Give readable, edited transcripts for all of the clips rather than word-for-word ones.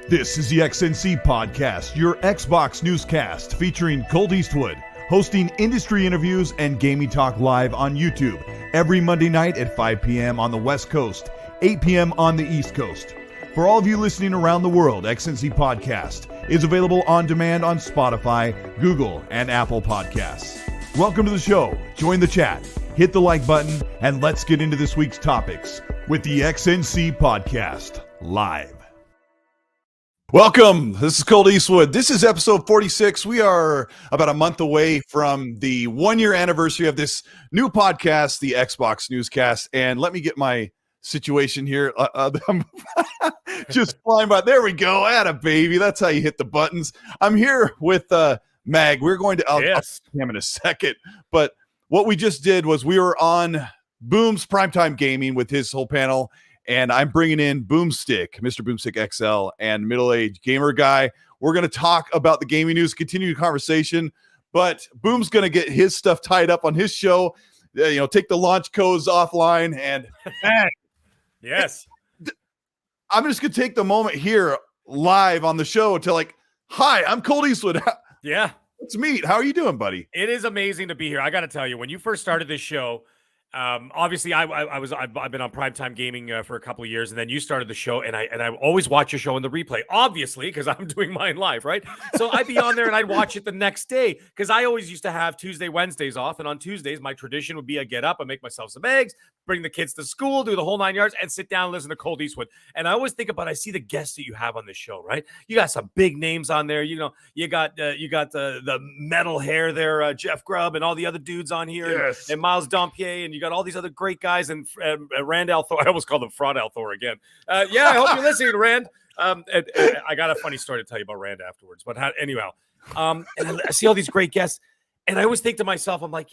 This is the XNC Podcast, your Xbox newscast featuring Colteastwood, hosting industry interviews and gaming talk live on YouTube every Monday night at 5 p.m. on the West Coast, 8 p.m. on the East Coast. For all of you listening around the world, XNC Podcast is available on demand on Spotify, Google, and Apple Podcasts. Welcome to the show. Join the chat, hit the like button, and let's get into this week's topics with the XNC Podcast live. Welcome. This is Colteastwood. This is episode 46. We are about a month away from the 1-year anniversary of this new podcast, the Xbox Newscast. And let me get my situation here. I'm just flying by. There we go. Atta baby. That's how you hit the buttons. I'm here with MAGG. We're going to I'll him in a second. But what we just did was we were on Boom's Primetime Gaming with his whole panel. And I'm bringing in Boomstick, Mr. Boomstick XL, and middle-aged gamer guy. We're going to talk about the gaming news, continue the conversation. But Boom's going to get his stuff tied up on his show. Take the launch codes offline. And yes, I'm just going to take the moment here live on the show to hi, I'm Colteastwood. Yeah, let's meet. How are you doing, buddy? It is amazing to be here. I got to tell you, when you first started this show. Obviously I've been on Primetime Gaming for a couple of years, and then you started the show, and I always watch your show in the replay, obviously, because I'm doing mine live, right? So I'd be on there and I'd watch it the next day, because I always used to have Tuesday, Wednesdays off, and on Tuesdays my tradition would be I get up, I make myself some eggs, bring the kids to school, do the whole 9 yards, and sit down and listen to Colteastwood. And I always think about, I see the guests that you have on this show, right? You got some big names on there. You got the metal hair there, Jeff Grubb, and all the other dudes on here, yes. and Miles Dompier, and you got all these other great guys, and Rand Althor. I almost called him Fraud Althor again. I hope you're listening, Rand. I got a funny story to tell you about Rand afterwards. But anyhow, and I see all these great guests, and I always think to myself, I'm like,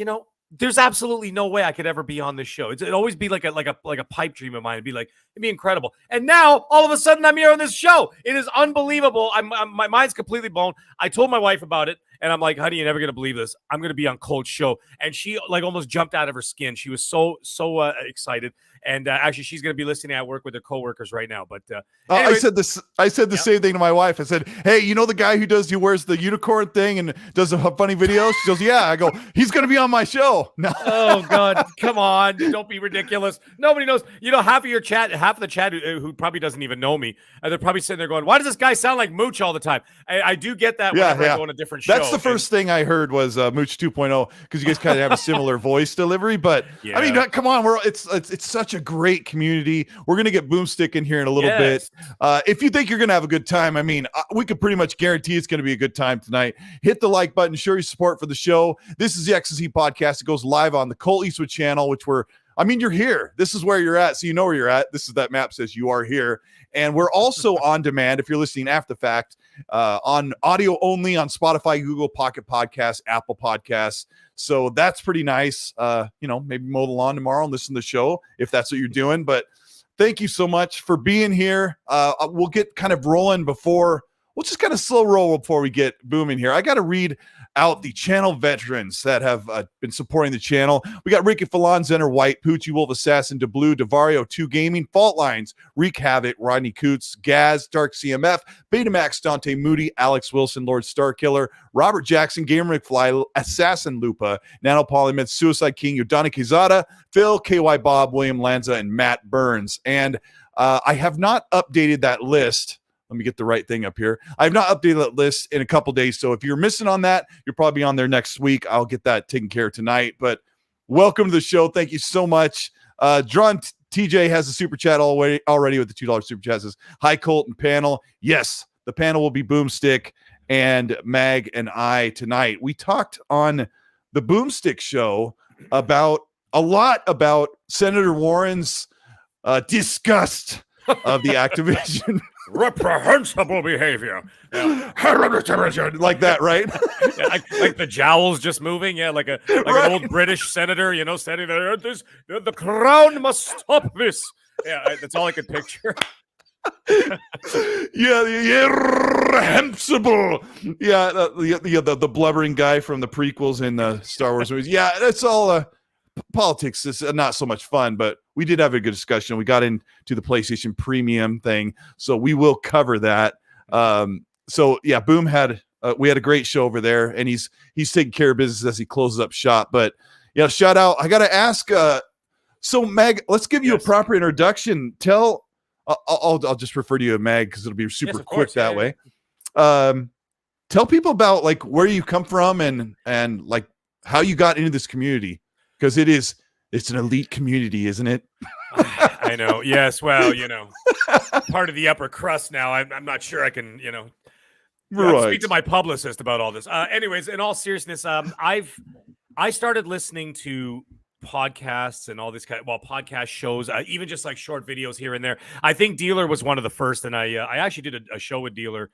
there's absolutely no way I could ever be on this show. It'd always be like a pipe dream of mine. It'd be incredible. And now all of a sudden I'm here on this show. It is unbelievable. My mind's completely blown. I told my wife about it, and I'm like, honey, you're never gonna believe this. I'm gonna be on Colt's show. And she almost jumped out of her skin. She was so excited. And actually, she's gonna be listening at work with her coworkers right now. But anyway. I said the same thing to my wife. I said, hey, the guy who wears the unicorn thing and does a funny videos? She goes, yeah. I go, he's gonna be on my show. No. Oh God, come on! Don't be ridiculous. Nobody knows. Half of the chat who probably doesn't even know me, they're probably sitting there going, "Why does this guy sound like Mooch all the time?" I do get that whenever I go on a different show. That's the first thing I heard was Mooch 2.0, because you guys kind of have a similar voice delivery. But yeah. I mean, come on, it's such a great community. We're gonna get Boomstick in here in a little bit. If you think you're gonna have a good time, I mean, we could pretty much guarantee it's gonna be a good time tonight. Hit the like button, show your support for the show. This is the XNC Podcast. It goes live on the Colteastwood channel, which you're here. This is where you're at, so you know where you're at. This is that map says you are here. And we're also on demand, if you're listening after the fact, on audio only on Spotify, Google Pocket Podcasts, Apple Podcasts. So that's pretty nice. Maybe mow the lawn tomorrow and listen to the show if that's what you're doing. But thank you so much for being here. We'll get kind of rolling we'll just kind of slow roll before we get booming here. I got to read out the channel veterans that have been supporting the channel. We got Ricky Falon, Zenner White, Poochie Wolf Assassin, DeBlue, Devario 2 Gaming, Fault Lines, Wreak Havoc, Rodney Coots, Gaz, Dark CMF, Betamax, Dante Moody, Alex Wilson, Lord Starkiller, Robert Jackson, Gamer McFly, Assassin Lupa, Nano Polymid, Suicide King, Yodani Kizada, Phil, KY Bob, William Lanza, and Matt Burns. And I have not updated that list. Let me get the right thing up here. I've not updated that list in a couple days. So if you're missing on that, you'll probably be on there next week. I'll get that taken care of tonight. But welcome to the show. Thank you so much. Drawn TJ has a super chat already with the $2 super chat. Says, hi, Colt and panel. Yes, the panel will be Boomstick and MAGG and I tonight. We talked on the Boomstick show about a lot about Senator Warren's disgust of the Activision reprehensible behavior. Yeah. Like that, right? Yeah, like the jowls just moving. Yeah, like an old British senator, standing there. The crown must stop this. Yeah, that's all I could picture. Yeah, the irreprehensible. Yeah, the blubbering guy from the prequels in the Star Wars movies. Yeah, that's all. Politics is not so much fun, but we did have a good discussion. We got into the PlayStation Premium thing, so we will cover that. So yeah, Boom had we had a great show over there, and he's taking care of business as he closes up shop. But yeah, shout out. I got to ask. So Mag, let's give you a proper introduction. I'll just refer to you as Mag because it'll be super quick that way. Tell people about like where you come from and like how you got into this community, because it's an elite community, isn't it? I know. Yes. Well, part of the upper crust now. I'm not sure I can, speak to my publicist about all this. Anyways, in all seriousness, I started listening to podcasts and all this podcast shows, even just like short videos here and there. I think Dealer was one of the first, and I actually did a show with Dealer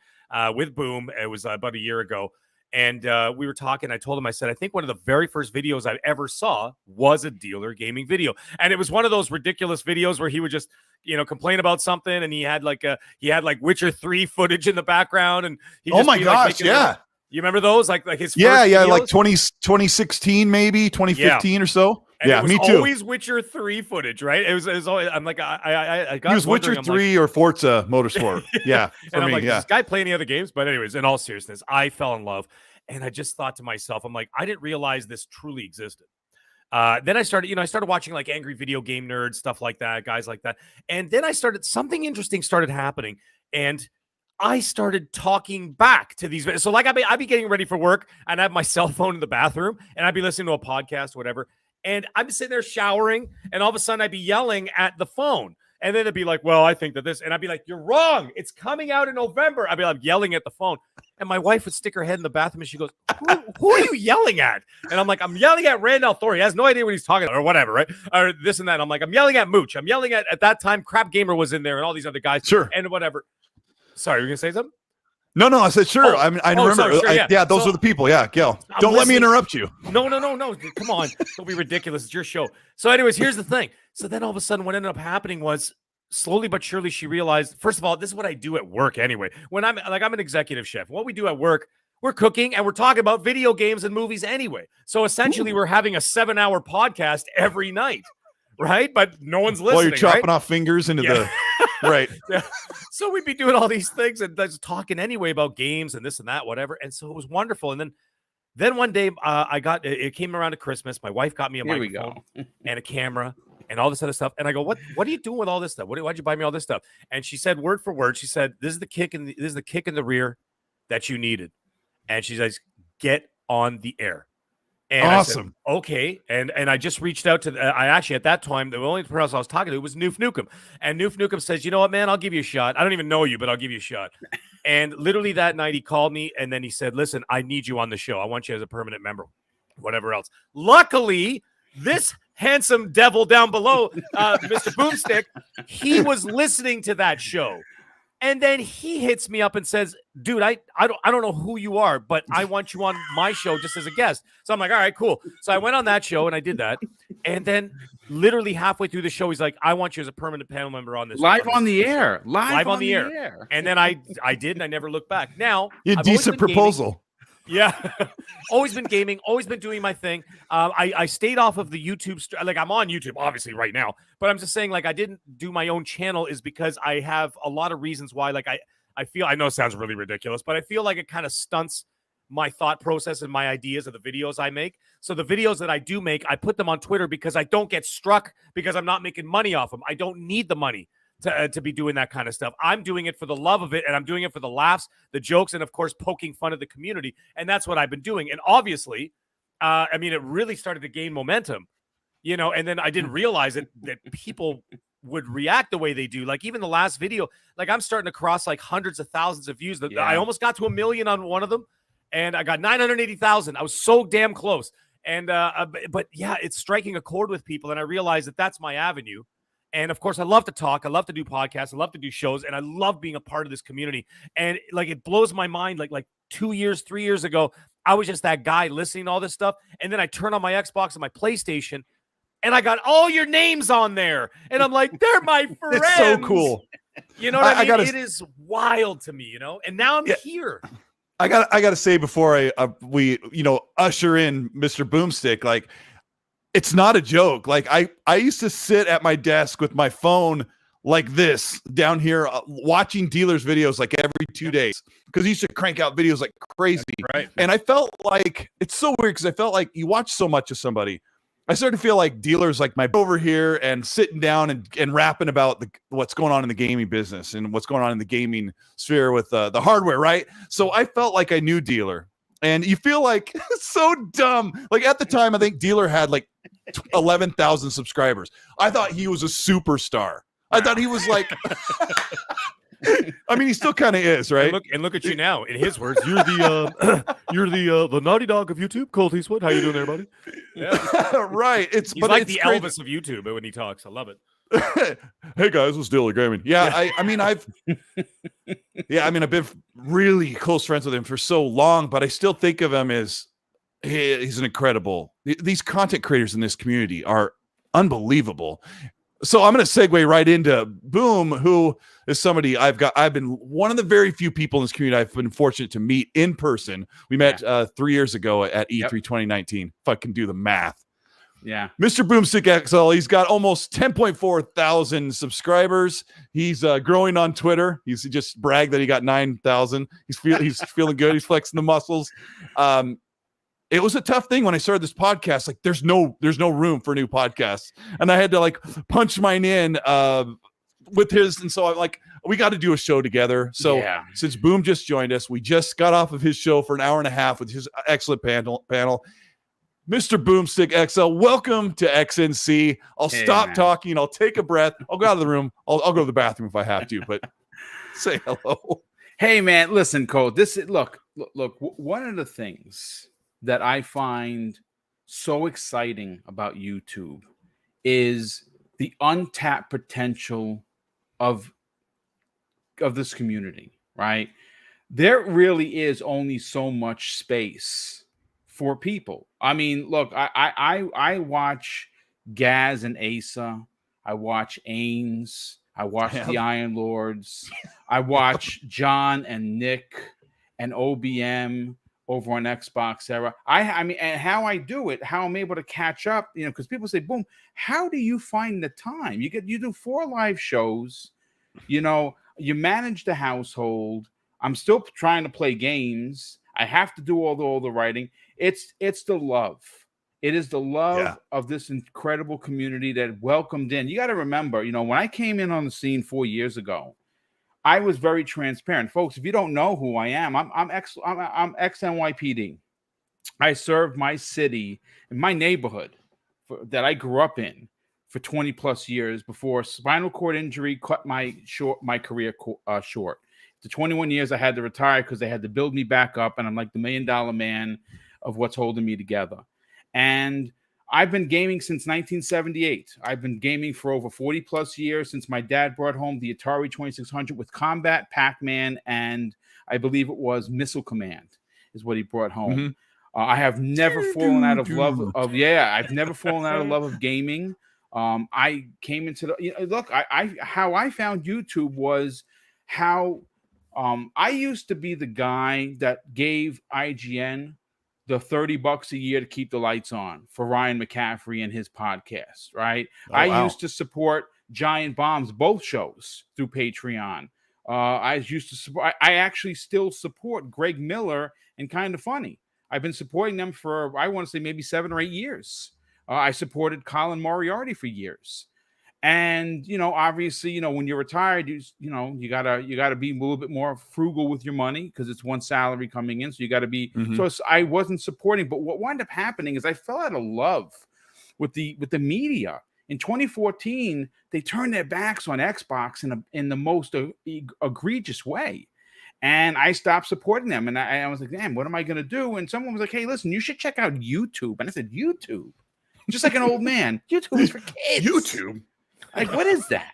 with Boom. It was about a year ago, and we were talking. I told him, I said, I think one of the very first videos I ever saw was a Dealer gaming video, and it was one of those ridiculous videos where he would just complain about something, and he had like Witcher 3 footage in the background, and he oh my gosh, yeah. You remember those? Like his first videos? Like 2016, maybe 2015 or so. And yeah, it was me too. Always Witcher 3 footage, right? It was always, I'm like, I got. He was Witcher 3 or Forza Motorsport. Yeah, and I'm like, does this guy play any other games? But anyways, in all seriousness, I fell in love, and I just thought to myself, I'm like, I didn't realize this truly existed. Then I started watching like Angry Video Game Nerds, stuff like that, guys like that, and then something interesting started happening, and I started talking back to these. So like I'd be getting ready for work, and I have my cell phone in the bathroom, and I'd be listening to a podcast, whatever. And I'm sitting there showering, and all of a sudden I'd be yelling at the phone. And then it'd be like, well, I think that this, and I'd be like, you're wrong. It's coming out in November. I'd be like yelling at the phone. And my wife would stick her head in the bathroom and she goes, who are you yelling at? And I'm like, I'm yelling at Randall Thor. He has no idea what he's talking about or whatever, right? Or this and that. I'm like, I'm yelling at Mooch. I'm yelling at that time, Crap Gamer was in there and all these other guys. Sure. And whatever. Sorry, you were going to say something? No, I said sure. I remember. Sorry, sure, yeah. Those are the people. Yeah, Gil. Don't let me interrupt you. No. Come on. Don't be ridiculous. It's your show. So anyways, here's the thing. So then all of a sudden what ended up happening was slowly but surely she realized, first of all, this is what I do at work anyway. When I'm an executive chef. What we do at work, we're cooking and we're talking about video games and movies anyway. So essentially we're having a 7-hour podcast every night, right? But no one's listening. While you're chopping off fingers into the... Right. Yeah. So we'd be doing all these things and just talking anyway about games and this and that, whatever. And so it was wonderful. And then one day it came around to Christmas. My wife got me a microphone and a camera and all this other stuff. And I go, what are you doing with all this stuff? Why'd you buy me all this stuff? And she said, word for word, she said, this is the kick in the rear that you needed. And she says, get on the air. And awesome. I said, okay. And I just reached out to I actually at that time, the only person I was talking to was Noof Nukem. And Noof Nukem says, you know what, man, I'll give you a shot. I don't even know you, but I'll give you a shot. And literally that night he called me and then he said, listen, I need you on the show. I want you as a permanent member, whatever else. Luckily, this handsome devil down below, Mr. Boomstick, he was listening to that show. And then he hits me up and says, dude, I don't know who you are, but I want you on my show just as a guest. So I'm like, all right, cool. So I went on that show and I did that. And then literally halfway through the show, he's like, I want you as a permanent panel member on this. Live on the air. Live on the air. And then I did, and I never looked back. Now, a decent proposal. Yeah. Always been gaming, always been doing my thing. I stayed off of the YouTube. Like I'm on YouTube, obviously, right now. But I'm just saying, like, I didn't do my own channel is because I have a lot of reasons why. Like, I feel, I know it sounds really ridiculous, but I feel like it kind of stunts my thought process and my ideas of the videos I make. So the videos that I do make, I put them on Twitter because I don't get struck because I'm not making money off them. I don't need the money to be doing that kind of stuff. I'm doing it for the love of it, and I'm doing it for the laughs, the jokes, and of course, poking fun of the community. And that's what I've been doing. And obviously, I mean, it really started to gain momentum, you know, and then I didn't realize that people would react the way they do. Like even the last video, like I'm starting to cross like hundreds of thousands of views. Yeah. I almost got to 1 million on one of them, and I got 980,000. I was so damn close. And but yeah, it's striking a chord with people, and I realized that that's my avenue. And of course, I love to talk. I love to do podcasts. I love to do shows, and I love being a part of this community. And like, it blows my mind. Like 2 years, 3 years ago, I was just that guy listening to all this stuff. And then I turn on my Xbox and my PlayStation, and I got all your names on there. And I'm like, they're my friends. It's so cool. You know what I mean? It is wild to me, you know? And now I'm here. I gotta say before we usher in Mr. Boomstick, like, it's not a joke. Like I used to sit at my desk with my phone, like this down here, watching dealers videos like every 2 days, because he used to crank out videos like crazy. Right. And I felt like it's so weird because I felt like you watch so much of somebody. I started to feel like dealers like my over here and sitting down and rapping about what's going on in the gaming business and what's going on in the gaming sphere with the hardware, right? So I felt like I knew dealer. And you feel like so dumb. Like at the time, I think dealer had like 11,000 subscribers. I thought he was a superstar. I thought he was like, I mean, he still kind of is, right? And look at you now. In his words, you're the naughty dog of YouTube, Colteastwood. How you doing there, buddy? Yeah. Right. He's like the crazy. Elvis of YouTube when he talks. I love it. Hey guys, it's Dealer Gaming. Yeah, I mean, I've been really close friends with him for so long, but I still think of him as he's an incredible. These content creators in this community are unbelievable. So I'm going to segue right into Boom, who is somebody I've been one of the very few people in this community I've been fortunate to meet in person. We met 3 years ago at E3 2019. If I can do the math. Yeah. Mr. Boomstick XL, he's got almost 10.4 thousand subscribers. He's growing on Twitter. He's just bragged that he got 9,000. He's feeling good. He's flexing the muscles. It was a tough thing when I started this podcast. Like there's no room for new podcasts. And I had to like punch mine in with his. And so I'm like, we got to do a show together. So since Boom just joined us, we just got off of his show for an hour and a half with his excellent panel. Mr. Boomstick XL, welcome to XNC. I'll stop talking. I'll take a breath. I'll go out of the room. I'll go to the bathroom if I have to, but say hello. Hey man, listen, Cole, look, one of the things that I find so exciting about YouTube is the untapped potential of this community, right? There really is only so much space for people. I mean, look, I watch Gaz and Asa. I watch Ains. I watch the Iron Lords. I watch John and Nick and OBM over on Xbox era. I mean, and how I do it, how I'm able to catch up, because people say, Boom, how do you find the time? You do 4 live shows, you manage the household. I'm still trying to play games. I have to do all the writing. It's the love. It is the love of this incredible community that welcomed in. You got to remember, when I came in on the scene 4 years ago, I was very transparent. Folks, if you don't know who I am, I'm ex-NYPD. I served my city and my neighborhood that I grew up in for 20 plus years before spinal cord injury cut my career short. To 21 years, I had to retire because they had to build me back up, and I'm like the $1 million man of what's holding me together. And I've been gaming since 1978. I've been gaming for over 40 plus years since my dad brought home the Atari 2600 with Combat, Pac-Man, and I believe it was Missile Command is what he brought home. Mm-hmm. I have never fallen out of love of I've never fallen out of love of gaming. I came into the how I found YouTube was how I used to be the guy that gave IGN the $30 a year to keep the lights on for Ryan McCaffrey and his podcast, right? I used to support Giant Bombs, both shows, through Patreon. I actually still support Greg Miller and Kinda Funny. I've been supporting them for, I want to say, maybe 7 or 8 years. I supported Colin Moriarty for years. And, obviously, when you're retired, you gotta be a little bit more frugal with your money because it's one salary coming in. So you got to be, so I wasn't supporting, but what wound up happening is I fell out of love with the media. In 2014, they turned their backs on Xbox in the most egregious way. And I stopped supporting them. And I was like, damn, what am I going to do? And someone was like, hey, listen, you should check out YouTube. And I said, YouTube? Just like an old man. YouTube is for kids. YouTube? Like, what is that?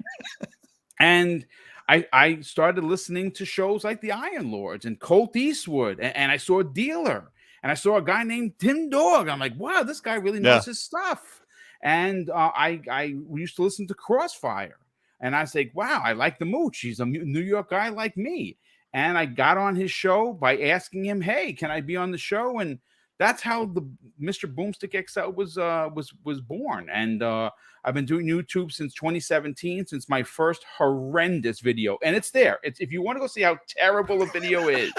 And I started listening to shows like the Iron Lords and Colteastwood, and I saw Dealer, and I saw a guy named Tim Dog. I'm like, wow, this guy really knows his stuff. And I used to listen to Crossfire, and I was like, wow, I like the Mooch. He's a New York guy like me. And I got on his show by asking him, hey, can I be on the show? And That's how the Mr. Boomstick XL was born. And I've been doing YouTube since 2017, since my first horrendous video. And it's there. It's, if you want to go see how terrible a video is,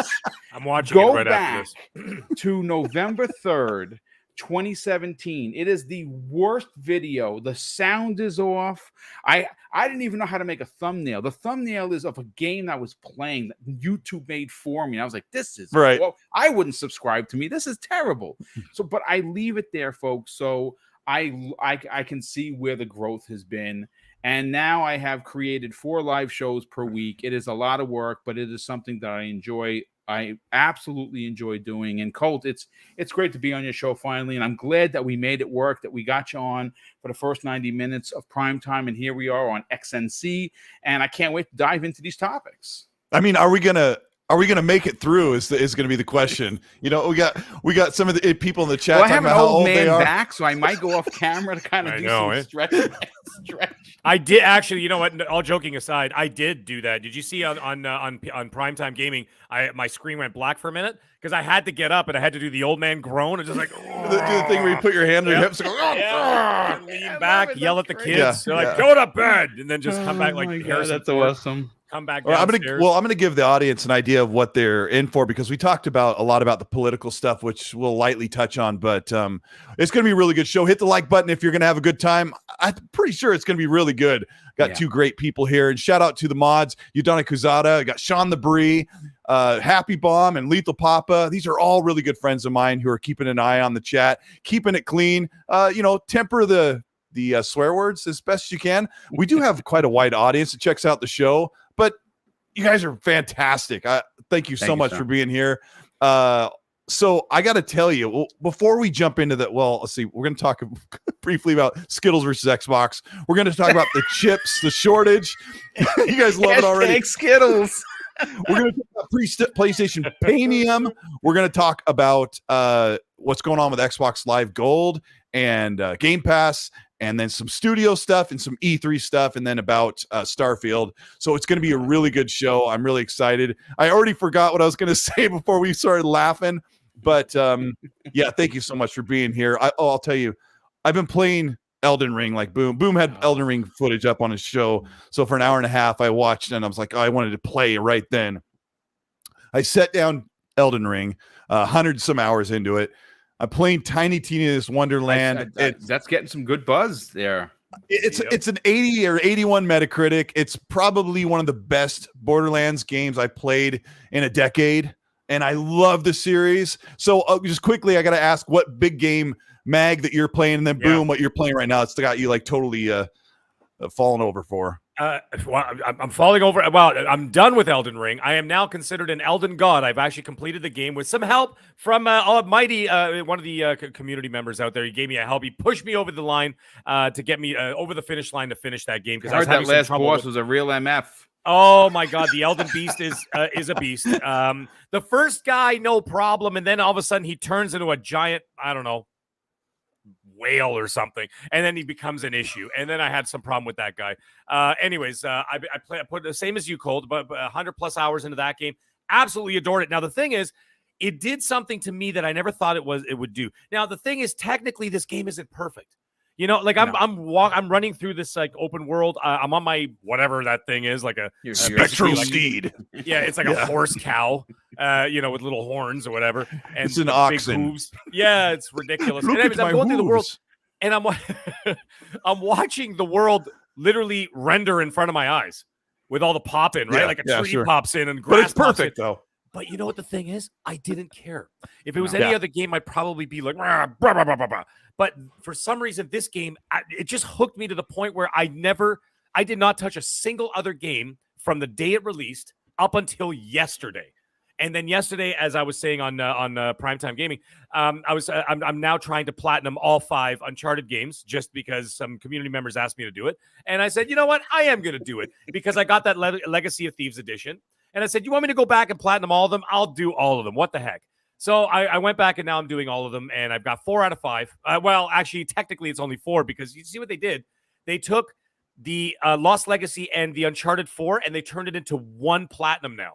I'm watching it right back after this. to November 3rd, 2017. It is the worst video. The sound is off. I didn't even know how to make a thumbnail. The thumbnail is of a game that I was playing that YouTube made for me. And I was like, this is right. Well, I wouldn't subscribe to me. This is terrible. So, but I leave it there, folks. So I can see where the growth has been. And now I have created 4 live shows per week. It is a lot of work, but it is something that I enjoy. I absolutely enjoy doing. And Colt, it's great to be on your show finally. And I'm glad that we made it work, that we got you on for the first 90 minutes of prime time. And here we are on XNC. And I can't wait to dive into these topics. I mean, are we gonna make it through? Is going to be the question. You know, we got some of the people in the chat. Well, I have an old man they are. back, so I might go off camera to kind of do some stretch. I did actually. You know what? All joking aside, I did do that. Did you see on Primetime Gaming? My screen went black for a minute because I had to get up and I had to do the old man groan and just like do the thing where you put your hand on your hips and go, lean back, yell at the kids, yeah, they're like, go to bed, and then just come back like Harrison that's Ford. awesome. Come back I'm downstairs. gonna give the audience an idea of what they're in for, because we talked a lot about the political stuff, which we'll lightly touch on, but it's gonna be a really good show. Hit the like button if you're gonna have a good time. I'm pretty sure it's gonna be really good. Got 2 great people here, and shout out to the mods, Udana Kuzada, got Sean the Bree, Happy Bomb, and Lethal Papa. These are all really good friends of mine who are keeping an eye on the chat, keeping it clean. Temper the swear words as best you can. We do have quite a wide audience that checks out the show, but you guys are fantastic. Thank you so much for being here. So I got to tell you, before we jump into that, let's see, we're going to talk briefly about Skittles versus Xbox. We're going to talk about the chips, the shortage. You guys love it already. Skittles. We're going to talk about PlayStation Paymium. We're going to talk about what's going on with Xbox Live Gold and Game Pass, and then some studio stuff and some E3 stuff, and then about Starfield. So it's going to be a really good show. I'm really excited. I already forgot what I was going to say before we started laughing, but yeah, thank you so much for being here. I'll tell you, I've been playing Elden Ring like Boom. Boom had Elden Ring footage up on his show. So for an hour and a half, I watched and I was like, I wanted to play right then. I set down Elden Ring, 100 some hours into it. I'm playing Tiny Tina's Wonderland. That's getting some good buzz there. It's an 80 or 81 Metacritic. It's probably one of the best Borderlands games I played in a decade, and I love the series. So just quickly, I got to ask, what big game, MAGG, that you're playing, and then Boom, what you're playing right now. It's got you like totally falling over for. I'm falling over. Well, I'm done with Elden Ring. I am now considered an Elden God. I've actually completed the game with some help from Mighty, one of the community members out there. He gave me a help. He pushed me over the line to get me over the finish line to finish that game. Because I heard that last boss was a real MF. Oh my God, the Elden Beast is a beast. The first guy, no problem, and then all of a sudden he turns into a giant, I don't know, whale or something, and then he becomes an issue, and then I had some problem with that guy. Anyways, I put the same as you, Colt, but 100+ hours into that game. Absolutely adored it. Now the thing is, it did something to me that I never thought it would do. Now the thing is, technically this game isn't perfect. You know, like I'm running through this like open world. I'm on my whatever that thing is, like a spectral steed. Yeah, it's like a horse cow, with little horns or whatever. And it's an oxen. Yeah, it's ridiculous. Look anyways, at I'm my going through the world, hooves. and I'm watching the world literally render in front of my eyes with all the pop in, right? Like a tree pops in and grass. But it's perfect though. But you know what the thing is? I didn't care. If it was any other game, I'd probably be like, rah, blah, blah, blah, blah, blah. But for some reason, this game, it just hooked me to the point where I did not touch a single other game from the day it released up until yesterday. And then yesterday, as I was saying on Primetime Gaming, I'm now trying to platinum all 5 Uncharted games just because some community members asked me to do it. And I said, you know what? I am going to do it because I got that Legacy of Thieves edition. And I said, you want me to go back and platinum all of them? I'll do all of them. What the heck? So I went back and now I'm doing all of them. And I've got 4 out of 5. Well, actually, technically, it's only 4 because you see what they did? They took the Lost Legacy and the Uncharted 4 and they turned it into one platinum now.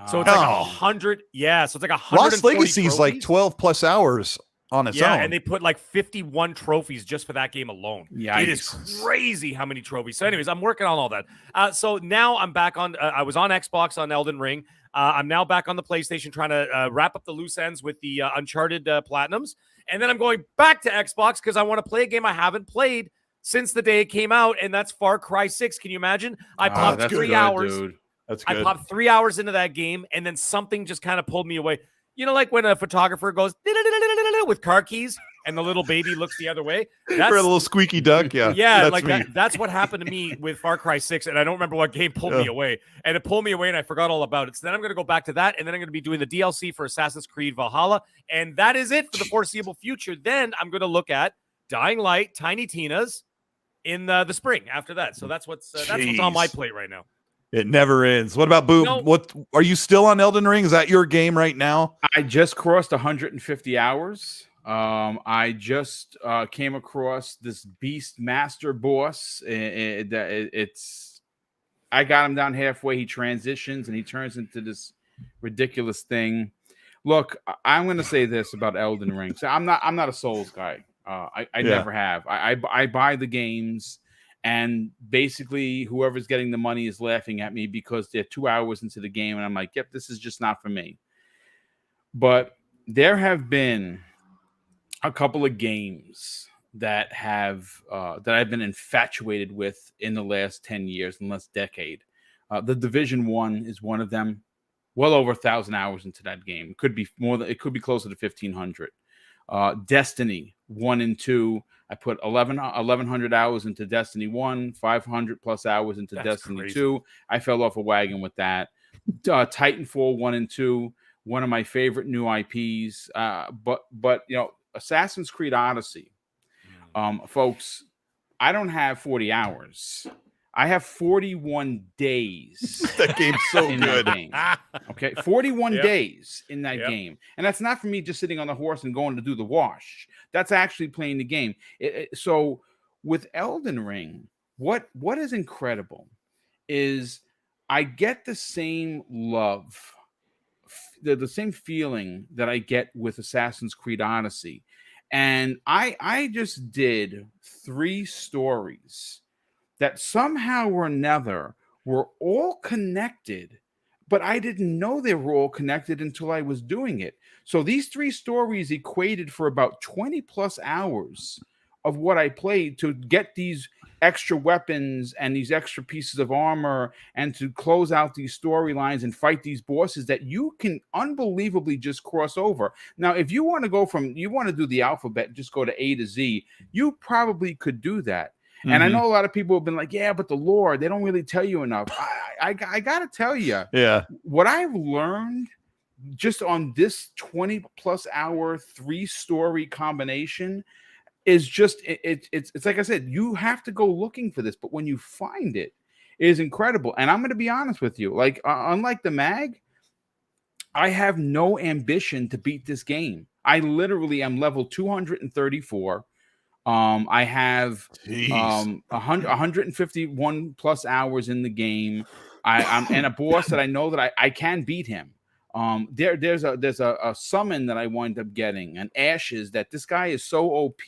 So it's like 100. Yeah, so it's like 100. Lost Legacy is like 12 plus hours on its own. Yeah, and they put like 51 trophies just for that game alone. Yeah, it is crazy how many trophies. So, anyways, I'm working on all that. So now I'm back on. I was on Xbox on Elden Ring. I'm now back on the PlayStation trying to wrap up the loose ends with the Uncharted Platinums, and then I'm going back to Xbox because I want to play a game I haven't played since the day it came out, and that's Far Cry 6. Can you imagine? I popped 3 hours. Dude. That's good. I popped 3 hours into that game, and then something just kind of pulled me away. You know, like when a photographer goes with car keys and the little baby looks the other way. That's for a little squeaky duck. Yeah. Yeah. Like that's what happened to me with Far Cry 6. And I don't remember what game pulled me away. And it pulled me away and I forgot all about it. So then I'm going to go back to that. And then I'm going to be doing the DLC for Assassin's Creed Valhalla. And that is it for the foreseeable future. Then I'm going to look at Dying Light, Tiny Tina's in the spring after that. So that's what's on my plate right now. It never ends. What about Boom? No. What are you still on Elden Ring? Is that your game right now? I just crossed 150 hours. I just came across this beast master boss. It's I got him down halfway. He transitions and he turns into this ridiculous thing. Look, I'm going to say this about Elden Ring. So I'm not a Souls guy. I never have. I buy the games. And basically, whoever's getting the money is laughing at me because they're 2 hours into the game. And I'm like, yep, this is just not for me. But there have been a couple of games that I've been infatuated with in the last 10 years, in the last decade. The Division 1 is one of them. Well over 1,000 hours into that game. It could be more. It could be closer to 1,500. Destiny 1 and 2. I put 1,100 hours into Destiny 1, 500 plus hours into Destiny crazy. 2. I fell off a wagon with that. Titanfall 1 and 2, one of my favorite new IPs. But you know, Assassin's Creed Odyssey, folks, I don't have 40 hours. I have 41 days. That game's so good. Game. Okay, 41 days in that game. And that's not for me just sitting on the horse and going to do the wash. That's actually playing the game. So with Elden Ring, what is incredible is I get the same love, the same feeling that I get with Assassin's Creed Odyssey. And I just did 3 stories that somehow or another were all connected, but I didn't know they were all connected until I was doing it. So these 3 stories equated for about 20 plus hours of what I played to get these extra weapons and these extra pieces of armor and to close out these storylines and fight these bosses that you can unbelievably just cross over. Now, if you want to do the alphabet, just go to A to Z, you probably could do that. And I know a lot of people have been like, yeah, but the lore, they don't really tell you enough. I got to tell you, what I've learned just on this 20 plus hour 3-story combination is just, it's like I said, you have to go looking for this. But when you find it, it is incredible. And I'm going to be honest with you, like unlike the MAGG, I have no ambition to beat this game. I literally am level 234. I have 151 plus hours in the game. I'm and a boss that I know that I can beat him. There's a summon that I wind up getting, an Ashes, that this guy is so OP,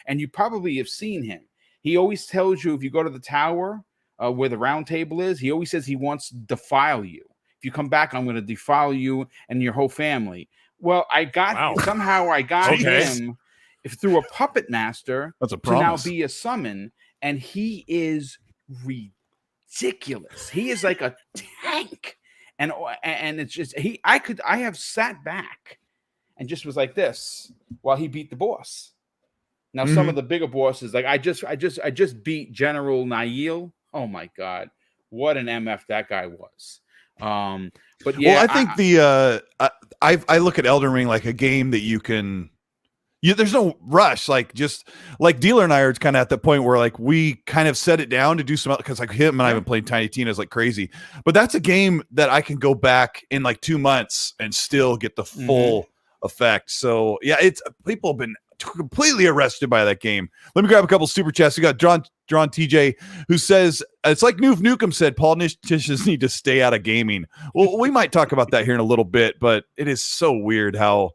and you probably have seen him. He always tells you if you go to the tower where the round table is, he always says he wants to defile you. If you come back, I'm going to defile you and your whole family. Well, I got him through a puppet master to now be a summon, and he is ridiculous. He is like a tank, and it's just I have sat back and just was like this while he beat the boss. Now some of the bigger bosses, like I just beat General Nail. Oh my god, what an MF that guy was. But yeah, well, I think I look at Elden Ring like a game that you can. There's no rush, just like Dealer and I are kind of at the point where like we kind of set it down to do some, because like him and I have been playing Tiny Tina's like crazy, but that's a game that I can go back in like 2 months and still get the full effect. So yeah, people have been completely arrested by that game. Let me grab a couple super chats. We got Drawn TJ, who says, it's like Noof Nukem said, politicians need to stay out of gaming. Well, we might talk about that here in a little bit, but it is so weird how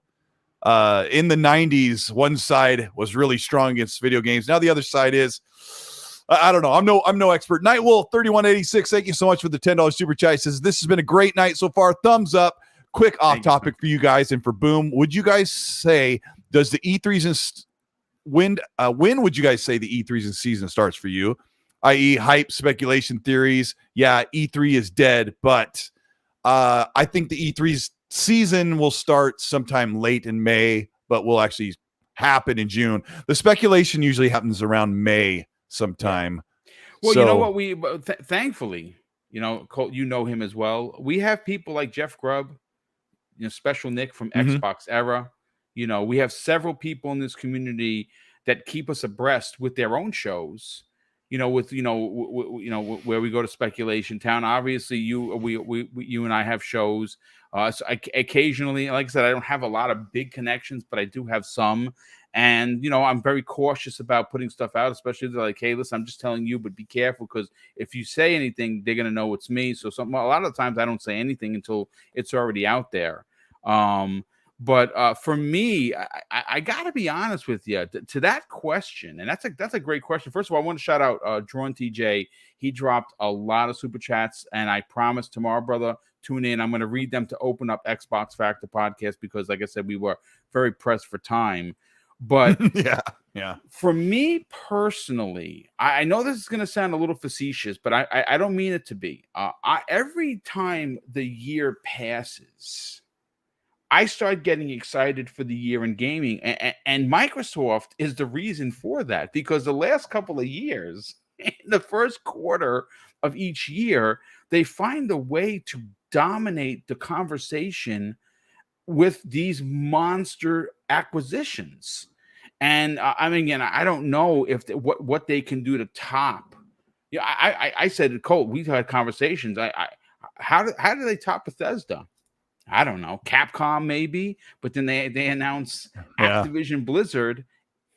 in the 90s, one side was really strong against video games. Now the other side is, I don't know. I'm no expert. Nightwolf 3186. Thank you so much for the $10 super chat. He says, this has been a great night so far. Thumbs up. Quick off topic for you guys and for Boom. Would you guys say, does the E3s when would you guys say the E3s season starts for you? I.e. hype, speculation, theories. Yeah, E3 is dead, but I think the E3's season will start sometime late in May, but will actually happen in June. The speculation usually happens around May sometime. Well, so, you know what? Thankfully, Colt, you know him as well. We have people like Jeff Grubb, Special Nick from Xbox Era. We have several people in this community that keep us abreast with their own shows. Where we go to Speculation Town. Obviously, you and I have shows. So occasionally, like I said, I don't have a lot of big connections, but I do have some. And, I'm very cautious about putting stuff out, especially they're like, hey, listen, I'm just telling you, but be careful, because if you say anything, they're going to know it's me. So a lot of the times I don't say anything until it's already out there. But for me, I got to be honest with you to that question. And that's a great question. First of all, I want to shout out Drawn TJ. He dropped a lot of super chats, and I promise tomorrow, brother, tune in. I'm going to read them to open up Xbox Factor podcast because, like I said, we were very pressed for time. But yeah. For me personally, I know this is going to sound a little facetious, but I don't mean it to be. Every time the year passes, I start getting excited for the year in gaming, and Microsoft is the reason for that, because the last couple of years, in the first quarter of each year, they find a way to dominate the conversation with these monster acquisitions. And again, I don't know if what they can do to top. I said to Colt, we've had conversations. How do they top Bethesda? I don't know. Capcom maybe, but then they announce Activision Blizzard.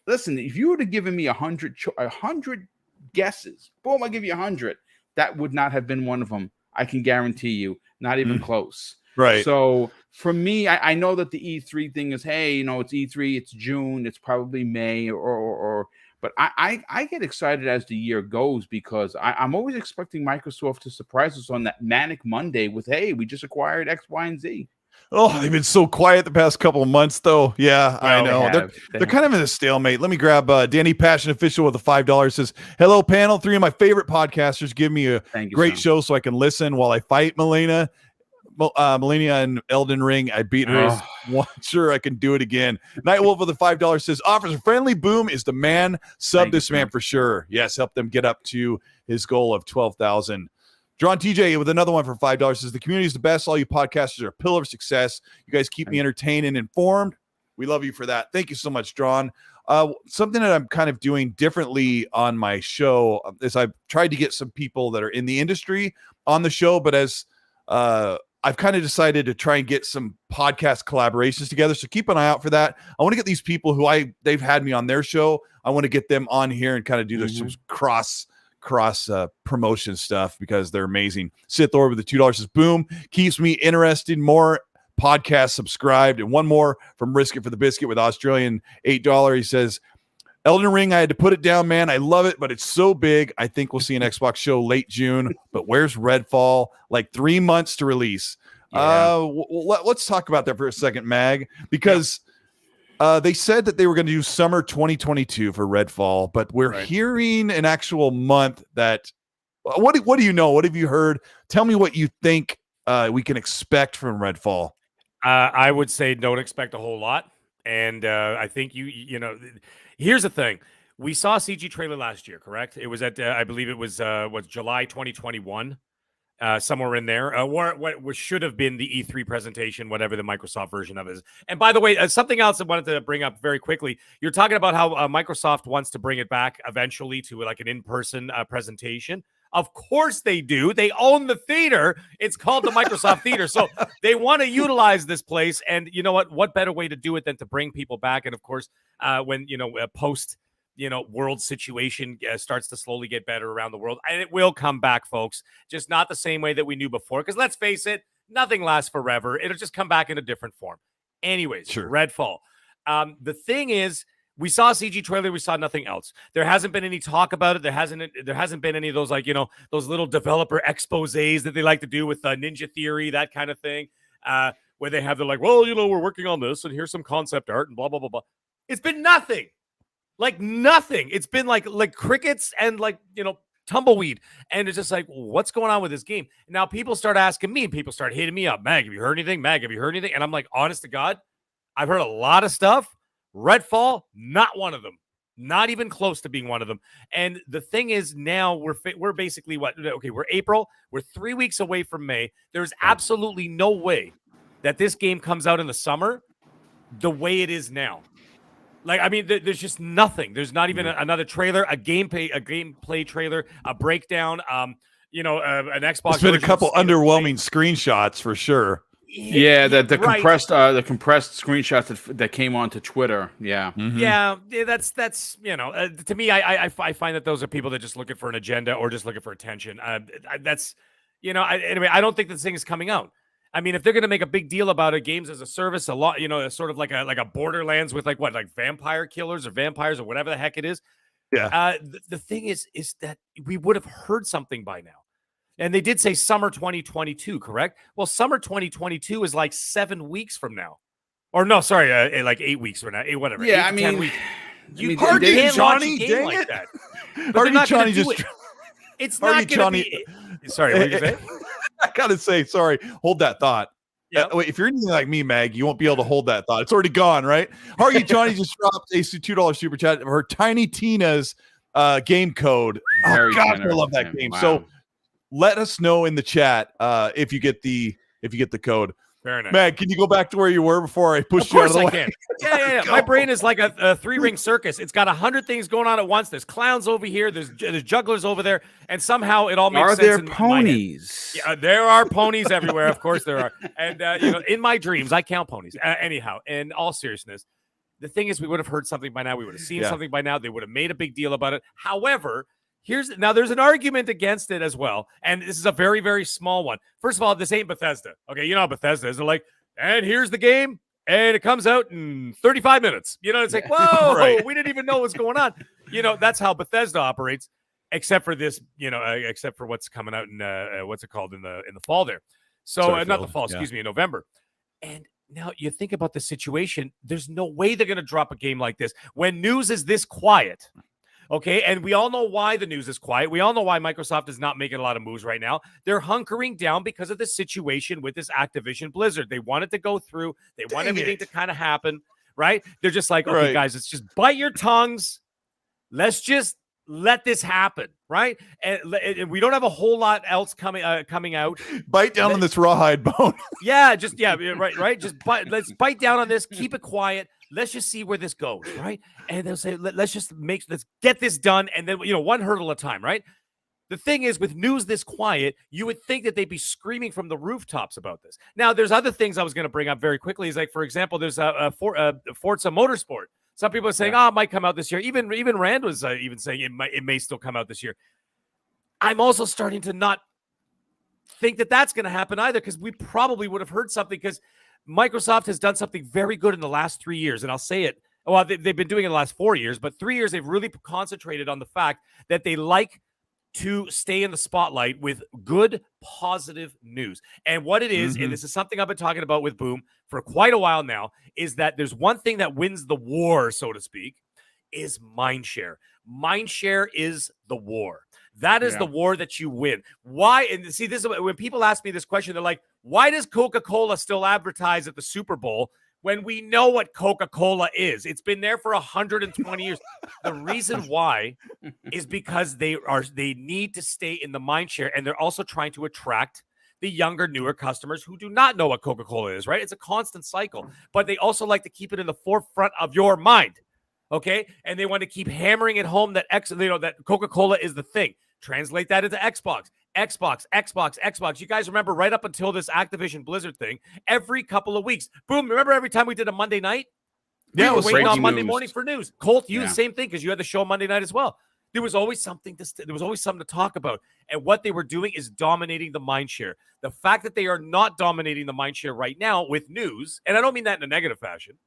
Listen, if you would have given me 100 guesses, boom, I give you 100. That would not have been one of them. I can guarantee you, not even close. Right. So for me, I know that the E3 thing is, hey, it's E3, it's June, it's probably May, but I get excited as the year goes, because I'm always expecting Microsoft to surprise us on that manic Monday with, hey, we just acquired X, Y, and Z. Oh, they've been so quiet the past couple of months, though. Yeah, I know. They're kind of in a stalemate. Let me grab Danny Passion Official with a $5. Says, hello, panel. 3 of my favorite podcasters. Give me a great show so I can listen while I fight Melania in Elden Ring. I beat her. Sure, I can do it again. Nightwolf with a $5 says, offers a friendly. Boom is the man. Sub this man for sure. Yes, help them get up to his goal of 12,000. Drawn TJ with another one for $5 says, the community is the best. All you podcasters are a pillar of success. You guys keep me entertained and informed. We love you for that. Thank you so much, Drawn. Something that I'm kind of doing differently on my show is I've tried to get some people that are in the industry on the show, but as I've kind of decided to try and get some podcast collaborations together. So keep an eye out for that. I want to get these people who they've had me on their show. I want to get them on here and kind of do some cross promotion stuff, because they're amazing. Sith Thor with the $2 says, boom, keeps me interested. More podcasts subscribed. And one more from Risk It for the Biscuit with Australian $8. He says, Elden Ring, I had to put it down, man. I love it, but it's so big. I think we'll see an Xbox show late June. But where's Redfall? Like 3 months to release. Yeah. Let's talk about that for a second, Mag, because they said that they were going to do summer 2022 for Redfall, but we're hearing an actual month that. What do you know? What have you heard? Tell me what you think we can expect from Redfall. I would say don't expect a whole lot, and I think you know. Here's the thing. We saw a CG trailer last year, correct? It was at, I believe it was July 2021, somewhere in there. What should have been the E3 presentation, whatever the Microsoft version of it is. And by the way, something else I wanted to bring up very quickly. You're talking about how Microsoft wants to bring it back eventually to like an in-person presentation. Of course they do. They own the theater. It's called the Microsoft Theater. So they want to utilize this place. And you know what? What better way to do it than to bring people back? And of course, when, post, world situation starts to slowly get better around the world, and it will come back, folks, just not the same way that we knew before. Because let's face it, nothing lasts forever. It'll just come back in a different form. Anyways, sure. Redfall. The thing is, we saw a CG trailer. We saw nothing else. There hasn't been any talk about it. There hasn't been any of those, those little developer exposés that they like to do with Ninja Theory, that kind of thing, where they have the we're working on this and here's some concept art and blah, blah, blah, blah. It's been nothing. Like nothing. It's been like crickets and tumbleweed. And it's just like, what's going on with this game? Now people start asking me and people start hitting me up. Mag, have you heard anything? Mag, have you heard anything? And I'm like, honest to God, I've heard a lot of stuff. Redfall, not one of them, not even close to being one of them. And the thing is, now we're basically we're April. We're 3 weeks away from May. There's absolutely no way that this game comes out in the summer the way it is now. There's just nothing. There's not even another trailer, a gameplay trailer, a breakdown. An Xbox. There's been a couple underwhelming screenshots for sure. Yeah, the compressed screenshots that came onto Twitter. Yeah, yeah, that's to me, I find that those are people that just looking for an agenda or just looking for attention. Anyway, I don't think this thing is coming out. I mean, if they're going to make a big deal about it, games as a service, a lot, sort of like a Borderlands with like vampire killers or vampires or whatever the heck it is. Yeah. The thing is that we would have heard something by now. And they did say summer 2022, correct? Well, summer 2022 is like 7 weeks from now. Or no, sorry, like 8 weeks from now. Whatever. Yeah, 8 to 10 weeks. You can't launch a game like that. Hardy Johnny just... It's not going to be... Sorry, what did you say? I got to say, sorry. Hold that thought. Yep. Wait, if you're anything like me, Mag, you won't be able to hold that thought. It's already gone, right? Hardy Johnny just dropped a $2 super chat of her Tiny Tina's game code. Oh, gosh, I love that game. Wow. So let us know in the chat if you get the code. Fair enough. Mag, can you go back to where you were before I pushed you out of the way? Yeah. My brain is like a three-ring circus. It's got 100 things going on at once. There's clowns over here. There's jugglers over there, and somehow it all makes sense. Are there ponies? Yeah, there are ponies everywhere. Of course there are. And in my dreams, I count ponies. Anyhow, in all seriousness, the thing is, we would have heard something by now. We would have seen something by now. They would have made a big deal about it. However, there's an argument against it as well, and this is a very, very small one. First of all, this ain't Bethesda. Okay, you know how Bethesda is. They're like, and here's the game, and it comes out in 35 minutes. It's like, whoa, right. We didn't even know what's going on. That's how Bethesda operates, except for this, except for what's coming out in what's it called in the fall there. So not the fall, excuse me, in November. And now you think about the situation. There's no way they're going to drop a game like this when news is this quiet. Okay, and we all know why the news is quiet. We all know why Microsoft is not making a lot of moves right now. They're hunkering down because of the situation with this Activision Blizzard. They want it to go through. They want everything to kind of happen, right? They're just like, okay, guys, let's just bite your tongues. Let's just let this happen, right? And we don't have a whole lot else coming out. Bite down on this rawhide bone. Right. Just let's bite down on this. Keep it quiet. Let's just see where this goes, right? And they'll say, let's get this done. And then, one hurdle at a time, right? The thing is, with news this quiet, you would think that they'd be screaming from the rooftops about this. Now, there's other things I was going to bring up very quickly. Is like, for example, there's Forza Motorsport. Some people are saying, it might come out this year. Even Rand was even saying it may still come out this year. I'm also starting to not think that that's going to happen either, because we probably would have heard something, because Microsoft has done something very good in the last 3 years, and I'll say it. Well, they've been doing it in the last 4 years, but 3 years they've really concentrated on the fact that they like to stay in the spotlight with good, positive news. And what it is, and this is something I've been talking about with Boom for quite a while now, is that there's one thing that wins the war, so to speak, is mindshare. Mindshare is the war. That is the war that you win. Why? And see, this is when people ask me this question, they're like, why does Coca-Cola still advertise at the Super Bowl when we know what Coca-Cola is? It's been there for 120 years. The reason why is because they need to stay in the mindshare, and they're also trying to attract the younger, newer customers who do not know what Coca-Cola is, right? It's a constant cycle, but they also like to keep it in the forefront of your mind, okay? And they want to keep hammering it home that that Coca-Cola is the thing. Translate that into Xbox. You guys remember right up until this Activision Blizzard thing, every couple of weeks, boom, remember every time we did a Monday night? Yeah, We were waiting on Monday news. morning for news. Colt, you the same thing because you had the show Monday night as well. There was always something to talk about. And what they were doing is dominating the mindshare. The fact that they are not dominating the mindshare right now with news, and I don't mean that in a negative fashion,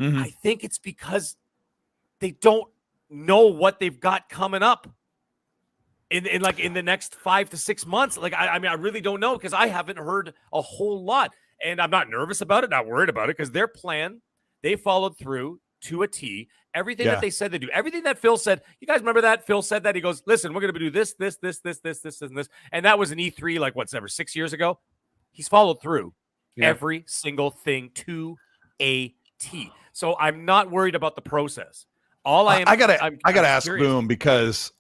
I think it's because they don't know what they've got coming up in the next 5 to 6 months. Like, I mean, I really don't know because I haven't heard a whole lot. And I'm not nervous about it, not worried about it, because their plan, they followed through to a T. Everything that they said they do, everything that Phil said. You guys remember that? Phil said that. He goes, listen, we're going to do this, and this. And that was an E3, like, 6 years ago. He's followed through every single thing to a T. So I'm not worried about the process. I gotta ask Boom, because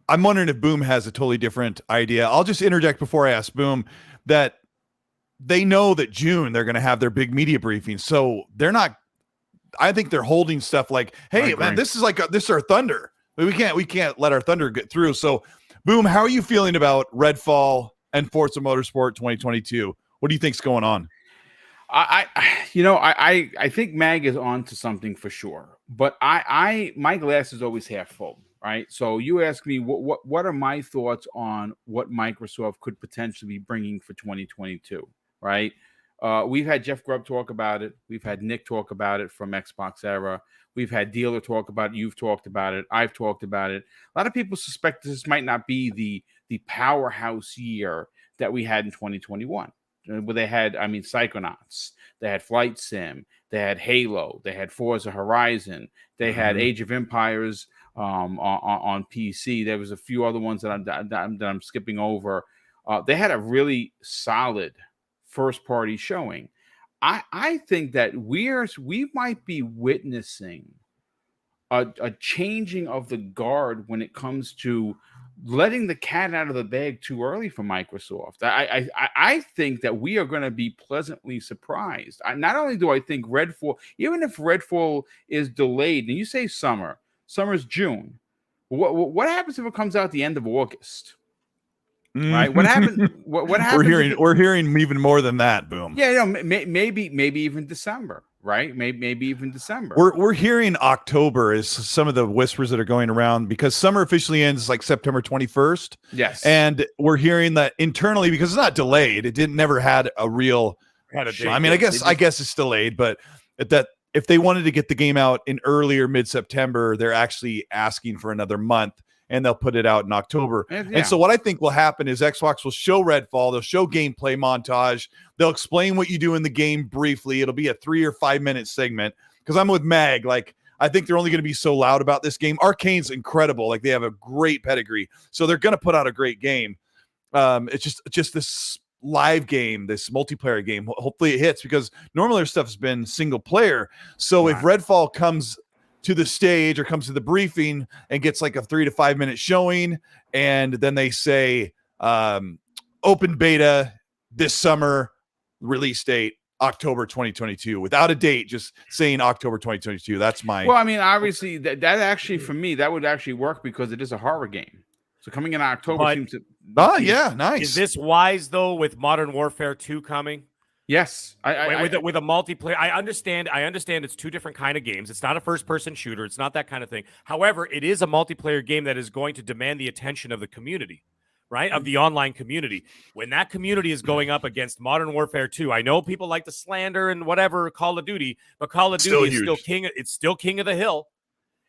I'm wondering if Boom has a totally different idea. I'll just interject before I ask Boom that they know that June they're going to have their big media briefing. So they're not, I think they're holding stuff like, hey, man, this is our thunder. We can't let our thunder get through. So Boom, how are you feeling about Redfall and Forza Motorsport 2022? What do you think's going on? I think MAGG is on to something for sure, but my glass is always half full, right? So you ask me what are my thoughts on what Microsoft could potentially be bringing for 2022, right? We've had Jeff Grubb talk about it. We've had Nick talk about it from Xbox Era. We've had Dealer talk about it. You've talked about it. I've talked about it. A lot of people suspect this might not be the powerhouse year that we had in 2021. Where they had, Psychonauts, they had Flight Sim, they had Halo, they had Forza Horizon, they had Age of Empires on PC. There was a few other ones that I'm skipping over. They had a really solid first party showing. I think that we might be witnessing a changing of the guard when it comes to letting the cat out of the bag too early for Microsoft. I think that we are going to be pleasantly surprised. Not only do I think Redfall, even if Redfall is delayed, and you say summer's June, what happens if it comes out at the end of August? Right? What happened? What happens? We're hearing even more than that. Boom. Yeah, maybe even December. Right? Maybe even December. We're hearing October is some of the whispers that are going around, because summer officially ends like September 21st. Yes. And we're hearing that internally, because it's not delayed. It never had a real date. I mean, I guess it's delayed, but that if they wanted to get the game out in earlier mid-September, they're actually asking for another month, and they'll put it out in October. And so what I think will happen is Xbox will show Redfall, they'll show gameplay montage, they'll explain what you do in the game briefly. It'll be a 3 or 5 minute segment, because I'm with MAGG. Like, I think they're only going to be so loud about this game. Arcane's incredible. Like, they have a great pedigree, so they're going to put out a great game. It's just this live game, this multiplayer game. Hopefully it hits, because normally their stuff has been single player. So if Redfall comes to the stage or comes to the briefing and gets like a 3 to 5 minute showing, and then they say open beta this summer, release date October 2022, without a date, just saying October 2022. That's my obviously that actually, for me, that would actually work, because it is a horror game. So coming in October seems to nice. Is this wise though, with Modern Warfare 2 coming? Yes, with a multiplayer. I understand it's two different kind of games. It's not a first-person shooter. It's not that kind of thing. However, it is a multiplayer game that is going to demand the attention of the community, right? Of the online community. When that community is going up against Modern Warfare 2, I know people like to slander and whatever Call of Duty, but Call of Duty is still king. It's still king of the hill,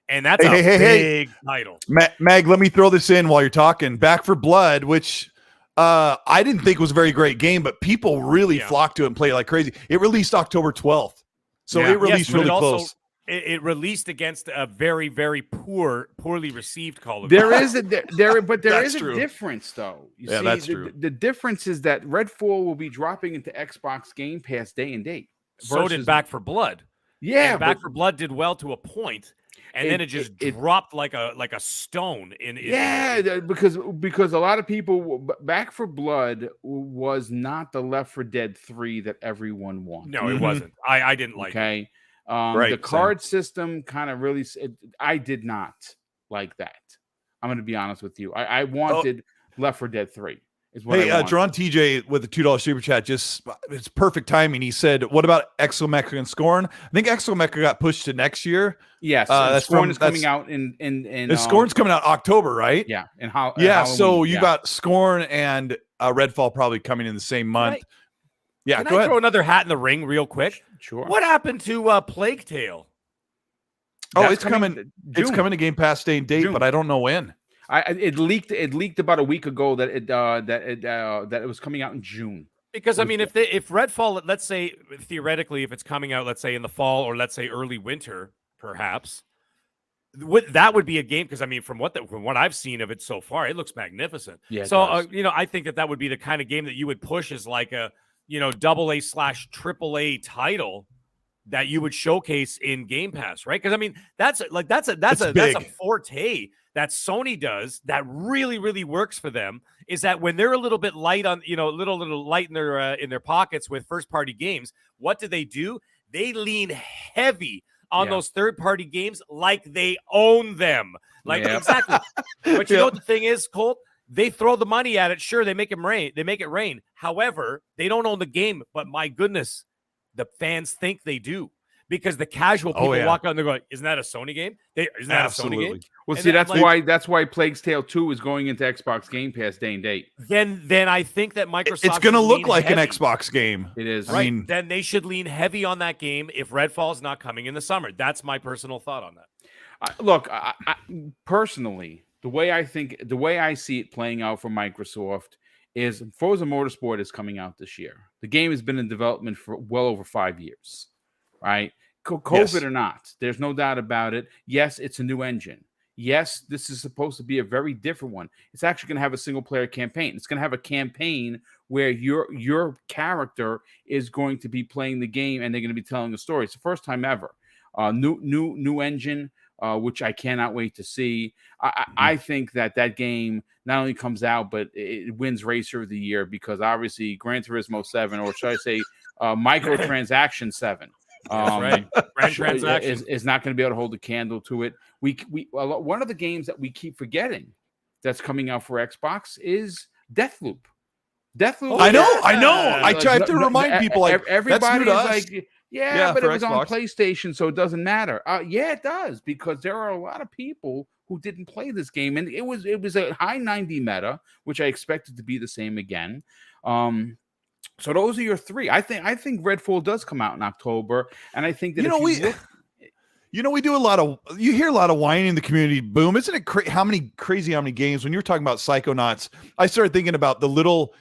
and that's a big title. MAGG, let me throw this in while you're talking. Back for Blood, which I didn't think was a very great game, but people really flocked to it and played like crazy. It released October 12th. So it released really close. It released against a very, very poorly received Call of Duty. There is a difference, though. You see, that's true. The difference is that Redfall will be dropping into Xbox Game Pass day and date. So did Back for Blood. Yeah, and Back for Blood did well to a point, and then it just dropped like a stone. Because a lot of people, Back for Blood was not the Left 4 Dead 3 that everyone wanted. No, it wasn't. I didn't like it. The card system kind of really, I did not like that. I'm going to be honest with you. I wanted Left 4 Dead 3. Hey, Drawn TJ with the $2 super chat. Just it's perfect timing. He said, "What about Exomecha and Scorn?" I think Exomecha got pushed to next year. Yes, Scorn is coming out in Scorn's coming out October, right? Yeah, so you got Scorn and Redfall probably coming in the same month. Can I throw another hat in the ring real quick? Sure. What happened to Plague Tale? It's coming. It's coming to Game Pass day and date, but I don't know when. It leaked about a week ago that it was coming out in June. Because I mean, if Redfall, let's say theoretically, if it's coming out, let's say in the fall or let's say early winter, perhaps, that would be a game. Because I mean, from what I've seen of it so far, it looks magnificent. Yeah. So I think that would be the kind of game that you would push as like a AA/AAA title that you would showcase in Game Pass, right? Because I mean, that's a forte that Sony does that really, really works for them, is that when they're a little bit light on, little light in their pockets with first party games, what do? They lean heavy on those third party games like they own them. Exactly. But you know what the thing is, Colt? They throw the money at it. Sure, they make it rain. However, they don't own the game. But my goodness, the fans think they do. Because the casual people walk out and they're going, "Isn't that a Sony game? Isn't that a Sony game?" Well, see, that's why Plague's Tale 2 is going into Xbox Game Pass day and date. Then I think that Microsoft it's going to look like an Xbox game. It is. Right. Then they should lean heavy on that game if Redfall is not coming in the summer. That's my personal thought on that. Look, personally, the way I see it playing out for Microsoft is Forza Motorsport is coming out this year. The game has been in development for well over 5 years. Right? COVID or not, there's no doubt about it. Yes, it's a new engine. Yes, this is supposed to be a very different one. It's actually going to have a single player campaign. It's going to have a campaign where your character is going to be playing the game and they're going to be telling a story. It's the first time ever. New engine, which I cannot wait to see. I think that game not only comes out, but it wins Racer of the Year because obviously Gran Turismo 7, or should I say Microtransaction 7. Right. Grand transaction is not going to be able to hold a candle to it. One of the games that we keep forgetting that's coming out for Xbox is Deathloop. I know. I tried to remind people everybody's like, but it was Xbox. on PlayStation, so it doesn't matter. Yeah, it does, because there are a lot of people who didn't play this game, and it was a high 90 meta, which I expected to be the same again. So those are your three. I think Redfall does come out in October, and I think that we do a lot of. You hear a lot of whining in the community. Boom! Isn't it how many games? When you were talking about Psychonauts, I started thinking about the little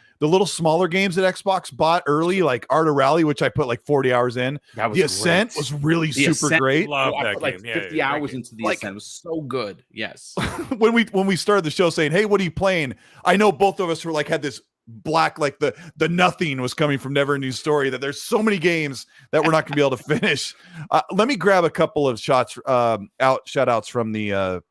smaller games that Xbox bought early, like Art of Rally, which I put like 40 hours in. The Ascent was really super great. Love that game. Like 50 hours into the Ascent. It was so good. Yes. when we started the show saying, "Hey, what are you playing?" I know both of us were like had this black, like the nothing was coming from Neverending Story, that there's so many games that we're not gonna be able to finish. Let me grab a couple of shout outs from the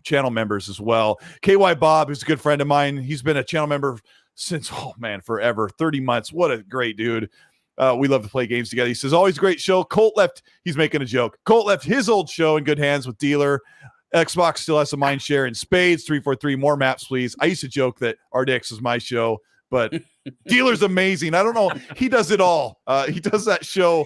channel members as well. KY Bob, who's a good friend of mine, he's been a channel member since forever, 30 months. What a great dude. We love to play games together. He says, always great show. Colt left, he's making a joke. Colt left his old show in good hands with Dealer. Xbox still has a mind share in spades. 343, more maps, please. I used to joke that RDX is my show, but Dealer's amazing. I don't know. He does it all. He does that show.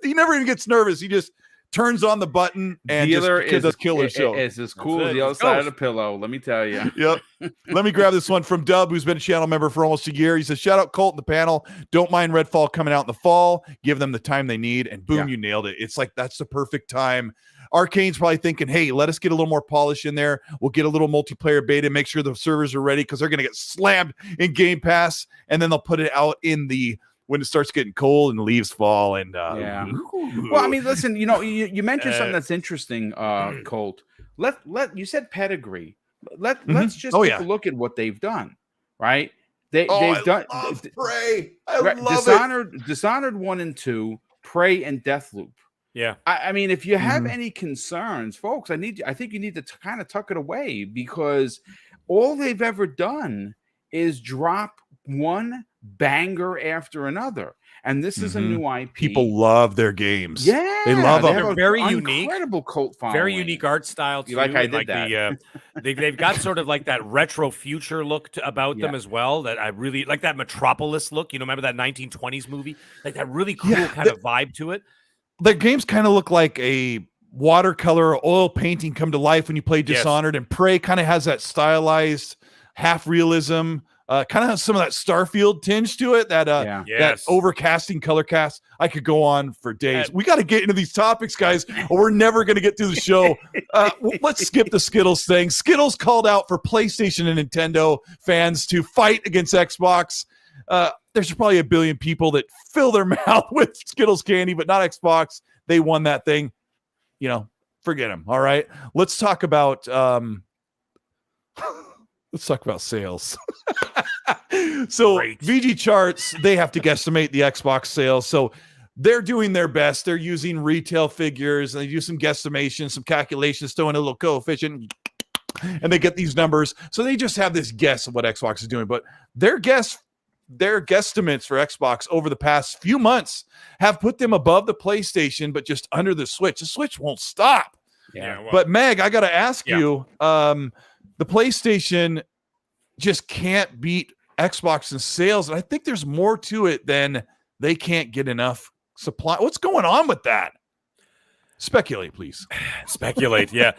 He never even gets nervous. He just turns on the button and Dealer does killer show. It's as cool as the other side of the pillow, let me tell you. Yep. Let me grab this one from Dub, who's been a channel member for almost a year. He says, shout out Colt and the panel. Don't mind Redfall coming out in the fall. Give them the time they need. And boom, you nailed it. It's like, that's the perfect time. Arcane's probably thinking, hey, let us get a little more polish in there. We'll get a little multiplayer beta, make sure the servers are ready, because they're going to get slammed in Game Pass. And then they'll put it out when it starts getting cold and leaves fall. And well, I mean, listen, you mentioned something that's interesting, Colt. You said pedigree. Let's just take a look at what they've done, right? They've done Prey. Dishonored 1 and 2, Prey, and Deathloop. Yeah. I mean, if you have any concerns, folks, I think you need to kind of tuck it away, because all they've ever done is drop one banger after another. And this is a new IP. People love their games. Yeah, they love them. They're very unique, incredible cult following. Very unique art style too. Like I did that. They've got sort of like that retro future look about them as well. That I really like, that Metropolis look. You know, remember that 1920s movie? Like that really cool kind of vibe to it. Their games kind of look like a watercolor or oil painting come to life when you play Dishonored, and Prey kind of has that stylized half realism. Kind of has some of that Starfield tinge to it, that overcasting color cast. I could go on for days. We got to get into these topics, guys, or we're never going to get through the show. Let's skip the Skittles thing. Skittles called out for PlayStation and Nintendo fans to fight against Xbox. There's probably a billion people that fill their mouth with Skittles candy, but not Xbox. They won that thing. You know, forget them. All right. Let's talk about sales. So VG Charts, they have to guesstimate the Xbox sales. So they're doing their best. They're using retail figures, and they do some guesstimations, some calculations, throw in a little coefficient, and they get these numbers. So they just have this guess of what Xbox is doing. But their guesstimates for Xbox over the past few months have put them above the PlayStation, but just under the Switch. The Switch won't stop. Yeah. But Meg, I got to ask you, the PlayStation just can't beat Xbox in sales, and I think there's more to it than they can't get enough supply. What's going on with that? Speculate, please. Speculate, yeah.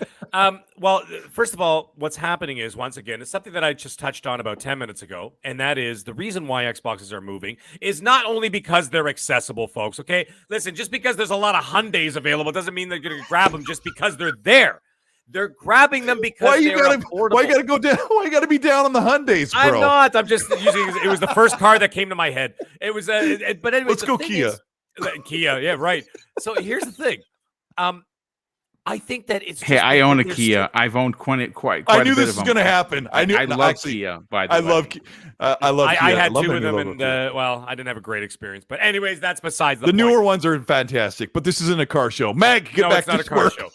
Well, first of all, what's happening is, once again, it's something that I just touched on about 10 minutes ago, and that is the reason why Xboxes are moving is not only because they're accessible, folks, okay? Listen, just because there's a lot of Hyundais available doesn't mean they're going to grab them just because they're there. They're grabbing them because why you gotta go down? Why you gotta be down on the Hyundais, bro? I'm not. I'm just using it was the first car that came to my head. It was but anyway, let's go Kia. Kia, yeah, right. So here's the thing. I think that it's. Hey, I own a Kia. I've owned quite. I knew this was going to happen. I love Kia. By the way, I love Kia. I had two of them, and well, I didn't have a great experience. But anyways, that's besides the point. Newer ones are fantastic, but this isn't a car show. Mag, get back to work. It's not a car show.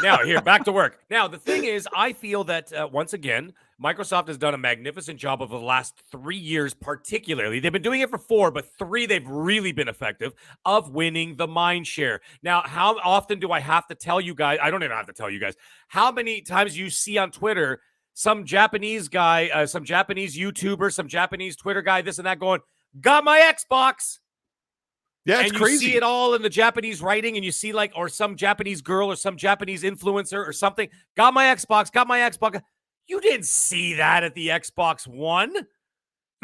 Now, here, back to work. Now, the thing is, I feel that once again, Microsoft has done a magnificent job over the last 3 years, particularly. They've been doing it for 4, but 3, they've really been effective of winning the mind share. Now, how often do I have to tell you guys? I don't even have to tell you guys. How many times you see on Twitter some Japanese guy, some Japanese YouTuber, some Japanese Twitter guy, this and that going, got my Xbox. Yeah, it's crazy. You see it all in the Japanese writing, and you see or some Japanese girl or some Japanese influencer or something, got my Xbox, got my Xbox. You didn't see that at the Xbox One.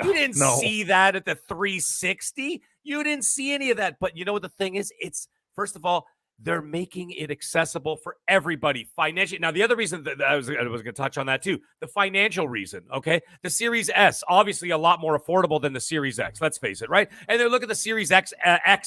You didn't see that at the 360. You didn't see any of that. But you know what the thing is? It's, first of all, they're making it accessible for everybody financially. Now, the other reason that I was going to touch on that too, the financial reason, okay? The Series S, obviously a lot more affordable than the Series X, let's face it, right? And then look at the Series X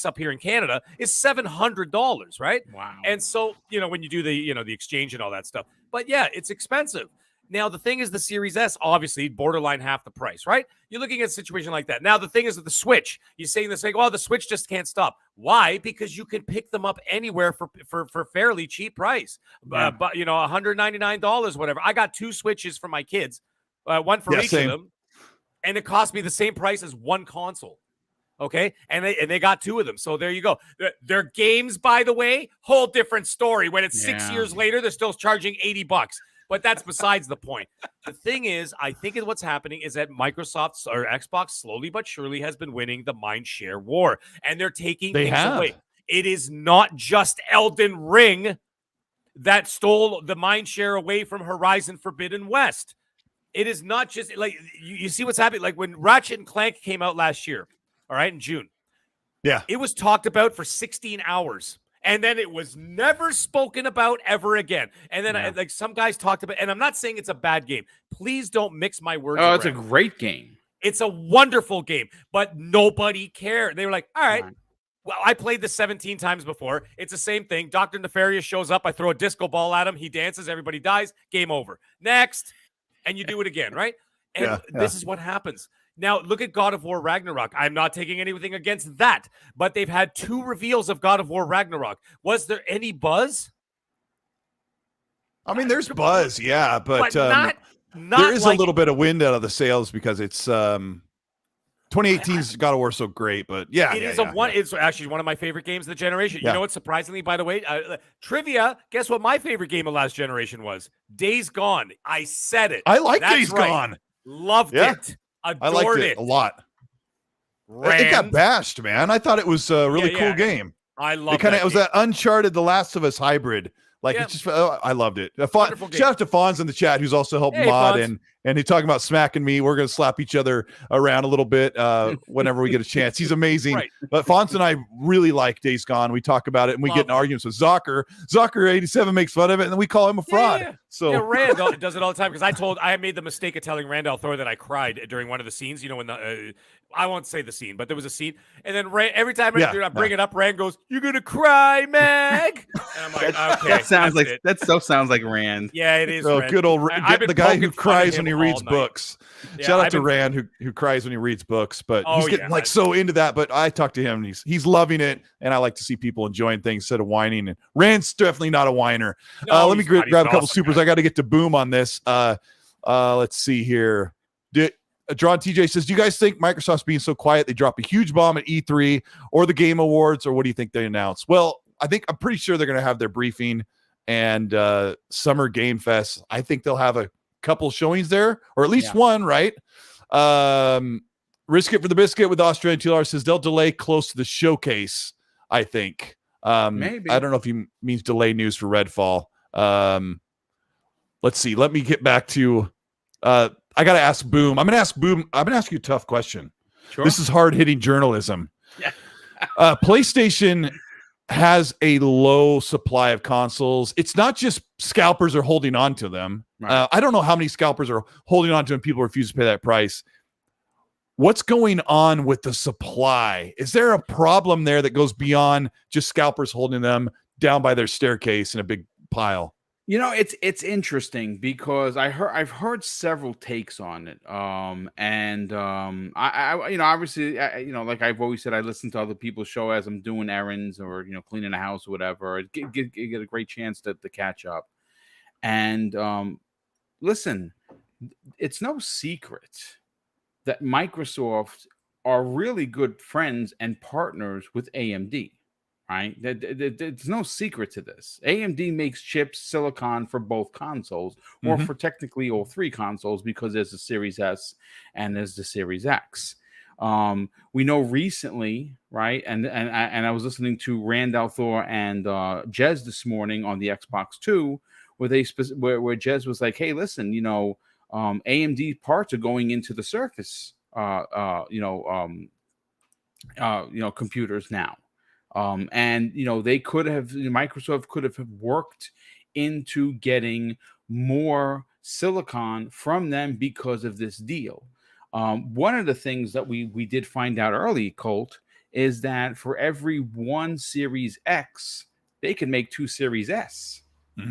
up here in Canada is $700, right? Wow. And so, when you do the exchange and all that stuff. But yeah, it's expensive. Now, the thing is, the Series S, obviously, borderline half the price, right? You're looking at a situation like that. Now, the thing is with the Switch, you're saying this, like, oh, the Switch just can't stop. Why? Because you can pick them up anywhere for fairly cheap price. Yeah. But, $199, whatever. I got 2 Switches for my kids, one for each of them, and it cost me the same price as one console. Okay, and they got 2 of them. So there you go. Their games, by the way, whole different story. When it's 6 years later, they're still charging $80. But that's besides the point. The thing is, I think what's happening is that Microsoft or Xbox slowly but surely has been winning the mind share war, and they're taking things away. It is not just Elden Ring that stole the mind share away from Horizon Forbidden West. It is not just like you see what's happening. Like when Ratchet and Clank came out last year, all right, in June. Yeah, it was talked about for 16 hours. And then it was never spoken about ever again. And then some guys talked about, and I'm not saying it's a bad game. Please don't mix my words. Oh, it's a great game. It's a wonderful game, but nobody cared. They were like, all right, well, I played this 17 times before. It's the same thing. Dr. Nefarious shows up. I throw a disco ball at him. He dances. Everybody dies. Game over. Next. And you do it again, right? And this is what happens. Now, look at God of War Ragnarok. I'm not taking anything against that, but they've had 2 reveals of God of War Ragnarok. Was there any buzz? I mean, there's buzz, but not there is a little bit of wind out of the sails because it's 2018's God of War so great, but yeah, It's actually one of my favorite games of the generation. Yeah. You know what? Surprisingly, by the way, trivia. Guess what? My favorite game of last generation was Days Gone. I said it. I like Days Gone. Loved it. Adored I liked it a lot. It got bashed, man. I thought it was a really cool game. I love it. It was that Uncharted, The Last of Us hybrid. Like it's just, I loved it. Shout out to Fonz in the chat who's also helping mod and he's talking about smacking me. We're gonna slap each other around a little bit whenever we get a chance. He's amazing. Right. But Fonz and I really like Days Gone. We talk about it and we get in arguments with Zocker. Zocker87 makes fun of it, and then we call him a fraud. Yeah. So Rand does it all the time because I made the mistake of telling Rand Althor that I cried during one of the scenes. You know, when I won't say the scene, but there was a scene, and then every time I bring it up, Rand goes, "You're gonna cry, Mag." And I'm like, okay, that sounds like Rand. Yeah, it is. So good old the guy who cries when he reads books. Yeah, shout out to Rand who cries when he reads books, but he's getting so into that. But I talked to him, and he's loving it, and I like to see people enjoying things instead of whining. And Rand's definitely not a whiner. Let me grab a couple supers. I got to get to Boom on this. Let's see here. Drawn TJ says, do you guys think Microsoft's being so quiet they drop a huge bomb at E3 or the Game Awards, or what do you think they announce? Well, I'm pretty sure they're going to have their briefing and Summer Game Fest. I think they'll have a couple showings there, or at least one, right? Risk It for the Biscuit with Australian $2 says they'll delay close to the showcase, I think. Maybe. I don't know if he means delay news for Redfall. Let's see. Let me get back to I got to ask Boom. I'm going to ask Boom. I'm going to ask you a tough question. Sure. This is hard-hitting journalism. Yeah. PlayStation has a low supply of consoles. It's not just scalpers are holding on to them. Right. I don't know how many scalpers are holding on to them. People refuse to pay that price. What's going on with the supply? Is there a problem there that goes beyond just scalpers holding them down by their staircase in a big pile? You know, it's interesting because I've heard several takes on it. I obviously, like I've always said, I listen to other people's show as I'm doing errands or cleaning the house or whatever. Get a great chance to catch up. And listen, it's no secret that Microsoft are really good friends and partners with AMD. Right? There's no secret to this. AMD makes chips, silicon for both consoles, or for technically all three consoles, because there's the Series S and there's the Series X. We know recently, right? And I was listening to Rand Althor and Jez this morning on the Xbox 2, where Jez was like, "Hey, listen, AMD parts are going into the Surface, computers now." Microsoft could have worked into getting more silicon from them because of this deal. One of the things that we did find out early, Colt, is that for every one Series X, they can make two Series S.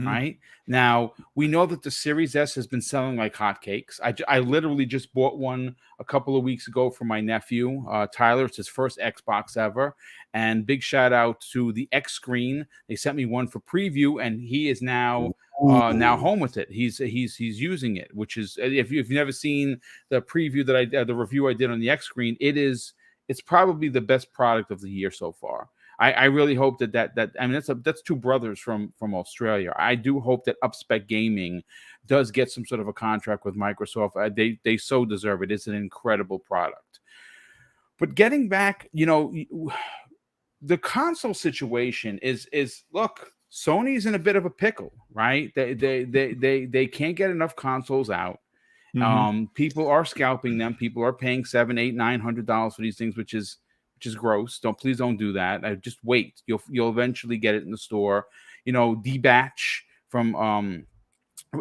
Right now, we know that the Series S has been selling like hotcakes. I literally just bought one a couple of weeks ago for my nephew Tyler. It's his first Xbox ever, and big shout out to the X Screen. They sent me one for preview, and he is now home with it. He's using it, which is, if you've never seen the preview that the review I did on the X Screen, it's probably the best product of the year so far. I really hope that I mean that's two brothers from Australia. I do hope that Upspec Gaming does get some sort of a contract with Microsoft. They so deserve it. It's an incredible product. But getting back, the console situation is look, Sony's in a bit of a pickle, right? They can't get enough consoles out. People are scalping them. People are paying $700, $800, $900 for these things, which is gross. Please don't do that. Just wait. You'll eventually get it in the store. D-Batch from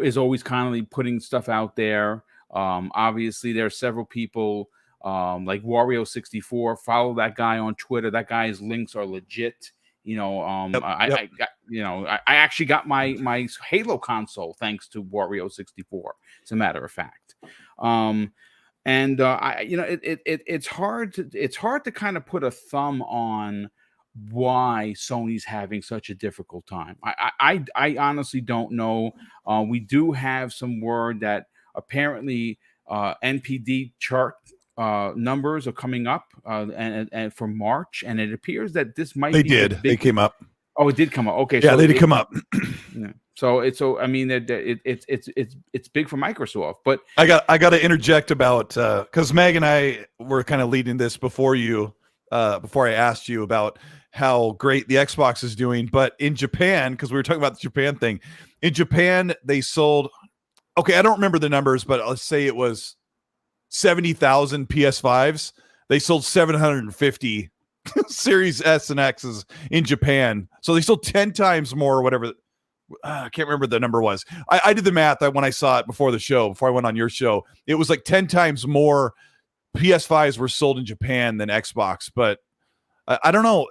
is always kindly putting stuff out there. Obviously, there are several people like Wario64. Follow that guy on Twitter. That guy's links are legit. I actually got my Halo console thanks to Wario64. As a matter of fact. It's hard to kind of put a thumb on why Sony's having such a difficult time. I honestly don't know. We do have some word that apparently NPD chart numbers are coming up and for March, and it appears that this might they came up. Oh, it did come up. Okay, yeah, so they did come up. Yeah. So I mean it's big for Microsoft, but I got to interject about because Meg and I were kind of leading this before I asked you about how great the Xbox is doing, but in Japan, because we were talking about the Japan thing, in Japan they sold. Okay, I don't remember the numbers, but let's say it was 70,000 PS5s. They sold 750 Series S and X's in Japan. So they sold 10 times more or whatever. I can't remember the number was. I did the math when I saw it before the show, before I went on your show. It was like 10 times more PS5s were sold in Japan than Xbox. But I don't know.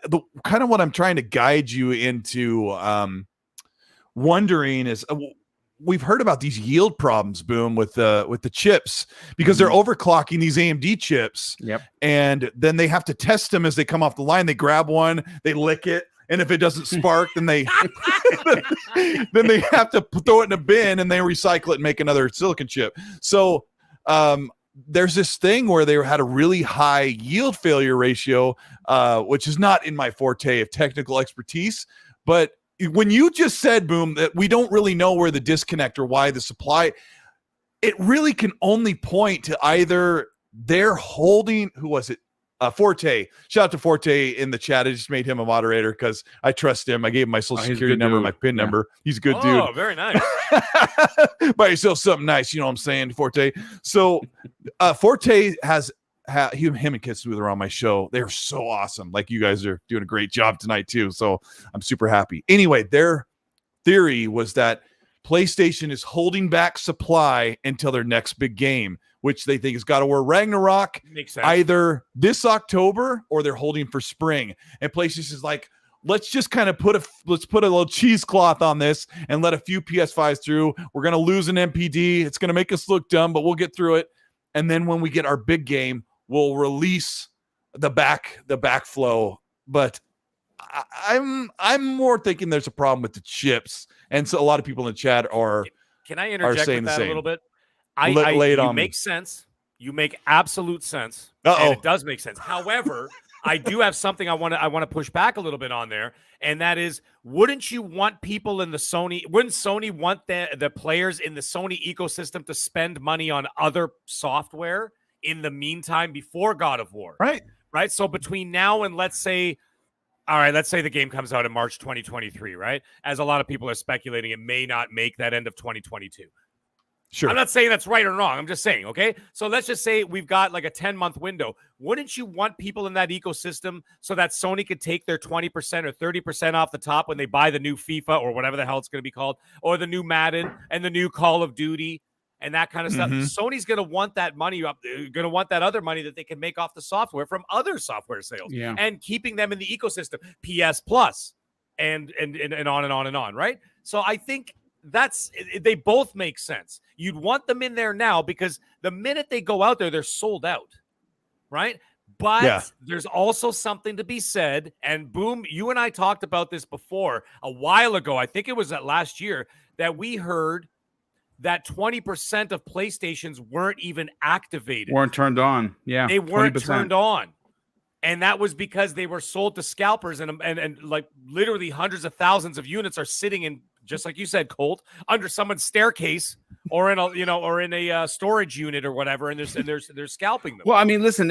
The kind of what I'm trying to guide you into wondering is we've heard about these yield problems, Boom, with the chips because they're overclocking these AMD chips. Yep. And then they have to test them as they come off the line. They grab one, they lick it, and if it doesn't spark, then they then they have to throw it in a bin and they recycle it and make another silicon chip. So there's this thing where they had a really high yield failure ratio, which is not in my forte of technical expertise, but when you just said, Boom, that we don't really know where the disconnect or why the supply, it really can only point to either they're holding, who was it? Forte. Shout out to Forte in the chat. I just made him a moderator because I trust him. I gave him my social security number, my PIN number. He's a good dude. Oh, very nice. Buy yourself something nice. You know what I'm saying, Forte? So Forte has him and Kiss Smooth are on my show. They're so awesome. Like, you guys are doing a great job tonight too. So I'm super happy. Anyway, their theory was that PlayStation is holding back supply until their next big game, which they think has got to wear Ragnarok either this October or they're holding for spring. And PlayStation is like, let's just kind of put a little cheesecloth on this and let a few PS5s through. We're going to lose an MPD. It's going to make us look dumb, but we'll get through it. And then when we get our big game, we'll release the backflow. But I'm more thinking there's a problem with the chips. And so a lot of people in the chat are. Can I interject with that a little bit? You make sense. You make absolute sense. Uh-oh. And it does make sense. However, I do have something I want to push back a little bit on there, and that is, wouldn't you want people in the Sony? Wouldn't Sony want the players in the Sony ecosystem to spend money on other software in the meantime before God of War? Right. So between now and let's say the game comes out in March 2023, right? As a lot of people are speculating, it may not make that end of 2022. Sure. I'm not saying that's right or wrong. I'm just saying, okay? So let's just say we've got like a 10-month window. Wouldn't you want people in that ecosystem so that Sony could take their 20% or 30% off the top when they buy the new FIFA or whatever the hell it's going to be called, or the new Madden and the new Call of Duty and that kind of stuff? Sony's going to want that money up, going to want that other money that they can make off the software from other software sales, and keeping them in the ecosystem, PS Plus, and on and on and on, right? So I think they both make sense. You'd want them in there now because the minute they go out there, they're sold out, right? But there's also something to be said. And Boom, you and I talked about this before a while ago. I think it was last year that we heard that 20% of PlayStations weren't even activated. Weren't turned on. Yeah. They weren't 20%. turned on. And that was because they were sold to scalpers and like literally hundreds of thousands of units are sitting in, just like you said, Colt, under someone's staircase or in a storage unit or whatever, and they're scalping them. Well, I mean, listen,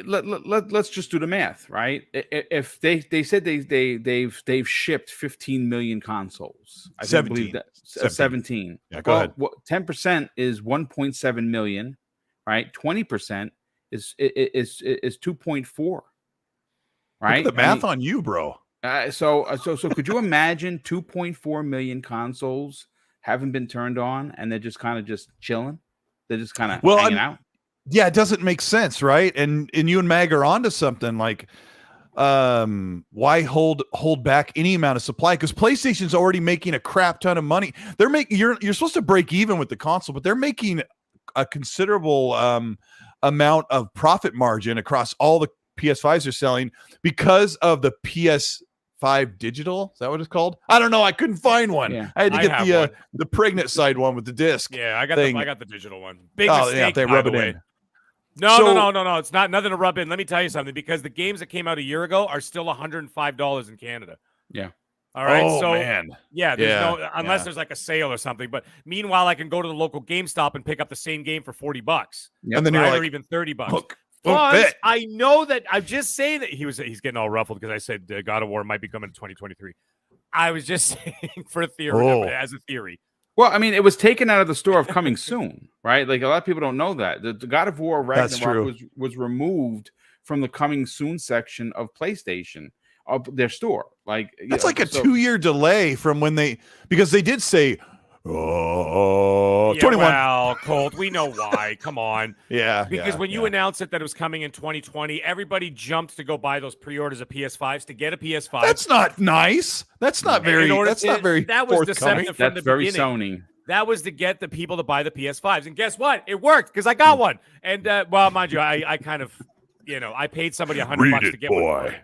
let's just do the math, right? If they said they've shipped 15 million consoles, I 17. believe that 17. Yeah, go ahead. 10% is 1.7 million, right? 20% is 2.4. Right? Look at the math on you, bro. So could you imagine 2.4 million consoles haven't been turned on and they're just kind of just chilling? They're just kind of hanging out. Yeah, it doesn't make sense, right? And you and Mag are onto something. Like, why hold back any amount of supply? Because PlayStation's already making a crap ton of money. They're making you're supposed to break even with the console, but they're making a considerable amount of profit margin across all the PS5s are selling because of the PS5 digital. Is that what it's called? I don't know. I couldn't find one. Yeah. I had to get the pregnant side one with the disc. Yeah, I got the digital one. Big mistake, they rub it in. No. It's not nothing to rub in. Let me tell you something, because the games that came out a year ago are still $105 in Canada. Yeah. All right. Oh, so man. yeah, unless there's like a sale or something. But meanwhile, I can go to the local GameStop and pick up the same game for $40. Yep. And then you're like, or even $30. Hook. I know that I'm just saying that he's getting all ruffled because I said God of War might be coming in 2023. I was just saying for a theory, as a theory. Well, I mean, it was taken out of the store of coming soon, right? Like a lot of people don't know that the God of War Ragnarok was removed from the coming soon section of PlayStation of their store. Like that's like a 2-year delay from when because they did say 21. Well, Colt, we know why. Come on. Because when you announced that it was coming in 2020, everybody jumped to go buy those pre-orders of PS5s to get a PS5. That's not nice. That's not very. That was deceptive from the very beginning. Sony. That was to get the people to buy the PS5s, and guess what? It worked because I got one. And well, mind you, I kind of, I paid somebody $100 to get one.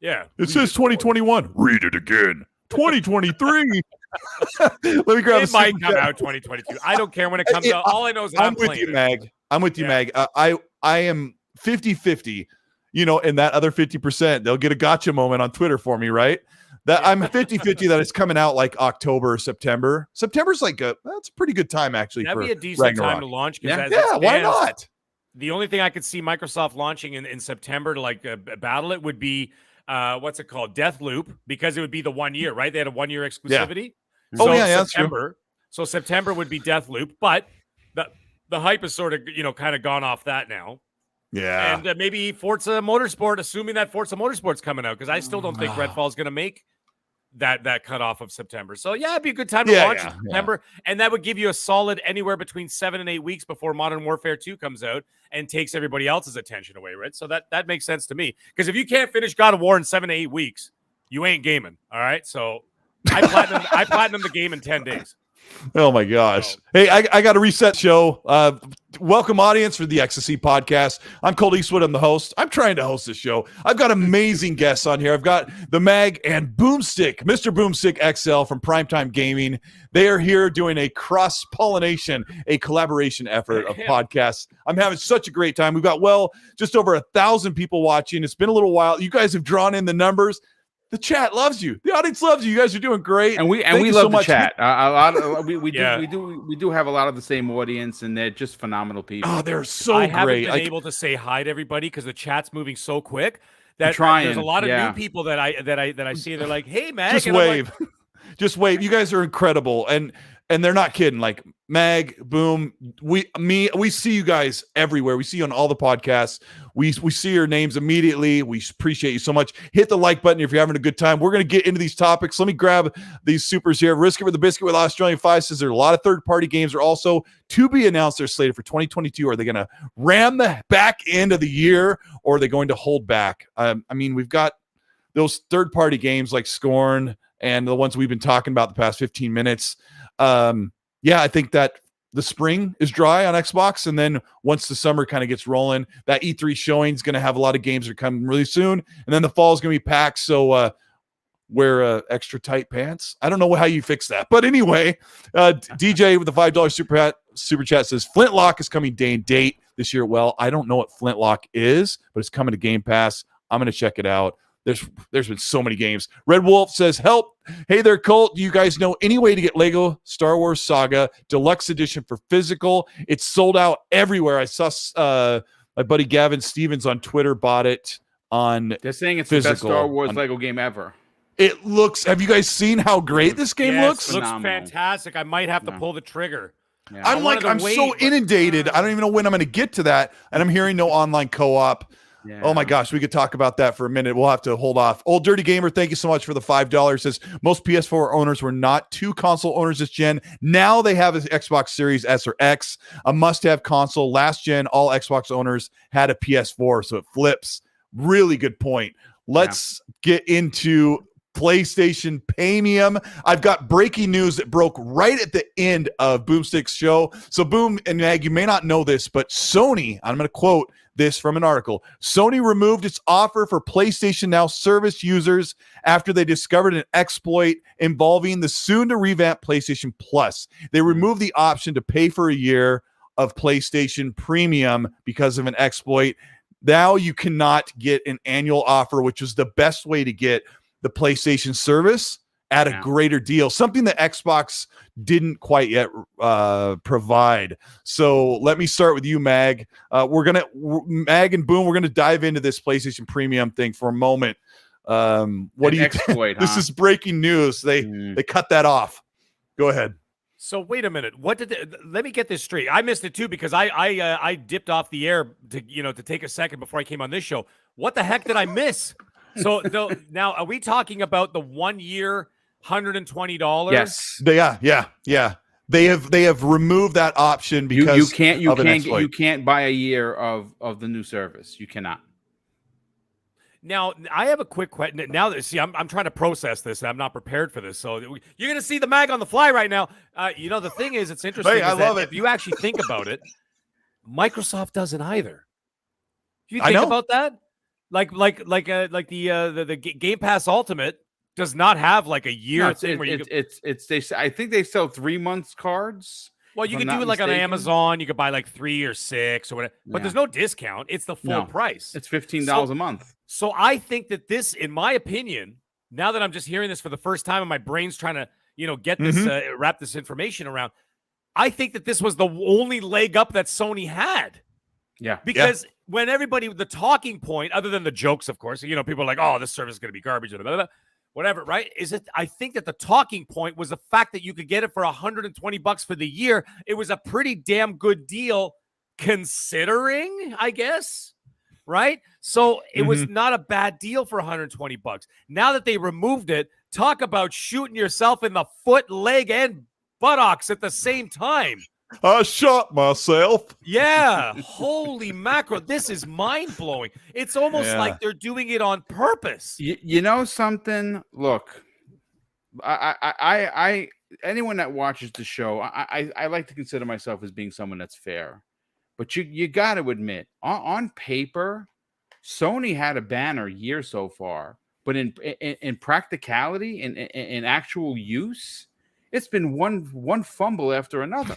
Yeah. It says 2021. Read it again. 2023. Let me grab. It might come out 2022. I don't care when it comes out. All I know is that I'm with you, Mag. I'm with you, Mag. I am 50-50. And that other 50%, they'll get a gotcha moment on Twitter for me, right? That I'm 50-50 that it's coming out like October or September. September's like that's a pretty good time actually. That'd be a decent Ragnarok. time to launch. Yeah, why not? The only thing I could see Microsoft launching in September to like battle it would be what's it called? Deathloop, because it would be the 1 year, right? They had a 1 year exclusivity. Yeah. So September. So September would be Deathloop, but the hype is sort of kind of gone off that now. Yeah. And maybe Forza Motorsport, assuming that Forza Motorsport's coming out, because I still don't think Redfall is going to make that cutoff of September. So yeah, it'd be a good time to launch in September, and that would give you a solid anywhere between 7 and 8 weeks before Modern Warfare 2 comes out and takes everybody else's attention away, right? So that makes sense to me, because if you can't finish God of War in 7 to 8 weeks, you ain't gaming. All right, so I platinum the game in 10 days. Oh my gosh. Hey, I got to reset show. Welcome audience for the Ecstasy podcast. I'm Colteastwood. I'm the host. I'm trying to host this show. I've got amazing guests on here. I've got the MAGG and Boomstick, Mr. Boomstick XL from Primetime Gaming. They are here doing a cross-pollination, a collaboration effort of podcasts. I'm having such a great time. We've got just over 1,000 people watching. It's been a little while. You guys have drawn in the numbers. The chat loves you. The audience loves you. You guys are doing great, and we love the chat. A lot of we do have a lot of the same audience, and they're just phenomenal people. Oh, they're so I great. haven't been able to say hi to everybody because the chat's moving so quick that there's a lot of new people that I see. They're like, "Hey, Mag," just wave, just wave. You guys are incredible, and they're not kidding. Like Mag, Boom, we see you guys everywhere. We see you on all the podcasts. We see your names immediately. We appreciate you so much. Hit the like button if you're having a good time. We're going to get into these topics. Let me grab these supers here. Risk It with the Biscuit with Australian 5 says there are a lot of third-party games are also to be announced. They're slated for 2022. Are they going to ram the back end of the year, or are they going to hold back? I mean, we've got those third-party games like Scorn and the ones we've been talking about the past 15 minutes. I think that the spring is dry on Xbox, and then once the summer kind of gets rolling, that E3 showing is going to have a lot of games that are coming really soon, and then the fall is going to be packed, so wear extra tight pants. I don't know how you fix that, but anyway, DJ with the $5 super chat says Flintlock is coming day and date this year. Well, I don't know what Flintlock is, but it's coming to Game Pass. I'm going to check it out. There's been so many games. Red Wolf says, help. Hey there, Colt. Do you guys know any way to get Lego Star Wars Saga Deluxe Edition for physical? It's sold out everywhere. I saw my buddy Gavin Stevens on Twitter bought it on They're saying it's physical. The best Star Wars Lego game ever. It looks, have you guys seen how great this game looks? It looks fantastic. I might have to pull the trigger. Yeah. I'm so inundated. I don't even know when I'm going to get to that. And I'm hearing no online co-op. Yeah. Oh my gosh, we could talk about that for a minute. We'll have to hold off. Old Dirty Gamer, thank you so much for the $5. Says most PS4 owners were not 2 console owners this gen. Now they have an Xbox Series S or X, a must-have console. Last gen, all Xbox owners had a PS4, so it flips. Really good point. Let's get into PlayStation Paymium. I've got breaking news that broke right at the end of Boomstick's show. So Boom and Mag, you may not know this, but Sony, I'm going to quote this from an article. Sony removed its offer for PlayStation Now service users after they discovered an exploit involving the soon to revamp PlayStation Plus. They removed the option to pay for a year of PlayStation Premium because of an exploit. Now you cannot get an annual offer, which is the best way to get the PlayStation service at a greater deal, something that Xbox didn't quite yet provide. So let me start with you, Mag. Mag and Boom, we're gonna dive into this PlayStation Premium thing for a moment. What do you think? This is breaking news. They cut that off. Go ahead. So wait a minute. Let me get this straight. I missed it too because I dipped off the air to take a second before I came on this show. What the heck did I miss? So now are we talking about the 1 year $120? Yes. Yeah. They have removed that option because you can't buy a year of the new service. You cannot. Now, I have a quick question. Now, I'm trying to process this. I'm not prepared for this. So you're going to see the mag on the fly right now. The thing is, it's interesting. Hey, I love it. If you actually think about it, Microsoft doesn't either. Do you think about that? Like the Game Pass Ultimate does not have like a year thing where I think they sell 3 months cards. Well, you could do it like on Amazon. You could buy like 3 or 6 or whatever, but there's no discount. It's the full price. It's $15 a month. So I think that this, in my opinion, now that I'm just hearing this for the first time and my brain's trying to, get this, wrap this information around, I think that this was the only leg up that Sony had. Yeah. Because when the talking point, other than the jokes, of course, people are like, oh, this service is going to be garbage, blah, blah, blah, whatever, right? I think that the talking point was the fact that you could get it for $120 for the year. It was a pretty damn good deal considering, I guess, right? So it was not a bad deal for $120. Now that they removed it, talk about shooting yourself in the foot, leg, and buttocks at the same time. I shot myself. Yeah. Holy mackerel. This is mind-blowing. It's almost like they're doing it on purpose. You know something? Look, I anyone that watches the show, I like to consider myself as being someone that's fair. But you got to admit, on paper, Sony had a banner year so far. But in practicality, in actual use, it's been one fumble after another.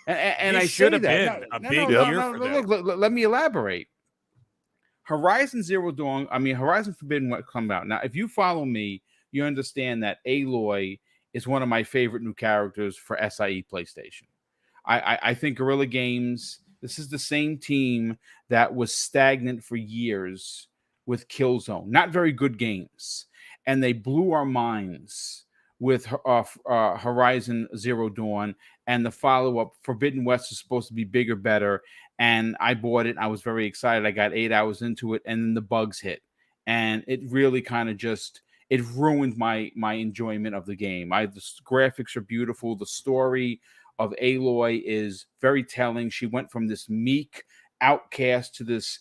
And I should say have been a big year for them. Look, let me elaborate. Horizon Forbidden West come out. Now, if you follow me, you understand that Aloy is one of my favorite new characters for SIE PlayStation. I think Guerrilla Games, this is the same team that was stagnant for years with Killzone. Not very good games. And they blew our minds with Horizon Zero Dawn, and the follow-up Forbidden West is supposed to be bigger, better, and I bought it. I was very excited. I got 8 hours into it, and then the bugs hit, and it really kind of it ruined my enjoyment of the game. The graphics are beautiful. The story of Aloy is very telling. She went from this meek outcast to this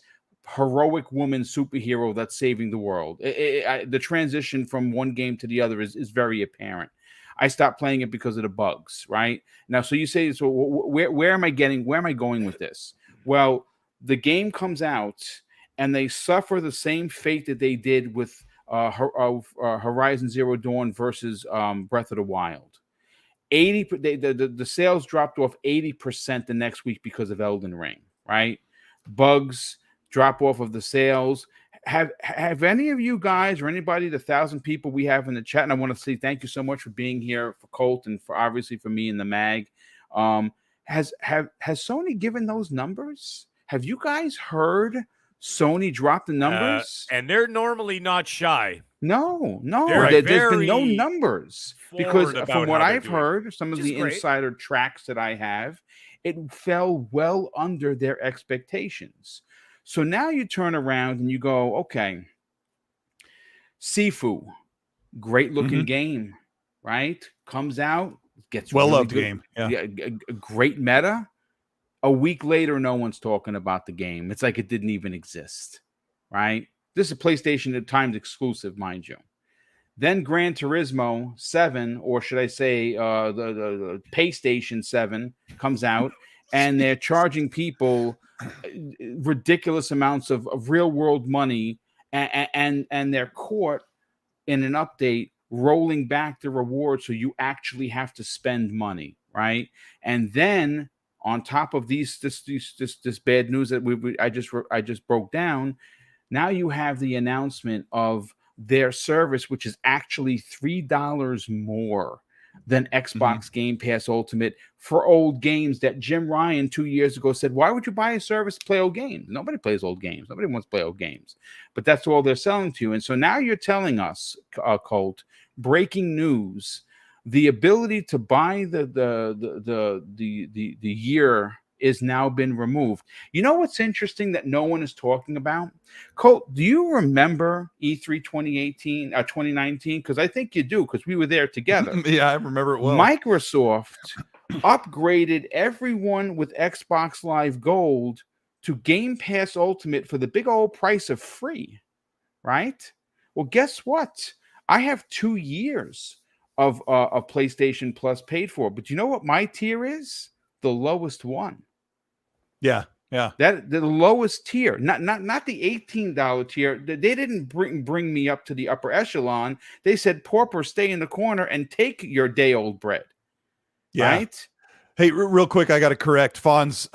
heroic woman superhero that's saving the world. The transition from one game to the other is very apparent. I stopped playing it because of the bugs, right? Now, so you say, so where am I going with this? Well, the game comes out and they suffer the same fate that they did with Horizon Zero Dawn versus Breath of the Wild. The sales dropped off 80% the next week because of Elden Ring, right? Bugs, drop off of the sales. Have any of you guys or anybody, the 1,000 people we have in the chat, and I want to say thank you so much for being here for Colt and for obviously for me and the MAG. Has Sony given those numbers? Have you guys heard Sony drop the numbers? And they're normally not shy. No. There's been no numbers because from what I've heard, some of the insider tracks that I have, it fell well under their expectations. So now you turn around and you go, okay, Sifu, great looking game, right? Comes out, gets well-loved really game. Yeah. A great meta. A week later, no one's talking about the game. It's like it didn't even exist, right? This is a PlayStation at times exclusive, mind you. Then Gran Turismo 7, or should I say the Paystation 7 comes out, and they're charging people ridiculous amounts of real world money, and they're caught in an update rolling back the reward, so you actually have to spend money, right? And then on top of this bad news that I just broke down. Now you have the announcement of their service, which is actually $3 more than Xbox Game Pass Ultimate for old games that Jim Ryan 2 years ago said, why would you buy a service to play old games? Nobody plays old games. Nobody wants to play old games. But that's all they're selling to you. And so now you're telling us, Colt, breaking news, the ability to buy the year is now been removed. You know what's interesting that no one is talking about? Colt, do you remember E3 2019? Because I think you do, because we were there together. Yeah, I remember it well. Microsoft upgraded everyone with Xbox Live Gold to Game Pass Ultimate for the big old price of free, right? Well, guess what? I have 2 years of PlayStation Plus paid for, but you know what my tier is? The lowest one. Yeah. That the lowest tier, not the $18 tier. They didn't bring me up to the upper echelon. They said, "Pauper, stay in the corner and take your day-old bread." Yeah. Right? Hey, real quick, I got to correct. Fonz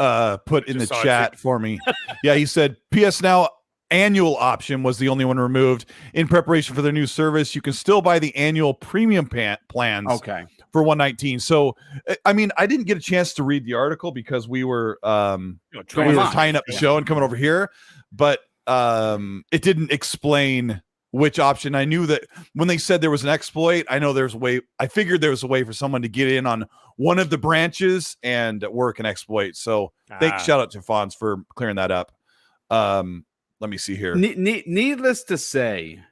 put in the chat for me. Yeah, he said PSNow annual option was the only one removed. In preparation for their new service, you can still buy the annual premium plans. Okay. For $119. So, I mean, I didn't get a chance to read the article because we were tying up the show and coming over here, but it didn't explain which option. I knew that when they said there was an exploit, I figured there was a way for someone to get in on one of the branches and work an exploit. So shout out to Fonz for clearing that up. Let me see here. Needless to say,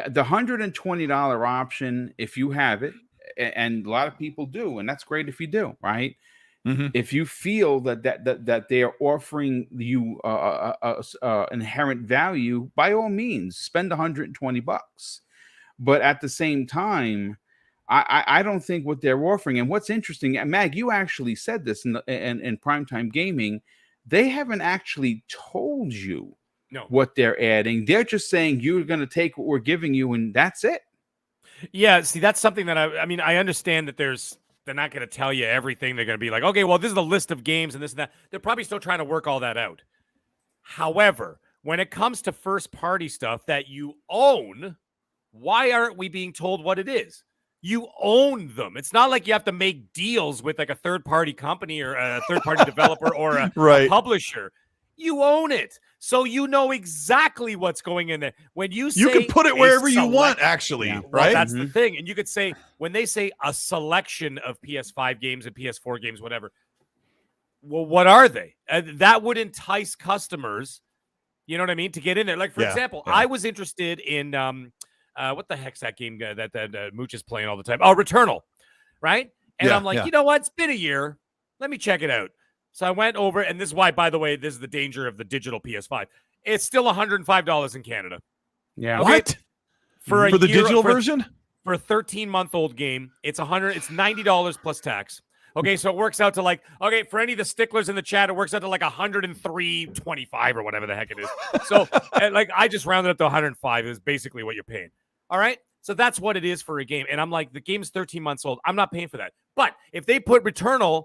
the $120 option, if you have it, and a lot of people do, and that's great if you do, right? If you feel that they are offering you inherent value, by all means, spend $120. But at the same time, I don't think what they're offering, and what's interesting, and MAGG, you actually said this in Primetime Gaming, they haven't actually told you what they're adding. They're just saying you're going to take what we're giving you, and that's it. Yeah, see, that's something that I mean, I understand that they're not going to tell you everything. They're going to be like, okay, well, this is the list of games and this and that. They're probably still trying to work all that out. However, when it comes to first-party stuff that you own, why aren't we being told what it is? You own them. It's not like you have to make deals with like a third-party company or a third-party developer or a publisher. You own it. So you know exactly what's going in there. When you can put it wherever you want, actually, right? Well, that's the thing. And you could say, when they say a selection of PS5 games and PS4 games, whatever, well, what are they? That would entice customers, you know what I mean, to get in there. Like, for example, I was interested in, what the heck's that game that Mooch is playing all the time? Oh, Returnal, right? And I'm like, you know what? It's been a year. Let me check it out. So I went over, and this is why, by the way, this is the danger of the digital PS5. It's still $105 in Canada. Yeah. Okay? What? For the digital version? For a 13-month-old game, it's $90 plus tax. Okay, so it works out to like, okay, for any of the sticklers in the chat, it works out to like $103.25 or whatever the heck it is. So, like, I just rounded up to 105 is basically what you're paying. All right? So that's what it is for a game. And I'm like, the game's 13 months old. I'm not paying for that. But if they put Returnal,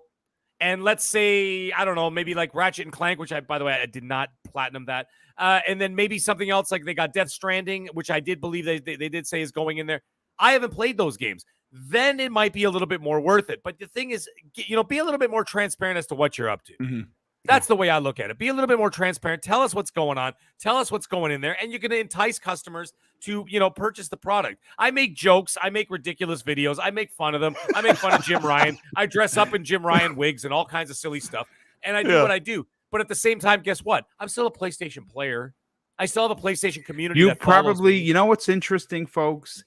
and let's say, I don't know, maybe like Ratchet and Clank, which by the way, I did not platinum that. And then maybe something else, like they got Death Stranding, which I did believe they did say is going in there. I haven't played those games. Then it might be a little bit more worth it. But the thing is, be a little bit more transparent as to what you're up to. That's the way I look at it. Be a little bit more transparent. Tell us what's going on. Tell us what's going in there. And you're going to entice customers to, purchase the product. I make jokes. I make ridiculous videos. I make fun of them. I make fun of Jim Ryan. I dress up in Jim Ryan wigs and all kinds of silly stuff. And I do what I do. But at the same time, guess what? I'm still a PlayStation player. I still have a PlayStation community. You probably, you know what's interesting, folks?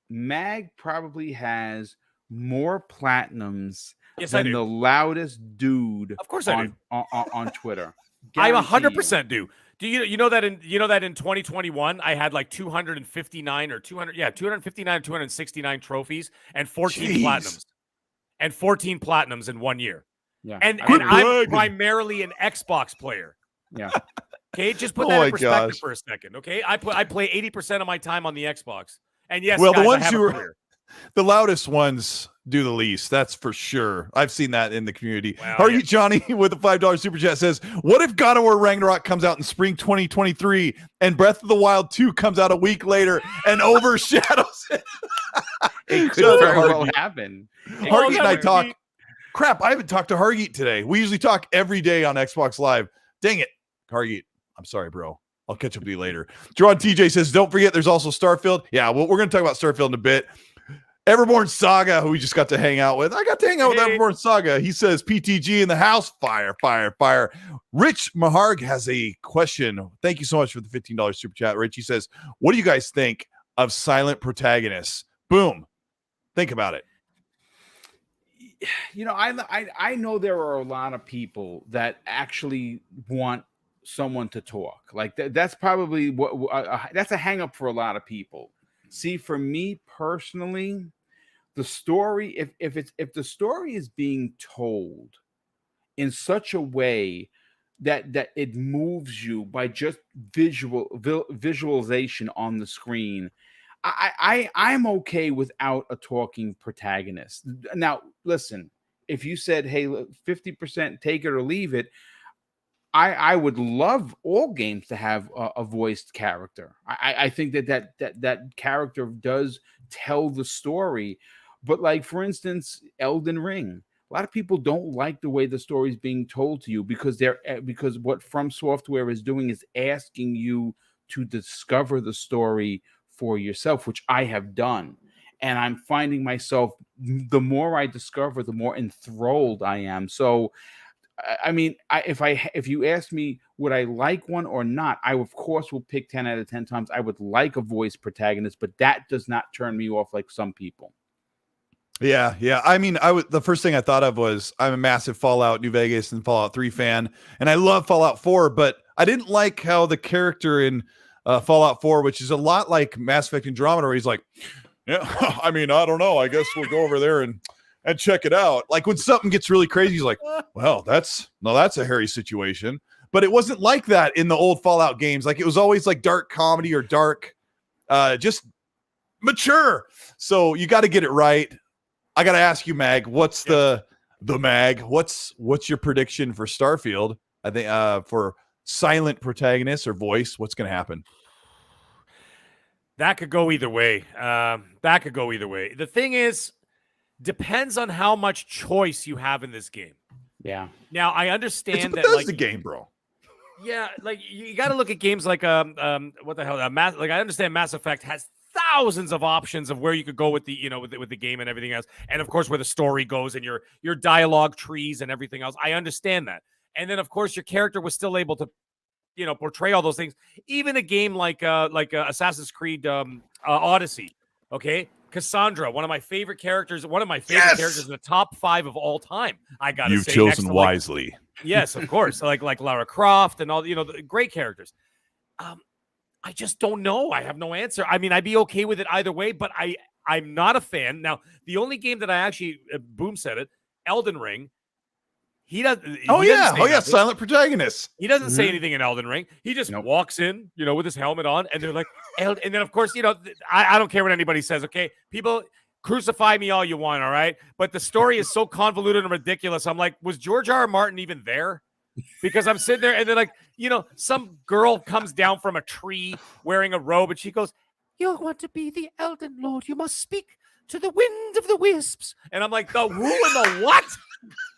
MAGG probably has more platinums than the loudest dude. Of course I do. On Twitter. I 100% do. Do you know that in 2021 I had like 259 or 269 trophies and 14 platinums. And 14 platinums in 1 year. Yeah. And I'm primarily an Xbox player. Yeah. Okay, just put that in perspective for a second. Okay, I play 80% of my time on the Xbox. And yes, well, guys, the ones you were career. The loudest ones do the least. That's for sure. I've seen that in the community. Wow, Hardy Johnny with a $5 super chat says, what if God of War Ragnarok comes out in spring 2023 and Breath of the Wild 2 comes out a week later and overshadows it? It could very well happen. Hargeet and I talk. Crap, I haven't talked to Hargeet today. We usually talk every day on Xbox Live. Dang it, Hargeet. I'm sorry, bro. I'll catch up with you later. Jerron TJ says, don't forget there's also Starfield. Yeah, well, we're going to talk about Starfield in a bit. Everborn Saga, who we just got to hang out with. I got to hang out with Everborn Saga. He says, PTG in the house. Fire, fire, fire. Rich Maharg has a question. Thank you so much for the $15 super chat, Rich. He says, what do you guys think of silent protagonists? Boom. Think about it. You know, I know there are a lot of people that actually want someone to talk. Like that's probably what that's a hang up for a lot of people. See, for me personally, the story, if the story is being told in such a way that it moves you by just visualization on the screen, I'm okay without a talking protagonist. Now, listen, if you said, hey, 50% take it or leave it, I would love all games to have a voiced character. I think that character does tell the story. But like, for instance, Elden Ring, a lot of people don't like the way the story is being told to you because what From Software is doing is asking you to discover the story for yourself, which I have done. And I'm finding myself, the more I discover, the more enthralled I am. So, I mean, if you ask me, would I like one or not? I, of course, will pick 10 out of 10 times. I would like a voice protagonist, but that does not turn me off like some people. Yeah. I mean, the first thing I thought of was I'm a massive Fallout New Vegas and Fallout 3 fan, and I love Fallout 4, but I didn't like how the character in Fallout 4, which is a lot like Mass Effect Andromeda, where he's like, yeah, I mean, I don't know. I guess we'll go over there and check it out. Like when something gets really crazy, he's like, well, that's a hairy situation. But it wasn't like that in the old Fallout games. Like it was always like dark comedy or dark, just mature. So you got to get it right. I got to ask you, Mag, what's the Mag? What's your prediction for Starfield? I think for silent protagonist or voice, what's going to happen? That could go either way. The thing is, depends on how much choice you have in this game. Yeah. Now I understand that, like the game, bro. Yeah, like you got to look at games like what the hell? Like I understand Mass Effect has thousands of options of where you could go with the with the game and everything else, and of course where the story goes and your dialogue trees and everything else. I understand that, and then of course your character was still able to portray all those things. Even a game like Assassin's Creed Odyssey, okay. Cassandra, one of my favorite characters in the top 5 of all time. I gotta say, you've chosen wisely. Yes, of course. like Lara Croft and all the great characters. I just don't know. I have no answer. I mean, I'd be okay with it either way, but I'm not a fan. Now, the only game that I actually Boom said it, Elden Ring. He doesn't. Silent protagonist. He doesn't say anything in Elden Ring. He just walks in, with his helmet on, and they're like, and then of course, I don't care what anybody says. Okay, people crucify me all you want, all right. But the story is so convoluted and ridiculous. I'm like, was George R.R. Martin even there? Because I'm sitting there, and then some girl comes down from a tree wearing a robe, and she goes, "You want to be the Elden Lord? You must speak to the wind of the wisps." And I'm like, the who and the what?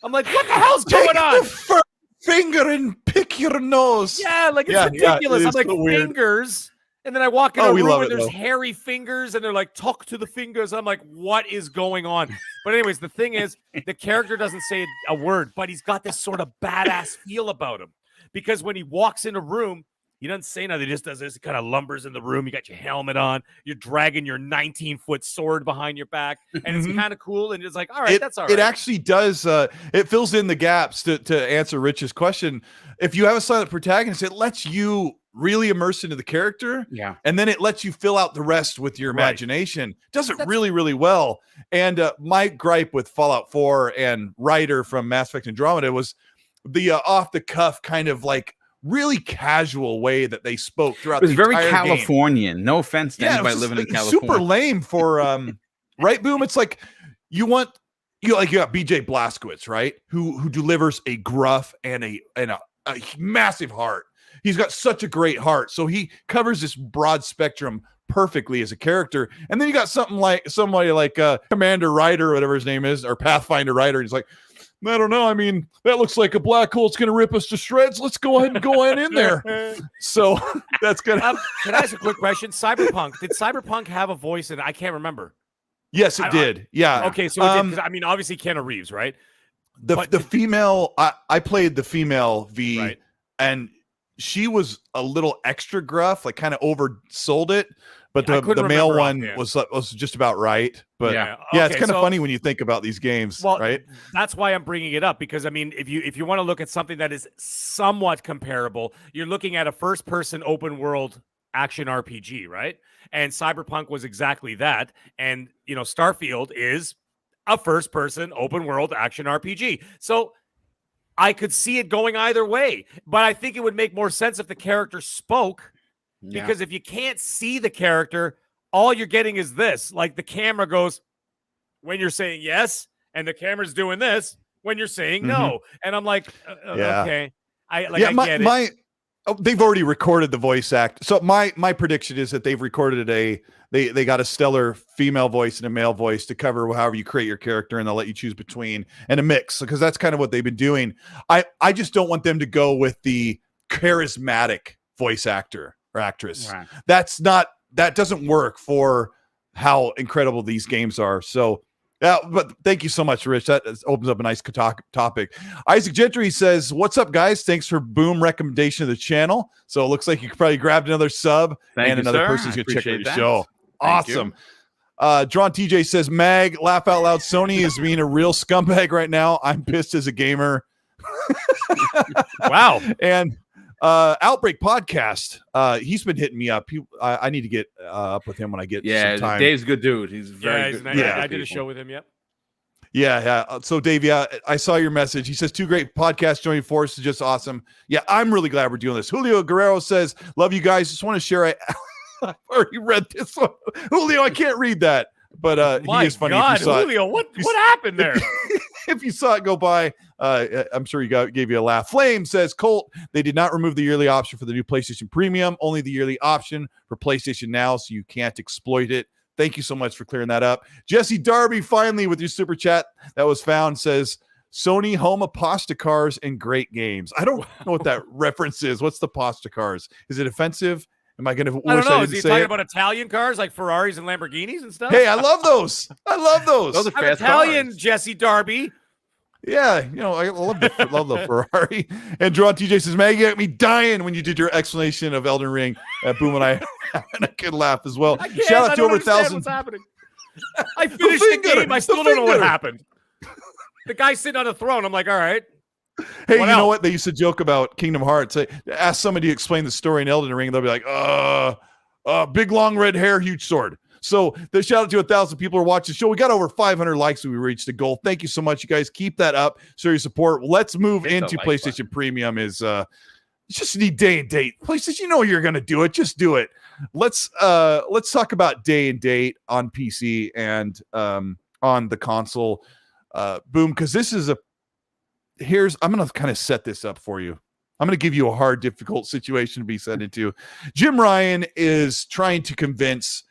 I'm like, what the hell's going on? The finger and pick your nose. Yeah, like it's ridiculous. I'm like, so fingers. And then I walk in a room and there's hairy fingers, and they're like, talk to the fingers. I'm like, what is going on? But anyways, the thing is, the character doesn't say a word, but he's got this sort of badass feel about him. Because when he walks in a room, he doesn't say nothing. He just does this. He kind of lumbers in the room. You got your helmet on. You're dragging your 19-foot sword behind your back. And it's kind of cool. And it's like, all right, that's all right. It actually does. It fills in the gaps to answer Rich's question. If you have a silent protagonist, it lets you really immerse into the character. Yeah. And then it lets you fill out the rest with your imagination. Does it really, really well. And my gripe with Fallout 4 and Ryder from Mass Effect Andromeda was the off-the-cuff kind of like really casual way that they spoke throughout. It was the very entire Californian. Game. No offense to anybody living in California. Super lame for right, Boom? It's like you got BJ Blazkowicz, right? Who delivers a gruff and a massive heart. He's got such a great heart, so he covers this broad spectrum perfectly as a character. And then you got somebody like Commander Ryder, or whatever his name is, or Pathfinder Ryder. He's like, I don't know. I mean, that looks like a black hole. It's going to rip us to shreds. Let's go ahead and go in there. So that's good. Can I ask a quick question? Cyberpunk. Did Cyberpunk have a voice? And I can't remember. Yes, it did. Yeah. Okay, so it did, 'cause, I mean, obviously Keanu Reeves, right? The female. I played the female V, right. And she was a little extra gruff, like kind of oversold it. But the male one was just about right. But yeah, it's kind of funny when you think about these games, right? That's why I'm bringing it up, because I mean, if you want to look at something that is somewhat comparable, you're looking at a first-person open world action RPG, right? And Cyberpunk was exactly that. And Starfield is a first-person open world action RPG. So I could see it going either way, but I think it would make more sense if the character spoke. Because if you can't see the character, all you're getting is this. Like the camera goes when you're saying yes, and the camera's doing this when you're saying no. And I'm like, okay. I get it. They've already recorded the voice act. So my prediction is that they've recorded they got a stellar female voice and a male voice to cover however you create your character, and they'll let you choose between, and a mix, because that's kind of what they've been doing. I just don't want them to go with the charismatic voice actor or actress. Right. That doesn't work for how incredible these games are. So yeah, but thank you so much, Rich. That opens up a nice topic. Isaac Gentry says, "What's up, guys? Thanks for Boom recommendation of the channel. So it looks like you probably grabbed another sub, and another person's gonna check out your show. Awesome." Drawn TJ says, "Mag, laugh out loud. Sony is being a real scumbag right now. I'm pissed as a gamer." Wow. And Outbreak Podcast, he's been hitting me up. I need to get up with him when I get some time. Dave's a good dude. He's very good. I did a show with him. Yep. Yeah. So Dave, I saw your message. He says 2 great podcasts joining forces is just awesome. Yeah, I'm really glad we're doing this. Julio Guerrero says, "Love you guys. Just want to share." I've already read this one. Julio, I can't read that, but he is funny. God, Julio, what happened there? If you saw it go by, I'm sure gave you a laugh. Flame says, "Colt, they did not remove the yearly option for the new PlayStation Premium, only the yearly option for PlayStation Now, so you can't exploit it." Thank you so much for clearing that up. Jesse Darby, finally, with your super chat that was found, says, "Sony home of pasta cars and great games." I don't know what that reference is. What's the pasta cars? Is it offensive? Am I going to? I don't know. Is he talking about Italian cars like Ferraris and Lamborghinis and stuff? Hey, I love those. Those are fast Italian cars. Jesse Darby. Yeah, I love the Ferrari. And Drawn TJ says, "Maggie, got me dying when you did your explanation of Elden Ring." Boom and I could laugh as well. Shout out to over 1,000. What's happening? I finished the game. I still don't know what happened. The guy sitting on a throne. I'm like, all right. Hey, you know what? They used to joke about Kingdom Hearts. Ask somebody to explain the story in Elden Ring. They'll be like, big, long, red hair, huge sword. So the shout out to 1,000 people who are watching the show. We got over 500 likes when we reached the goal. Thank you so much, you guys. Keep that up. Show your support. Let's move into PlayStation Premium. Just need day and date. PlayStation, you're going to do it. Just do it. Let's talk about day and date on PC and on the console. Boom, because this is I'm going to kind of set this up for you. I'm going to give you a hard, difficult situation to be set into. Jim Ryan is trying to convince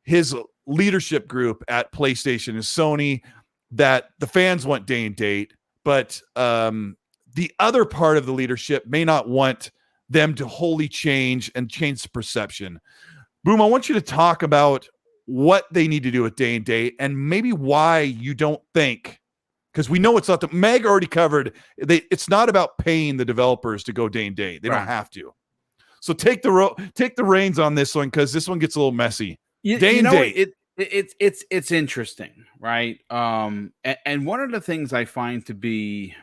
his leadership group at PlayStation and Sony that the fans want day and date, but the other part of the leadership may not want them to wholly change the perception. Boom, I want you to talk about what they need to do with day and date, and maybe why you don't think, because we know it's not Meg already covered. It's not about paying the developers to go day and date. They don't have to. So take the reins on this one, because this one gets a little messy. Day and date. It's interesting, right? And one of the things I find to be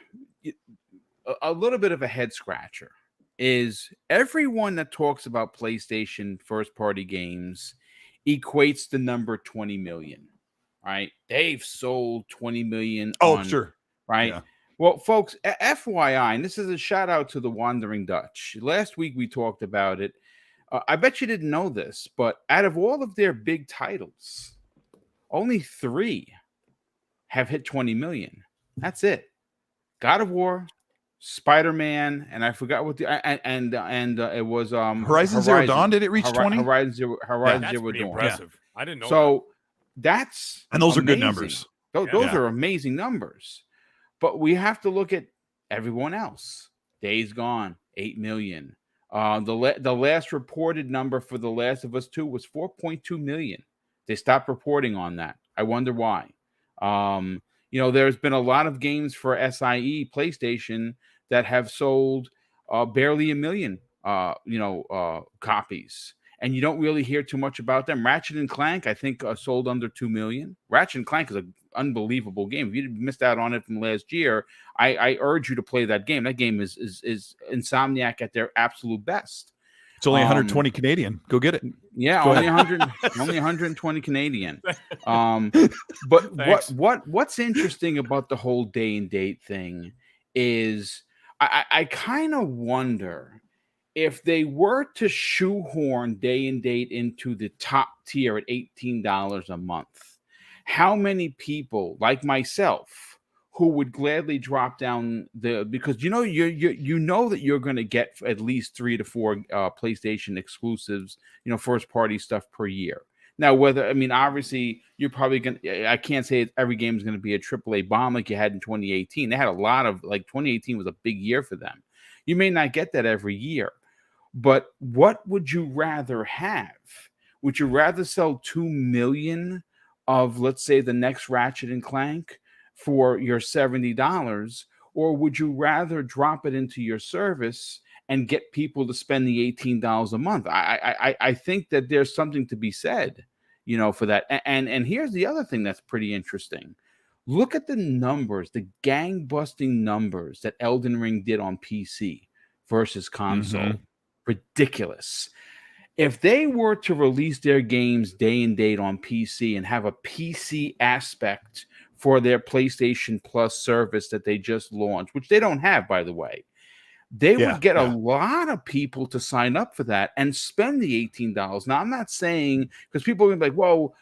a little bit of a head scratcher is everyone that talks about PlayStation first party games equates the number 20 million. Right, they've sold 20 million. Sure. Right. Yeah. Well, folks, FYI, and this is a shout out to the Wandering Dutch. Last week we talked about it. I bet you didn't know this, but out of all of their big titles, only 3 have hit 20 million. That's it. God of War, Spider-Man, and I forgot what the and it was Horizon Zero Dawn. Did it reach 20? Horizon Zero That's Dawn. pretty impressive. I didn't know. So that's and those amazing. are good numbers. Those are amazing numbers. But we have to look at everyone else. Days Gone, 8 million. The last reported number for The Last of Us 2 was 4.2 million. They stopped reporting on that. I wonder why. There's been a lot of games for SIE PlayStation that have sold barely 1 million copies. And you don't really hear too much about them. Ratchet and Clank, I think, sold under 2 million. Ratchet and Clank is an unbelievable game. If you missed out on it from last year, I urge you to play that game. That game is Insomniac at their absolute best. It's only 120 Canadian. Go get it. Yeah, only 120 Canadian. But what's interesting about the whole day and date thing is I kind of wonder if they were to shoehorn day and date into the top tier at $18 a month, how many people like myself who would gladly drop down because you know that you're going to get at least 3 to 4 PlayStation exclusives, first party stuff per year. Now, obviously you're probably going to, I can't say every game is going to be a AAA bomb like you had in 2018. They had a lot of 2018 was a big year for them. You may not get that every year, but what would you rather have? Would you rather sell 2 million of, let's say, the next Ratchet and Clank for your $70, or would you rather drop it into your service and get people to spend the $18 a month? I think that there's something to be said, for that. And here's the other thing that's pretty interesting. Look at the numbers, the gang-busting numbers that Elden Ring did on PC versus console. Mm-hmm. Ridiculous. If they were to release their games day and date on PC and have a PC aspect for their PlayStation Plus service that they just launched, which they don't have, by the way, they would get a lot of people to sign up for that and spend the $18. Now, I'm not saying, because people are like, well,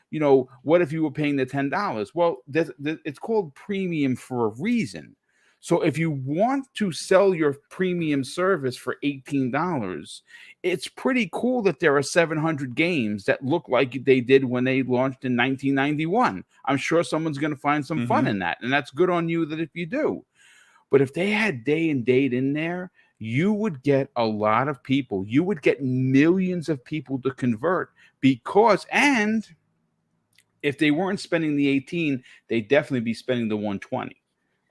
what if you were paying the $10? Well, it's called premium for a reason. So if you want to sell your premium service for $18, it's pretty cool that there are 700 games that look like they did when they launched in 1991. I'm sure someone's going to find some fun in that, and that's good on you that if you do. But if they had day and date in there, you would get a lot of people. You would get millions of people to convert and if they weren't spending the 18, they'd definitely be spending the 120.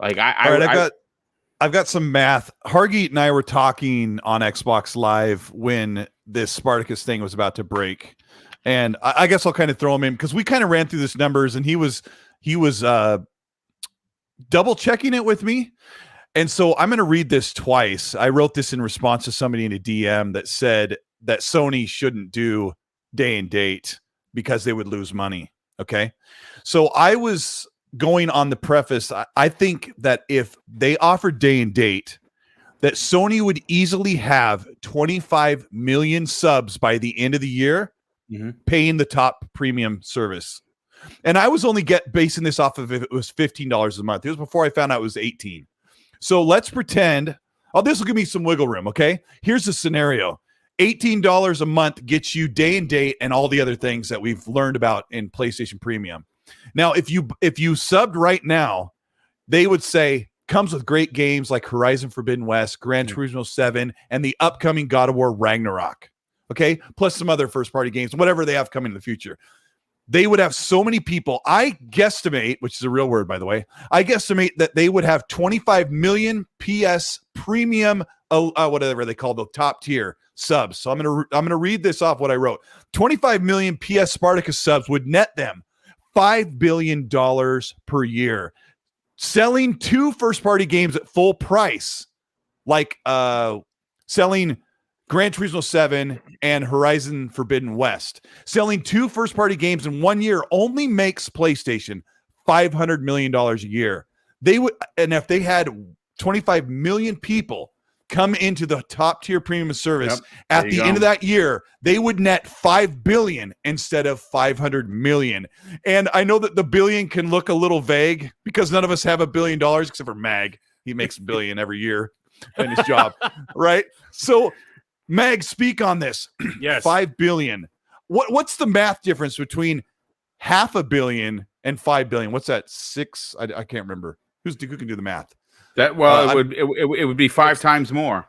I've got some math. Hargeet and I were talking on Xbox Live when this Spartacus thing was about to break, and I guess I'll kind of throw him in because we kind of ran through this numbers, and he was double checking it with me, and so I'm going to read this twice. I wrote this in response to somebody in a DM that said that Sony shouldn't do day and date because they would lose money. Okay, so I was going on the preface, I think that if they offered day and date, that Sony would easily have 25 million subs by the end of the year, paying the top premium service. And I was only basing this off of if it was $15 a month. It was before I found out it was 18. So let's pretend, this will give me some wiggle room, okay? Here's the scenario. $18 a month gets you day and date and all the other things that we've learned about in PlayStation Premium. Now, if you subbed right now, they would say comes with great games like Horizon Forbidden West, Gran Turismo 7, and the upcoming God of War Ragnarok. Okay, plus some other first-party games, whatever they have coming in the future. They would have so many people. I guesstimate, which is a real word, by the way. I guesstimate that they would have 25 million PS Premium, whatever they call the top tier subs. So I'm gonna read this off what I wrote. 25 million PS Spartacus subs would net them $5 billion per year. Selling 2 first-party games at full price, like selling Gran Turismo 7 and Horizon Forbidden West. Selling 2 first-party games in 1 year only makes PlayStation $500 million a year. They would, and if they had 25 million people come into the top tier premium service Yep. at the end of that year, they would net 5 billion instead of 500 million. And I know that the billion can look a little vague because none of us have $1 billion except for MAGG. He makes $1 billion every year in his job, right? So, MAGG, speak on this. Yes. 5 billion. What's the math difference between $500 million and 5 billion? What's that? 6? I can't remember. Who can do the math? It would be 5 times more.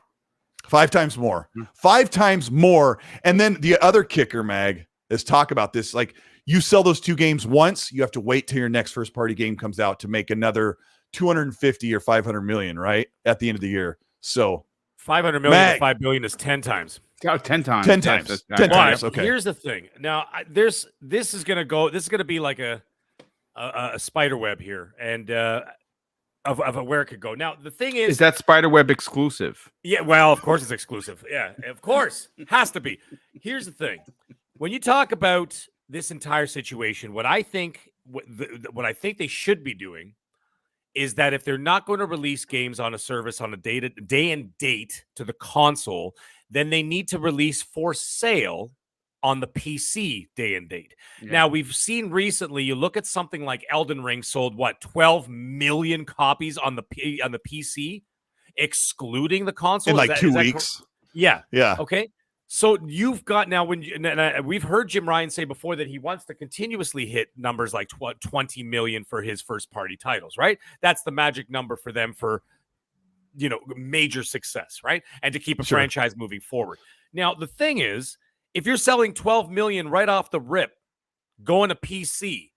5 times more. 5 times more. And then the other kicker, MAGG, is talk about this. Like, you sell those 2 games once, you have to wait till your next first party game comes out to make another 250 or 500 million, right? At the end of the year. So 500 million MAGG. to 5 billion is 10 times. 10 times. 10 times. 10 times. Okay. Here's the thing. Now, this is going to be like a spider web here, and of where it could go. Now, the thing is that Spiderweb exclusive? Yeah, well, of course it's exclusive. Yeah, of course. Has to be. Here's the thing. When you talk about this entire situation, what I think they should be doing is that if they're not going to release games on a service on a day and date to the console, then they need to release for sale on the PC day and date. Yeah. Now, we've seen recently, you look at something like Elden Ring sold, 12 million copies on the PC, excluding the console? In like 2 weeks. Yeah. Yeah. Okay. So you've got now, we've heard Jim Ryan say before that he wants to continuously hit numbers like 20 million for his first party titles, right? That's the magic number for them for, major success, right? And to keep a franchise moving forward. Now, the thing is, if you're selling 12 million right off the rip, going to PC,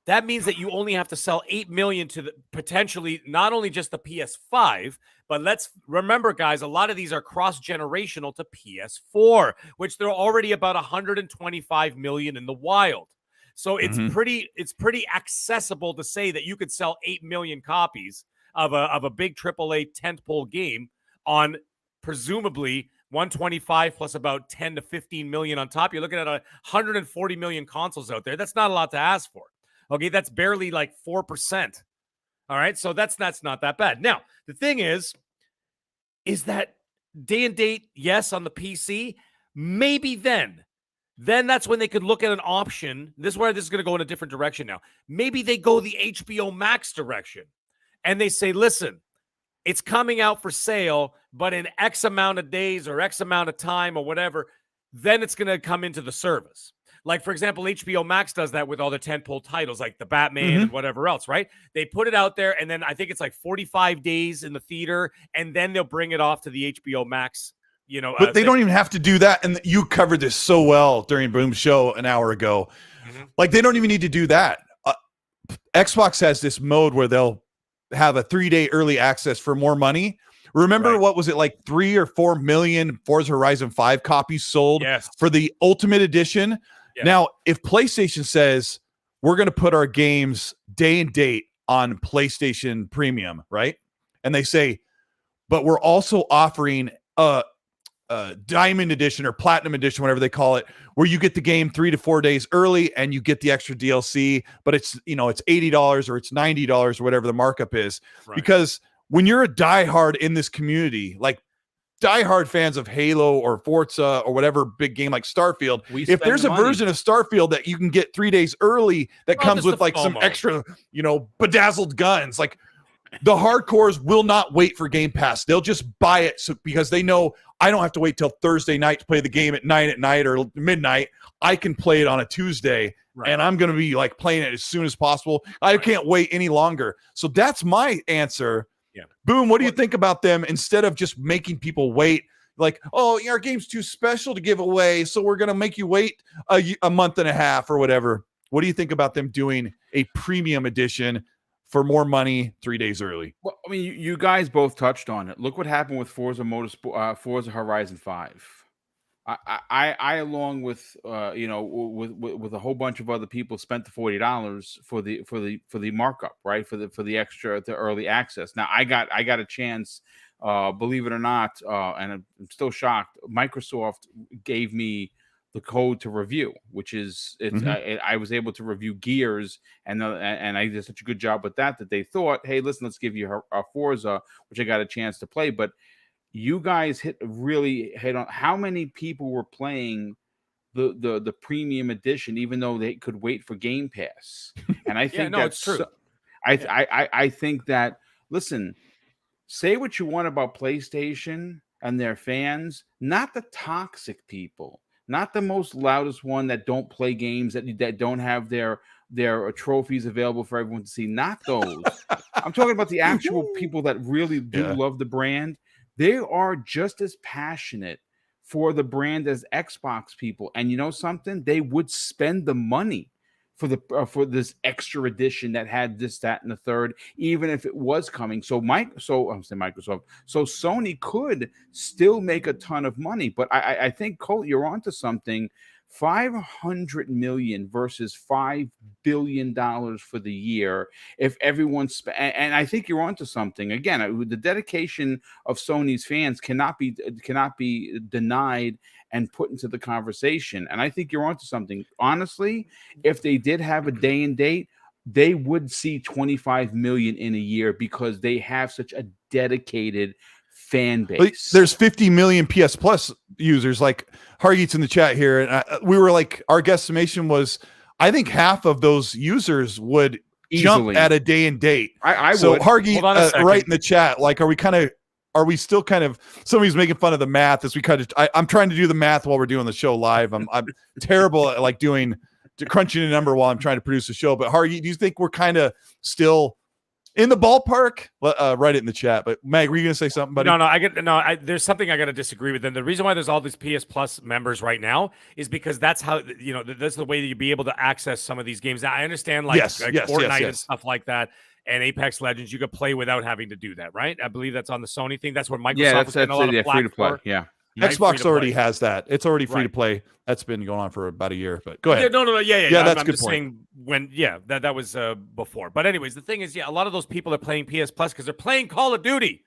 that means that you only have to sell 8 million to potentially not only just the PS5, but let's remember, guys, a lot of these are cross-generational to PS4, which they're already about 125 million in the wild. So it's pretty accessible to say that you could sell 8 million copies of a big AAA tentpole game on presumably 125 plus about 10 to 15 million on top. You're looking at 140 million consoles out there. That's not a lot to ask for. Okay, that's barely like 4%. All right, so that's not that bad. Now, the thing is that day and date, yes, on the PC, maybe then that's when they could look at an option. This is where this is going to go in a different direction now. Maybe they go the HBO Max direction, and they say, listen, it's coming out for sale, but in X amount of days or X amount of time or whatever, then it's going to come into the service. Like, for example, HBO Max does that with all the tentpole titles, like the Batman and whatever else, right? They put it out there, and then I think it's like 45 days in the theater, and then they'll bring it off to the HBO Max, But they don't even have to do that, and you covered this so well during Boom's show an hour ago. Like, they don't even need to do that. Xbox has this mode where they'll have a 3-day early access for more money. Remember, what was it, like 3 or 4 million Forza Horizon 5 copies sold for the Ultimate Edition? Yes. Now, if PlayStation says we're going to put our games day and date on PlayStation Premium, right? And they say, but we're also offering a Diamond Edition or Platinum Edition, whatever they call it, where you get the game 3 to 4 days early and you get the extra DLC, but it's $80 or it's $90 or whatever the markup is. Right. Because when you're a diehard in this community, like diehard fans of Halo or Forza or whatever big game like Starfield, if there's a version of Starfield that you can get 3 days early that comes with like some extra, bedazzled guns, like the hardcores will not wait for Game Pass. They'll just buy it because they know I don't have to wait till Thursday night to play the game at 9 at night or midnight. I can play it on a Tuesday and I'm going to be like playing it as soon as possible. I can't wait any longer. So that's my answer. Yeah. Boom. What do you think about them instead of just making people wait? Like, oh, our game's too special to give away, so we're going to make you wait a month and a half or whatever. What do you think about them doing a premium edition for more money 3 days early? Well, I mean, you guys both touched on it. Look what happened with Forza Horizon 5. I along with with a whole bunch of other people spent the $40 for the markup, right? For the early access. Now I got a chance, believe it or not, and I'm still shocked. Microsoft gave me the code to review, which is I was able to review Gears, and I did such a good job with that they thought, hey, listen, let's give you a Forza, which I got a chance to play, but you guys hit on how many people were playing the premium edition, even though they could wait for Game Pass. And I think it's true. I think that, listen, say what you want about PlayStation and their fans, not the toxic people, not the most loudest one that don't play games, that don't have their trophies available for everyone to see. Not those. I'm talking about the actual people that really do love the brand. They are just as passionate for the brand as Xbox people. And you know something? They would spend the money for this extra edition that had this, that, and the third, even if it was coming. So Microsoft. So Sony could still make a ton of money. But I think, Colt, you're onto something. $500 million versus $5 billion for the year. If everyone's and I think you're onto something. Again, the dedication of Sony's fans cannot be denied and put into the conversation. And I think you're onto something. Honestly, if they did have a day and date, they would see 25 million in a year because they have such a dedicated fan base. There's 50 million PS Plus users. Like Hargeet's in the chat here, and we were like, our guesstimation was, I think half of those users would jump at a day and date. I so would. Hargeet, right in the chat, like, are we still kind of, somebody's making fun of the math as we kind of, I'm trying to do the math while we're doing the show live. I'm terrible at like crunching a number while I'm trying to produce a show. But Hargeet, do you think we're kind of still in the ballpark? Write it in the chat. But Mag, were you going to say something, buddy? No. There's something I got to disagree with. And the reason why there's all these PS Plus members right now is because that's how, that's the way that you'd be able to access some of these games. Now, I understand Fortnite and stuff like that, and Apex Legends, you could play without having to do that, right? I believe that's on the Sony thing. That's where Microsoft was getting a lot of flack free to play. for. Yeah. Xbox already has that. It's already free to play. That's been going on for about a year, but go ahead. Yeah, that's I'm good just point. saying that was before. But anyways, the thing is, a lot of those people are playing PS Plus because they're playing Call of Duty.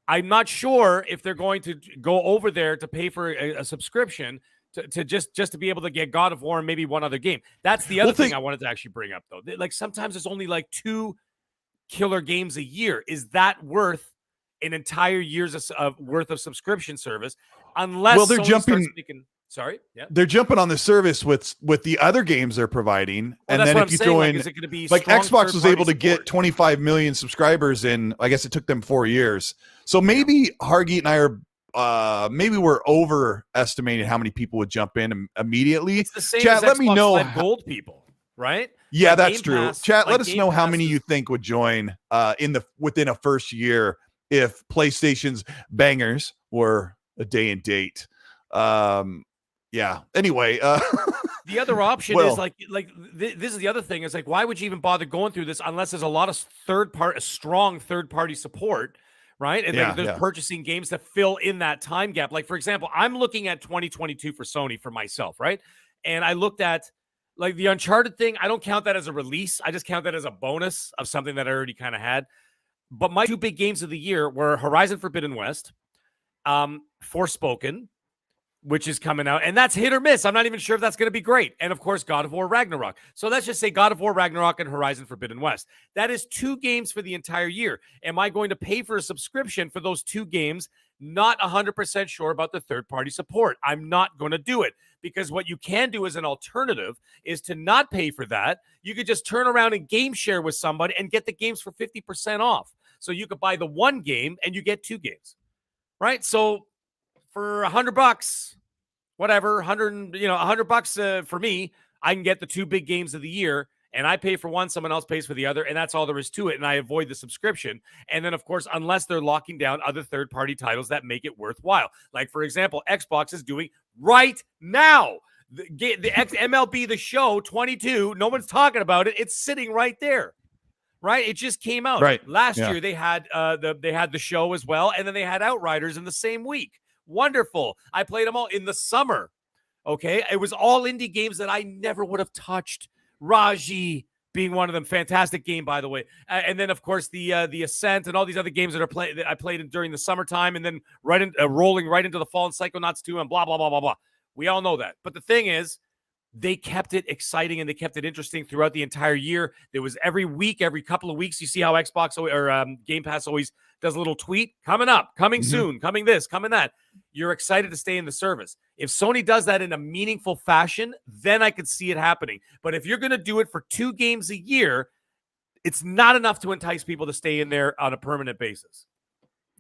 I'm not sure if they're going to go over there to pay for a subscription to just to be able to get God of War and maybe one other game. That's the other thing I wanted to actually bring up, though. Like, sometimes there's only like 2 killer games a year. Is that worth an entire year's worth of subscription service? Unless they're jumping. They're jumping on the service with the other games they're providing, and then if you throw in, is it going to be like Xbox was able to support? get 25 million subscribers in, I guess it took them 4 years. So maybe Hargeet and I are maybe we're overestimating how many people would jump in immediately. It's the same Chat, as let me Xbox know Live Gold people, right? Yeah, like that's Game true. Pass, Chat, like let us Game know how Pass many you think would join within a first year if PlayStation's bangers were a day and date. Anyway, the other option is this is the other thing, is like, why would you even bother going through this unless there's a lot of strong third-party support, right? And there's purchasing games to fill in that time gap. Like, for example, I'm looking at 2022 for Sony for myself, right? And I looked at like the Uncharted thing. I don't count that as a release. I just count that as a bonus of something that I already kind of had. But my 2 big games of the year were Horizon Forbidden West, Forspoken, which is coming out, and that's hit or miss. I'm not even sure if that's going to be great. And of course, God of War Ragnarok. So let's just say God of War Ragnarok and Horizon Forbidden West. That is 2 games for the entire year. Am I going to pay for a subscription for those 2 games? Not 100% sure about the third-party support. I'm not going to do it, because what you can do as an alternative is to not pay for that. You could just turn around and game share with somebody and get the games for 50% off. So you could buy the 1 game and you get 2 games, right? So for $100, whatever, $100 for me, I can get the 2 big games of the year, and I pay for one, someone else pays for the other, and that's all there is to it. And I avoid the subscription. And then, of course, unless they're locking down other third-party titles that make it worthwhile. Like, for example, Xbox is doing right now the MLB The Show 22. No one's talking about it. It's sitting right there. Right, it just came out. Right. Last year they had the show as well, and then they had Outriders in the same week. Wonderful. I played them all in the summer. Okay, it was all indie games that I never would have touched. Raji being one of them, fantastic game, by the way. And then of course the Ascent and all these other games that I played during the summertime, and then rolling right into the fall and Psychonauts 2 and blah blah blah blah blah. We all know that. But the thing is, they kept it exciting and they kept it interesting throughout the entire year. There was every week, every couple of weeks, you see how Xbox or Game Pass always does a little tweet, coming up, coming soon, coming this, coming that. You're excited to stay in the service. If Sony does that in a meaningful fashion, then I could see it happening. But if you're going to do it for 2 games a year, it's not enough to entice people to stay in there on a permanent basis.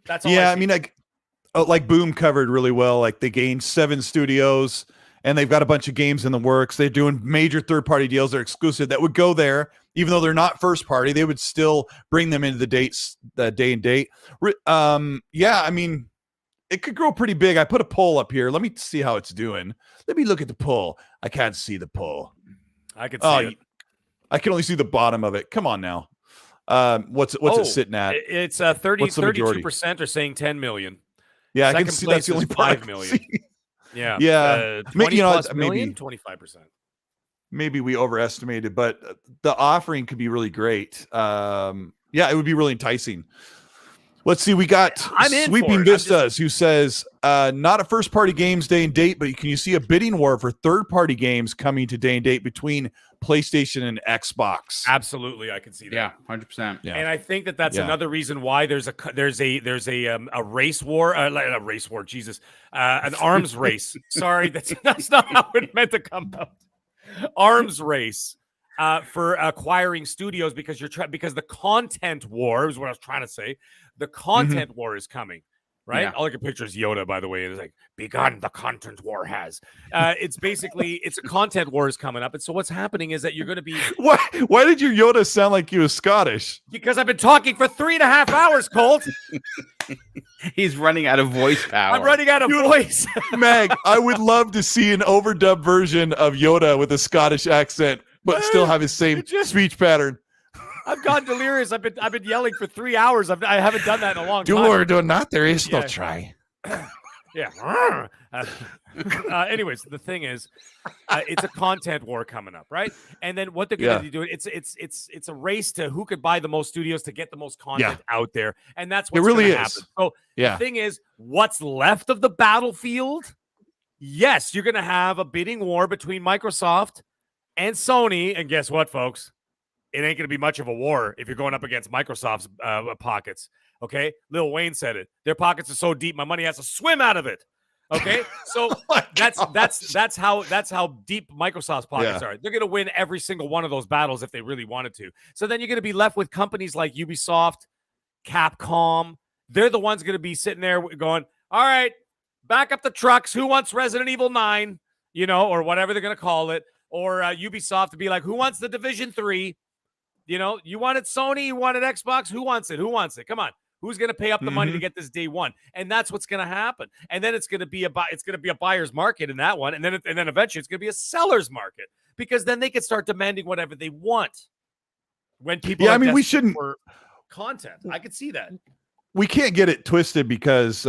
That's all. Yeah, I mean, like Boom covered really well. Like they gained 7 studios and they've got a bunch of games in the works. They're doing major third-party deals that are exclusive that would go there, even though they're not first party. They would still bring them into the day and date. Yeah, I mean, it could grow pretty big. I put a poll up here. Let me see how it's doing. Let me look at the poll. I can't see the poll. I can see it. I can only see the bottom of it. Come on now. What's it sitting at? It's 32% are saying 10 million. Yeah, Second I can see that's the only part 5 million. Yeah. 20 plus maybe million, 25%. Maybe we overestimated, but the offering could be really great. Yeah, it would be really enticing. Let's see. We got Sweeping Vistas who says, not a first party games day and date, but can you see a bidding war for third party games coming to day and date between PlayStation and Xbox? Absolutely, I can see that. Yeah, 100%. Yeah. And I think that's another reason why there's a race war, a race war. Jesus, an arms race. Sorry, that's not how it meant to come out. Arms race for acquiring studios because because the content war is what I was trying to say. The content war is coming. Right? Yeah. All I can picture is Yoda, by the way. It's like, begun, the content war has. It's basically, it's a content war is coming up. And so what's happening is that you're going to be... Why did your Yoda sound like he was Scottish? Because I've been talking for 3.5 hours, Colt. He's running out of voice power. I'm running out of voice. Mag, I would love to see an overdubbed version of Yoda with a Scottish accent, but still have his same speech pattern. I've gone delirious. I've been yelling for 3 hours. I haven't done that in a long time. Do not. There is no try. Yeah. Anyways, the thing is, it's a content war coming up, right? And then what they're going to do, it's a race to who could buy the most studios to get the most content out there, and that's what's going to happen. So the thing is, what's left of the battlefield? Yes, you're going to have a bidding war between Microsoft and Sony, and guess what, folks? It ain't going to be much of a war if you're going up against Microsoft's pockets. Okay, Lil Wayne said it. Their pockets are so deep, my money has to swim out of it. Okay, so that's how deep Microsoft's pockets are. They're going to win every single one of those battles if they really wanted to. So then you're going to be left with companies like Ubisoft, Capcom. They're the ones going to be sitting there going, "All right, back up the trucks. Who wants Resident Evil 9? You know, or whatever they're going to call it." Or Ubisoft to be like, "Who wants the Division 3? You know, you wanted Sony, you wanted Xbox. Who wants it? Who wants it? Come on. Who's going to pay up the money to get this day one?" And that's what's going to happen. And then it's going to be a buyer's market in that one. And then eventually it's going to be a seller's market because then they can start demanding whatever they want. When people, we shouldn't for content. I could see that. We can't get it twisted because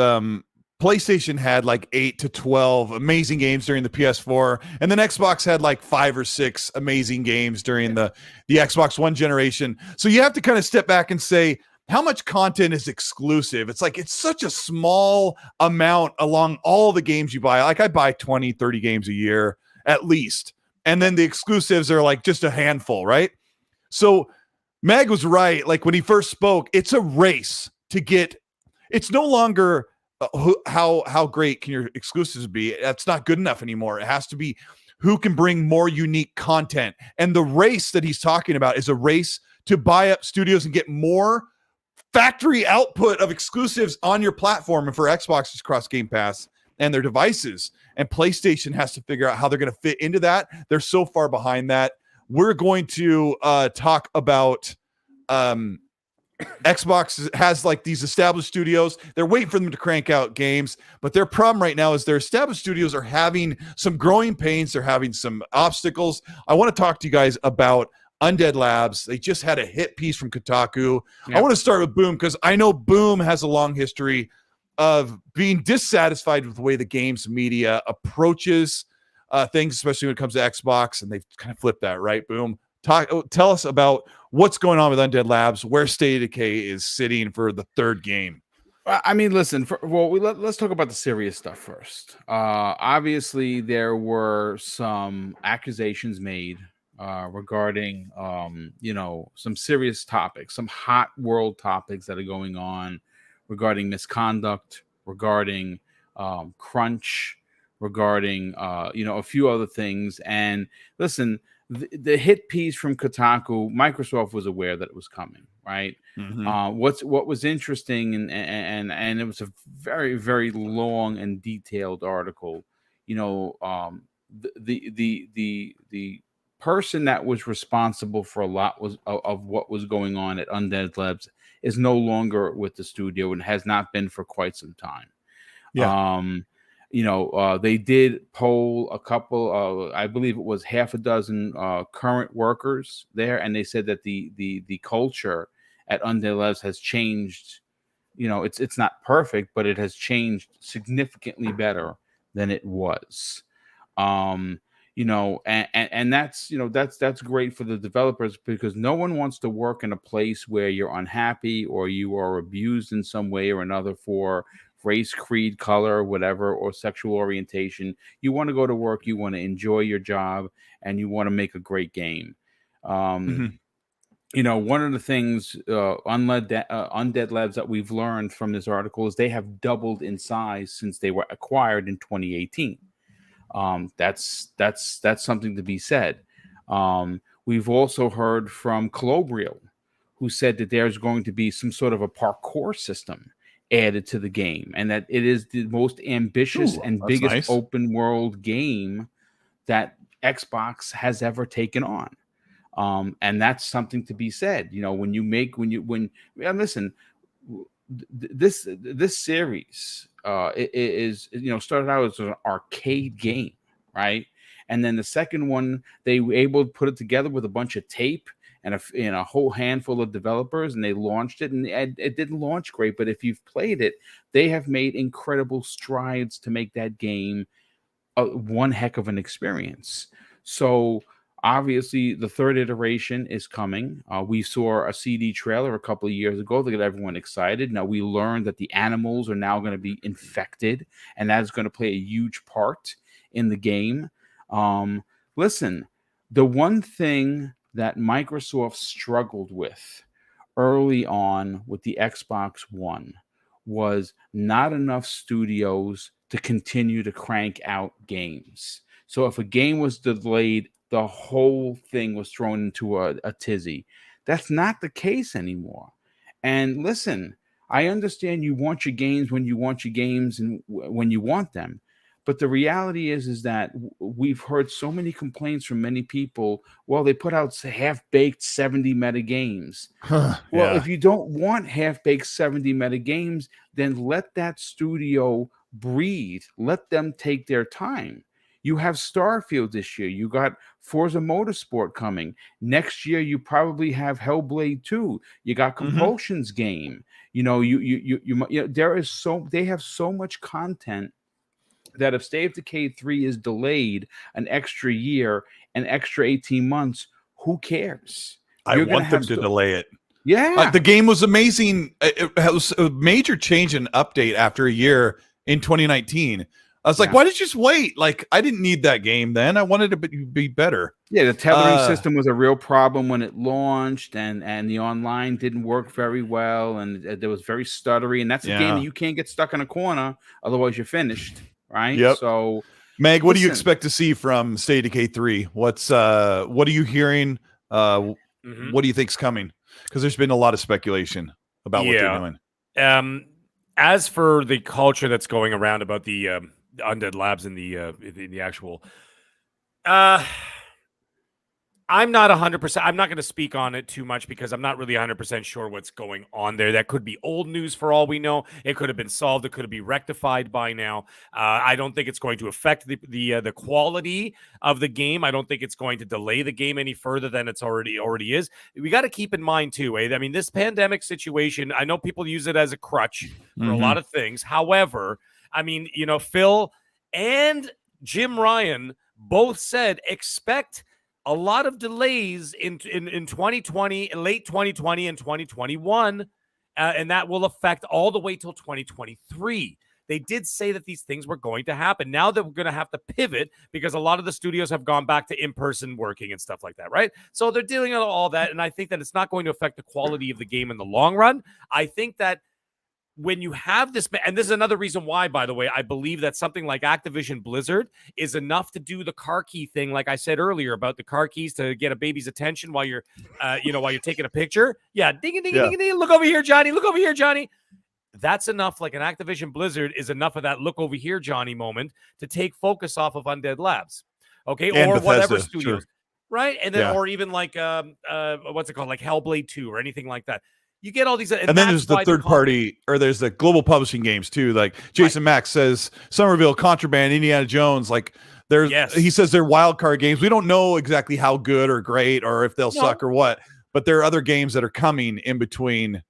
PlayStation had like 8 to 12 amazing games during the PS4, and then Xbox had like 5 or 6 amazing games during the Xbox One generation. So you have to kind of step back and say, how much content is exclusive? It's like, it's such a small amount along all the games you buy. Like I buy 20, 30 games a year at least. And then the exclusives are like just a handful, right? So Mag was right. Like when he first spoke, it's a race to get, it's no longer how great can your exclusives be? That's not good enough anymore. It has to be who can bring more unique content. And the race that he's talking about is a race to buy up studios and get more factory output of exclusives on your platform. And for Xbox, it's cross Game Pass and their devices. And PlayStation has to figure out how they're going to fit into that. They're so far behind that. We're going to talk about Xbox has like these established studios. They're waiting for them to crank out games, but their problem right now is their established studios are having some growing pains. They're having some obstacles. I want to talk to you guys about Undead Labs. They just had a hit piece from Kotaku. Yep. I want to start with Boom because I know Boom has a long history of being dissatisfied with the way the games media approaches things, especially when it comes to Xbox, and they've kind of flipped that, right? Boom. Tell us about what's going on with Undead Labs, where State of Decay is sitting for the third game. I mean, listen. Let's talk about the serious stuff first. Obviously, there were some accusations made regarding, some serious topics, some hot world topics that are going on regarding misconduct, regarding crunch, regarding a few other things. And listen, the hit piece from Kotaku, Microsoft was aware that it was coming, right? Mm-hmm. What was interesting, and it was a very, very long and detailed article. The person that was responsible for a lot of what was going on at Undead Labs is no longer with the studio and has not been for quite some time. Yeah. They did poll a couple, I believe it was half a dozen current workers there, and they said that the culture at Undead Labs has changed. It's not perfect, but it has changed significantly better than it was. And that's great for the developers, because no one wants to work in a place where you're unhappy or you are abused in some way or another for race, creed, color, whatever, or sexual orientation. You want to go to work, you want to enjoy your job, and you want to make a great game. Mm-hmm. One of the things Undead Labs that we've learned from this article is they have doubled in size since they were acquired in 2018. That's something to be said. We've also heard from Collobrial, who said that there's going to be some sort of a parkour system added to the game, and that it is the most ambitious and biggest open world game that Xbox has ever taken on. And that's something to be said. Listen, this series is started out as an arcade game, right? And then the second one, they were able to put it together with a bunch of tape and a whole handful of developers, and they launched it, and it didn't launch great. But if you've played it, they have made incredible strides to make that game one heck of an experience. So obviously, the third iteration is coming. We saw a CD trailer a couple of years ago that got everyone excited. Now we learned that the animals are now going to be infected, and that is going to play a huge part in the game. Listen, the one thing that Microsoft struggled with early on with the Xbox One was not enough studios to continue to crank out games. So if a game was delayed, the whole thing was thrown into a tizzy. That's not the case anymore. And listen, I understand you want your games when you want your games and when you want them. But the reality is that we've heard so many complaints from many people. Well, they put out half-baked 70 meta games. Well, if you don't want half-baked 70 meta games, then let that studio breathe. Let them take their time. You have Starfield this year. You got Forza Motorsport coming. Next year, you probably have Hellblade 2. You got Compulsion's game. They have so much content that if State of Decay 3 is delayed an extra year, an extra 18 months, who cares? I want them to delay it. Yeah. The game was amazing. It was a major change and update after a year in 2019. I was like, why did you just wait? Like, I didn't need that game then. I wanted it to be better. Yeah, the tethering system was a real problem when it launched, and the online didn't work very well, and there was very stuttery. And that's a game that you can't get stuck in a corner, otherwise you're finished, right? Yep. So, Meg, what do you expect to see from State of Decay 3? What are you hearing? What do you think's coming? Because there's been a lot of speculation about what they're doing. As for the culture that's going around about the Undead Labs in the actual, I'm not 100%. I'm not going to speak on it too much because I'm not really 100% sure what's going on there. That could be old news for all we know. It could have been solved. It could be rectified by now. I don't think it's going to affect the quality of the game. I don't think it's going to delay the game any further than it's already is. We got to keep in mind too, I mean, this pandemic situation, I know people use it as a crutch for a lot of things. However, I mean, Phil and Jim Ryan both said expect a lot of delays in 2020, late 2020 and 2021. and that will affect all the way till 2023. They did say that these things were going to happen. Now that we're going to have to pivot because a lot of the studios have gone back to in-person working and stuff like that, right? So they're dealing with all that, and I think that it's not going to affect the quality of the game in the long run. I think that when you have this, and this is another reason why, by the way, I believe that something like Activision Blizzard is enough to do the car key thing, like I said earlier about the car keys to get a baby's attention while you're, while you're taking a picture. Yeah, ding, ding, ding, ding. Look over here, Johnny. Look over here, Johnny. That's enough. Like an Activision Blizzard is enough of that look over here, Johnny moment to take focus off of Undead Labs, okay, and or Bethesda, whatever studios, sure. right? And then, or even like what's it called, like Hellblade 2 or anything like that. You get all these, and then there's the third party, or there's the global publishing games too. Like Jason Max says, Somerville, Contraband, Indiana Jones. Like he says they're wild card games. We don't know exactly how good or great or if they'll suck or what, but there are other games that are coming in between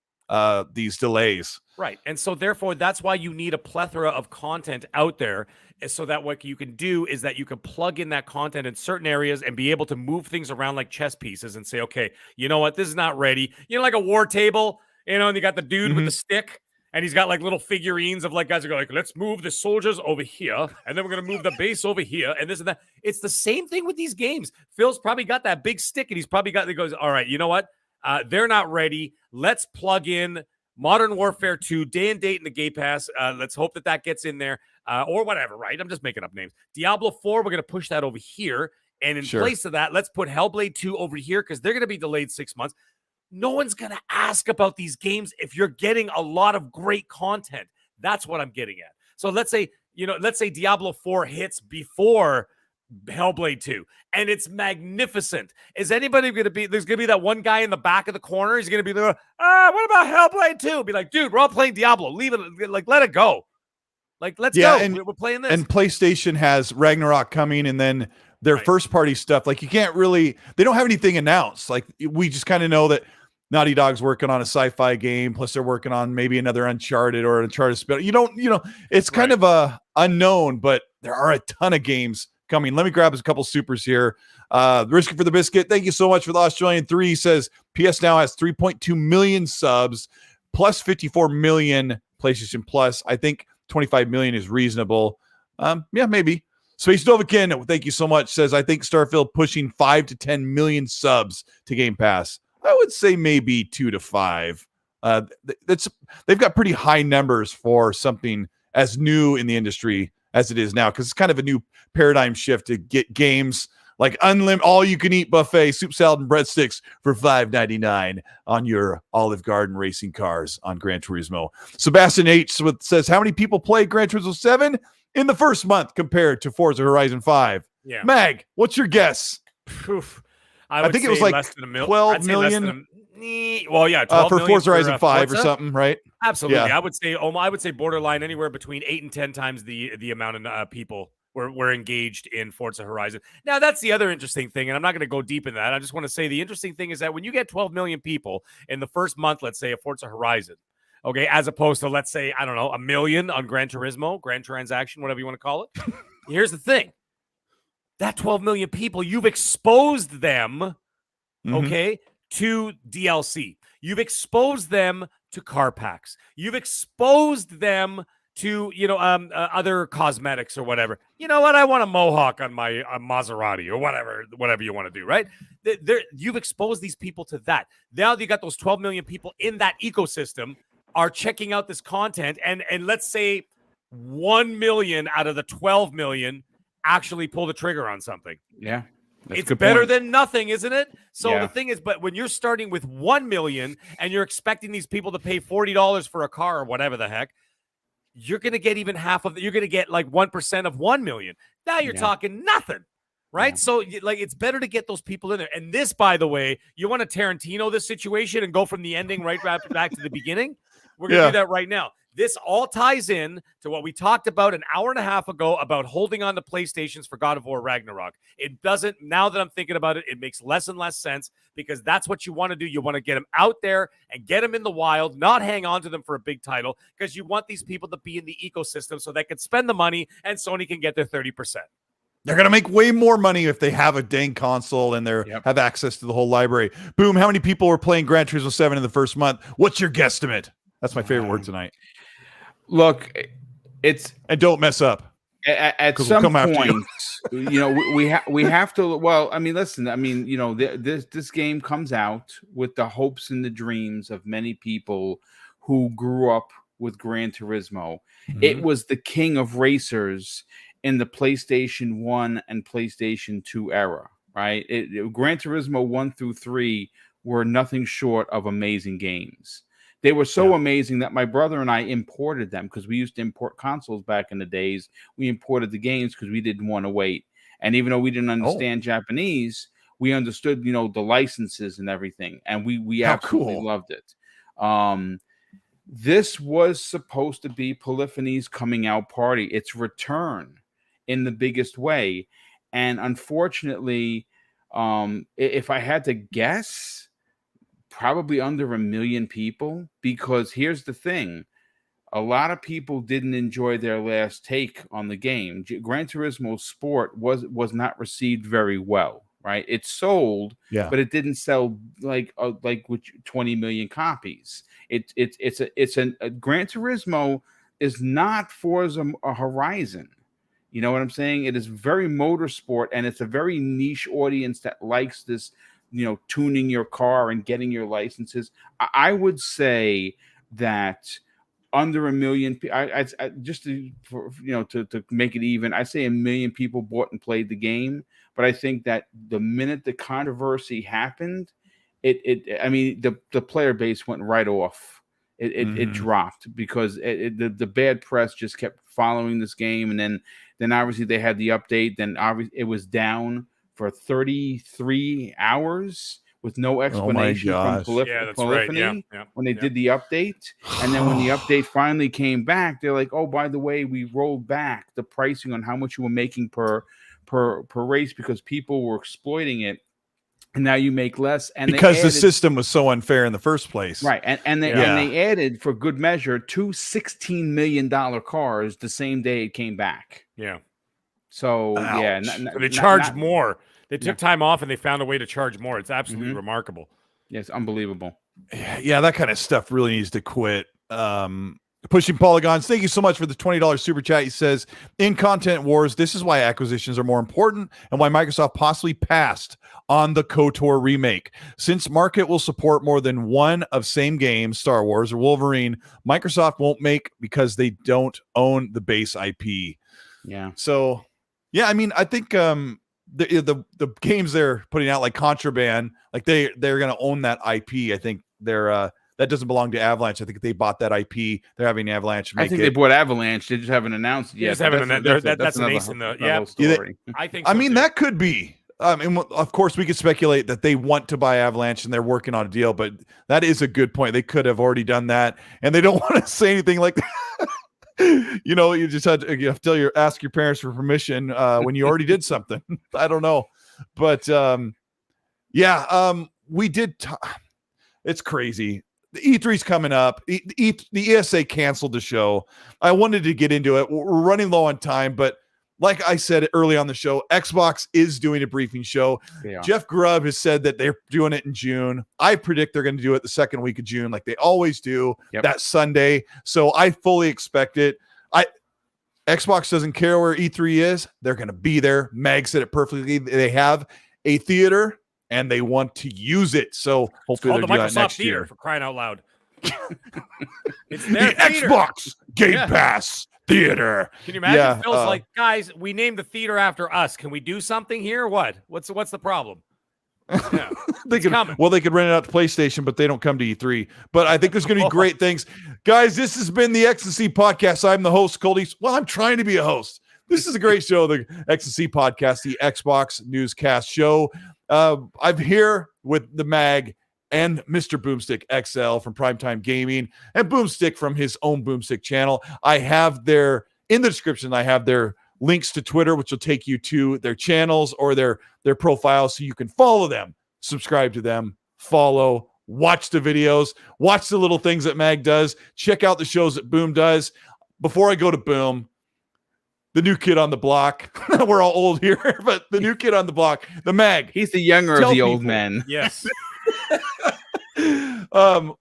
these delays. Right. And so therefore, that's why you need a plethora of content out there, so that what you can do is that you can plug in that content in certain areas and be able to move things around like chess pieces and say, okay, you know what, this is not ready. You know, like a war table, and you got the dude with the stick, and he's got like little figurines of like guys are going like, let's move the soldiers over here, and then we're going to move the base over here, and this and that. It's the same thing with these games. Phil's probably got that big stick, and he goes, all right, you know what? They're not ready. Let's plug in Modern Warfare 2, day and date in the Game Pass. Let's hope that gets in there, or whatever, right? I'm just making up names. Diablo 4, we're going to push that over here. And in place of that, let's put Hellblade 2 over here because they're going to be delayed 6 months. No one's going to ask about these games if you're getting a lot of great content. That's what I'm getting at. So let's say Diablo 4 hits before Hellblade 2, and it's magnificent. Is anybody going to be, there's going to be that one guy in the back of the corner, he's going to be there, what about Hellblade 2? Be like, dude, we're all playing Diablo. Leave it, like, let it go. Like, let's go. And we're playing this. And PlayStation has Ragnarok coming, and then their first party stuff. Like, you can't really, they don't have anything announced. Like, we just kind of know that Naughty Dog's working on a sci-fi game, plus they're working on maybe another Uncharted or an Uncharted spin. It's kind of a unknown, but there are a ton of games coming. Let me grab a couple supers here. Risky for the Biscuit, thank you so much for the Australian 3. He says PSNow has 3.2 million subs plus 54 million PlayStation Plus. I think 25 million is reasonable. Maybe. Space Novakin, thank you so much, says I think Starfield pushing 5 to 10 million subs to Game Pass. I would say maybe 2 to 5. They've got pretty high numbers for something as new in the industry as it is now, because it's kind of a new paradigm shift to get games like all-you-can-eat buffet, soup, salad, and breadsticks for $5.99 on your Olive Garden racing cars on Gran Turismo. Sebastian H. says, how many people play Gran Turismo 7 in the first month compared to Forza Horizon 5? Yeah. Mag, what's your guess? I think it was like less than 12 million. Well, yeah, 12 for million Forza Horizon 5 Forza? or something, right? Absolutely. Yeah. I would say borderline anywhere between 8 and 10 times the amount of people were engaged in Forza Horizon. Now, that's the other interesting thing, and I'm not going to go deep in that. I just want to say the interesting thing is that when you get 12 million people in the first month, let's say, of Forza Horizon, okay, as opposed to, let's say, I don't know, 1 million on Gran Turismo, Grand Transaction, whatever you want to call it. Here's the thing. That 12 million people, you've exposed them, okay, to DLC. You've exposed them to car packs. You've exposed them to, other cosmetics or whatever. You know what? I want a mohawk on my Maserati or whatever you want to do, right? You've exposed these people to that. Now you got those 12 million people in that ecosystem are checking out this content, and let's say 1 million out of the 12 million actually pull the trigger on something. Yeah. It's better than nothing, isn't it? So the thing is, but when you're starting with 1 million and you're expecting these people to pay $40 for a car or whatever the heck, you're going to get even half of it. You're going to get like 1% of 1 million. Now you're talking nothing, right? So like, it's better to get those people in there. And this, by the way, you want to Tarantino this situation and go from the ending right back to the beginning? We're going to do that right now. This all ties in to what we talked about an hour and a half ago about holding on to PlayStations for God of War Ragnarok. It doesn't, now that I'm thinking about it, it makes less and less sense because that's what you want to do. You want to get them out there and get them in the wild, not hang on to them for a big title because you want these people to be in the ecosystem so they can spend the money and Sony can get their 30%. They're going to make way more money if they have a dang console and they have access to the whole library. Boom, how many people were playing Gran Turismo 7 in the first month? What's your guesstimate? That's my favorite word tonight. Look, and don't mess up. At some point, we have to. Well, I mean, listen. I mean, this game comes out with the hopes and the dreams of many people who grew up with Gran Turismo. Mm-hmm. It was the king of racers in the PlayStation 1 and PlayStation 2 era, right? Gran Turismo 1 through 3 were nothing short of amazing games. They were so amazing that my brother and I imported them because we used to import consoles back in the days. We imported the games because we didn't want to wait. And even though we didn't understand Japanese, we understood, the licenses and everything. And we absolutely loved it. This was supposed to be Polyphony's coming out party, its return in the biggest way. And unfortunately, if I had to guess, probably under 1 million people, because here's the thing. A lot of people didn't enjoy their last take on the game. Gran Turismo Sport was not received very well, right? It sold, but it didn't sell like with 20 million copies. It's a Gran Turismo is not Forza Horizon. You know what I'm saying? It is very motorsport, and it's a very niche audience that likes this, tuning your car and getting your licenses. I would say that under 1 million, I just to make it even, I say 1 million people bought and played the game. But I think that the minute the controversy happened, the player base went right off. It dropped because the bad press just kept following this game, and then obviously they had the update. Then obviously it was down for 33 hours with no explanation from Polyphony when they did the update. And then when the update finally came back, they're like, oh, by the way, we rolled back the pricing on how much you were making per race because people were exploiting it. And now you make less. And because the system was so unfair in the first place. Right. And they added, for good measure, 2 $16 million cars the same day it came back. Yeah. So, they charged more. They took time off and they found a way to charge more. It's absolutely remarkable. Yes, unbelievable. Yeah, that kind of stuff really needs to quit. Pushing Polygons, thank you so much for the $20 super chat. He says, in content wars, this is why acquisitions are more important and why Microsoft possibly passed on the KOTOR remake. Since market will support more than one of same games, Star Wars or Wolverine, Microsoft won't make because they don't own the base IP. Yeah. So, yeah, I mean, I think the games they're putting out, like Contraband, like they're going to own that IP. I think they're that doesn't belong to Avalanche. I think they bought that IP. They're having Avalanche make I think they bought Avalanche. They just haven't announced it yet. That's amazing. I think. I mean, that could be. And of course, we could speculate that they want to buy Avalanche and they're working on a deal. But that is a good point. They could have already done that, and they don't want to say anything like that. You just have to ask your parents for permission when you already did something. I don't know, but we did. It's crazy. The E3's coming up. The ESA canceled the show. I wanted to get into it. We're running low on time, but like I said early on the show, Xbox is doing a briefing show. Yeah. Jeff Grubb has said that they're doing it in June. I predict they're going to do it the second week of June, like they always do, that Sunday. So I fully expect it. Xbox doesn't care where E3 is. They're going to be there. Mag said it perfectly. They have a theater and they want to use it. So hopefully they'll do that next year. For crying out loud. It's their theater. Xbox Game Pass Theater. Can you imagine? Phil's like, guys, we named the theater after us. Can we do something here? What? What's the problem? Yeah. They could rent it out to PlayStation, but they don't come to E3. But I think there's going to be great things. Guys, this has been the X&C Podcast. I'm the host, Colteastwood. Well, I'm trying to be a host. This is a great show, the X&C Podcast, the Xbox Newscast Show. I'm here with the MAGG and Mr. Boomstick XL from Primetime Gaming and Boomstick from his own Boomstick channel. I have in the description, I have their links to Twitter, which will take you to their channels or their profiles so you can follow them, subscribe to them, follow, watch the videos, watch the little things that MAGG does, check out the shows that Boom does. Before I go to Boom, the new kid on the block. We're all old here, but the new kid on the block, the MAGG. He's the younger of the old men. Yes. I'm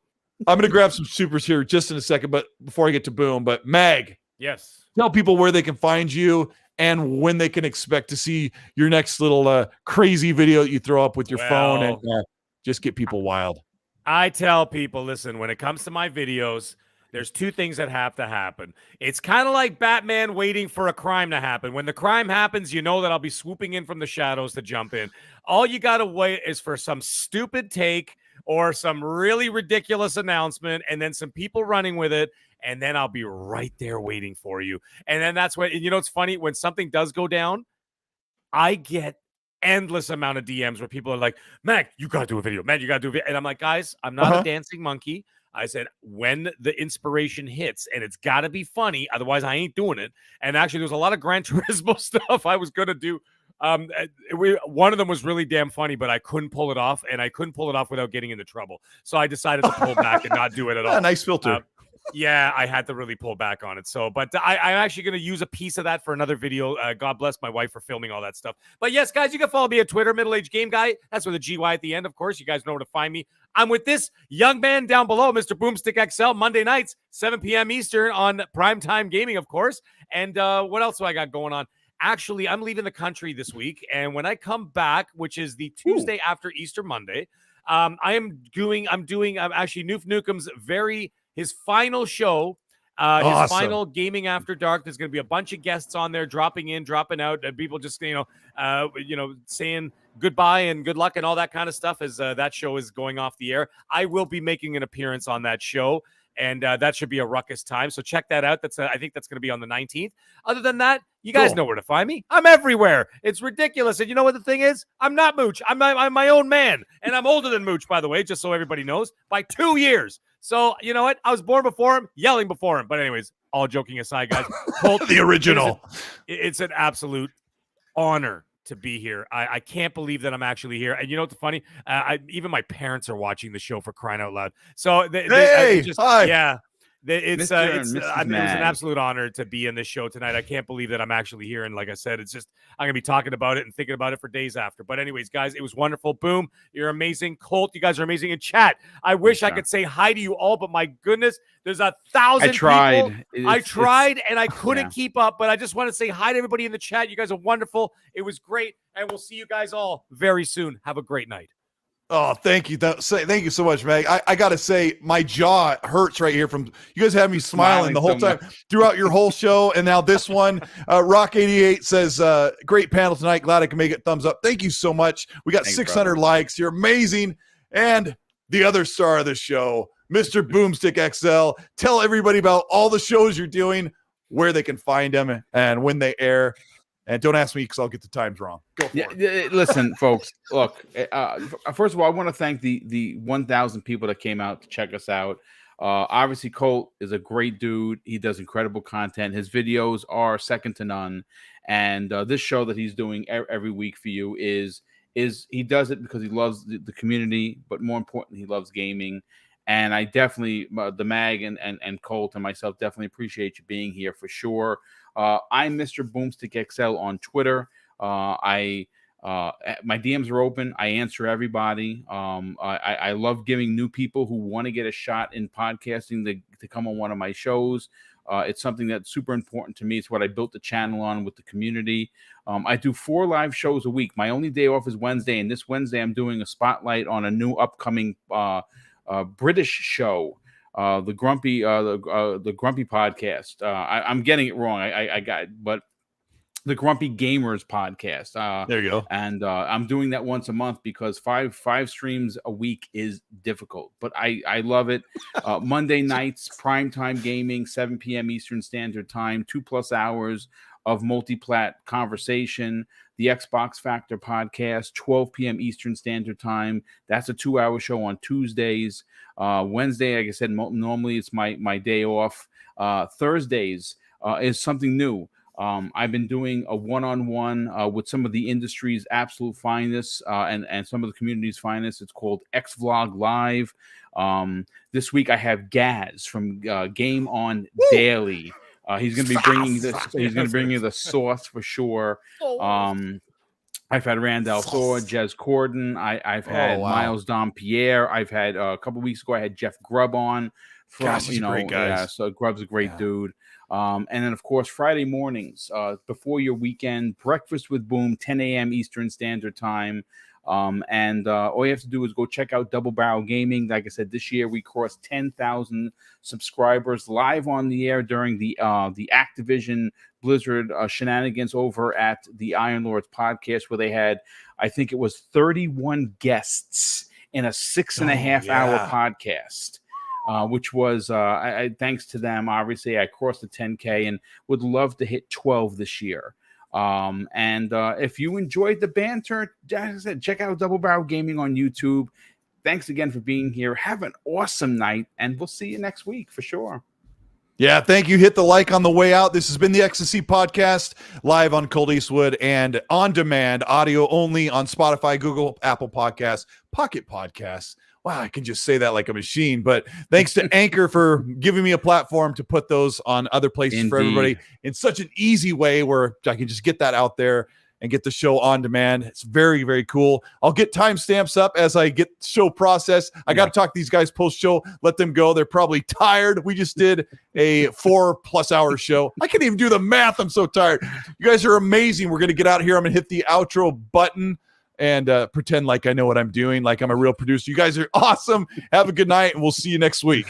going to grab some supers here just in a second, but before I get to Boom, but MAGG. Yes. Tell people where they can find you and when they can expect to see your next little crazy video that you throw up with your phone and just get people wild. I tell people, listen, when it comes to my videos, there's two things that have to happen. It's kind of like Batman waiting for a crime to happen. When the crime happens, you know that I'll be swooping in from the shadows to jump in. All you got to wait is for some stupid take or some really ridiculous announcement and then some people running with it. And then I'll be right there waiting for you. And then that's when, you know, it's funny when something does go down, I get endless amount of DMs where people are like, "MAGG, you got to do a video. Man, you got to do a video." And I'm like, guys, I'm not a dancing monkey. I said, when the inspiration hits, and it's got to be funny, otherwise I ain't doing it. And actually, there's a lot of Gran Turismo stuff I was going to do. One of them was really damn funny, but I couldn't pull it off, and I couldn't pull it off without getting into trouble. So I decided to pull back and not do it at all. Nice filter. Yeah, I had to really pull back on it. So, but I'm actually going to use a piece of that for another video. God bless my wife for filming all that stuff. But yes, guys, you can follow me on Twitter, Middle Age Game Guy. That's with a GY at the end, of course. You guys know where to find me. I'm with this young man down below, Mr. Boomstick XL, Monday nights, 7 p.m. Eastern on Primetime Gaming, of course. And what else do I got going on? Actually, I'm leaving the country this week. And when I come back, which is the Tuesday after Easter Monday, I'm actually Noof Nukem's his final show, his final Gaming After Dark. There's going to be a bunch of guests on there, dropping in, dropping out, and people just saying goodbye and good luck and all that kind of stuff as that show is going off the air. I will be making an appearance on that show, and that should be a ruckus time. So check that out. I think that's going to be on the 19th. Other than that, you guys know where to find me. I'm everywhere. It's ridiculous. And you know what the thing is? I'm not Mooch. I'm my own man, and I'm older than Mooch, by the way, just so everybody knows, by 2 years. So, you know what? I was born before him, yelling before him. But anyways, all joking aside, guys. Colt, the original. It's an absolute honor to be here. I can't believe that I'm actually here. And you know what's funny? Even my parents are watching the show, for crying out loud. So, hi. Yeah. It was an MAGG. absolute honor to be in this show tonight. I can't believe that I'm actually here. And like I said, it's just, I'm going to be talking about it and thinking about it for days after. But anyways, guys, it was wonderful. Boom. You're amazing. Colt, you guys are amazing. In chat, I wish I could say hi to you all, but my goodness, there's 1,000 people. I tried and I couldn't keep up, but I just want to say hi to everybody in the chat. You guys are wonderful. It was great. And we'll see you guys all very soon. Have a great night. Oh, thank you. Thank you so much, Meg. I got to say, my jaw hurts right here from you guys have me smiling the whole time throughout your whole show. And now this one, Rock88 says, great panel tonight. Glad I can make it. Thumbs up. Thank you so much. We got 600 likes. You're amazing. And the other star of the show, Mr. Boomstick XL. Tell everybody about all the shows you're doing, where they can find them, and when they air. And don't ask me because I'll get the times wrong. Go for it. Listen, folks, look, first of all, I want to thank the 1,000 people that came out to check us out. Obviously, Colt is a great dude. He does incredible content. His videos are second to none. And this show that he's doing every week for you is he does it because he loves the community, but more importantly, he loves gaming. And I definitely, the MAGG and Colt and myself definitely appreciate you being here for sure. I'm Mr. Boomstick XL on Twitter. My DMs are open. I answer everybody. I love giving new people who want to get a shot in podcasting to come on one of my shows. It's something that's super important to me. It's what I built the channel on with the community. I do 4 live shows a week. My only day off is Wednesday, and this Wednesday I'm doing a spotlight on a new upcoming British show. The Grumpy podcast. I'm getting it wrong. I got it, but the Grumpy Gamers podcast. There you go. And I'm doing that once a month because five streams a week is difficult, but I love it. Monday nights, primetime gaming, 7 p.m. Eastern Standard Time, 2+ hours of multi-plat conversation. The Xbox Factor podcast, 12 p.m. Eastern Standard Time. That's a 2-hour show on Tuesdays. Wednesday, like I said, normally it's my day off. Thursdays is something new. I've been doing a one-on-one with some of the industry's absolute finest and some of the community's finest. It's called XVlog Live. This week I have Gaz from Game On Daily. He's going to be bringing this. He's going to bring you the sauce for sure. I've had Randall Thor, Jez Corden. I've had Miles Dompierre. I've had a couple weeks ago. I had Jeff Grubb on. He's a great guy. Yeah, so Grubb's a great dude. And then, of course, Friday mornings before your weekend, Breakfast with Boom, 10 a.m. Eastern Standard Time. And all you have to do is go check out Double Barrel Gaming. Like I said, this year we crossed 10,000 subscribers live on the air during the Activision Blizzard shenanigans over at the Iron Lords podcast, where they had, I think it was 31 guests in a 6.5 hour podcast. Which was thanks to them. Obviously, I crossed the 10K and would love to hit 12 this year. And if you enjoyed the banter, as I said, check out Double Barrel Gaming on YouTube. Thanks again for being here. Have an awesome night, and we'll see you next week for sure. Yeah, thank you. Hit the like on the way out. This has been the XSC Podcast, live on Colteastwood and on demand, audio only on Spotify, Google, Apple Podcasts, Pocket Podcasts. Wow, I can just say that like a machine. But thanks to Anchor for giving me a platform to put those on other places for everybody in such an easy way where I can just get that out there and get the show on demand. It's very, very cool. I'll get timestamps up as I get the show processed. I got to talk to these guys post-show, let them go. They're probably tired. We just did a 4+ hour show. I can't even do the math. I'm so tired. You guys are amazing. We're going to get out here. I'm going to hit the outro button and pretend like I know what I'm doing, like I'm a real producer. You guys are awesome. Have a good night, and we'll see you next week.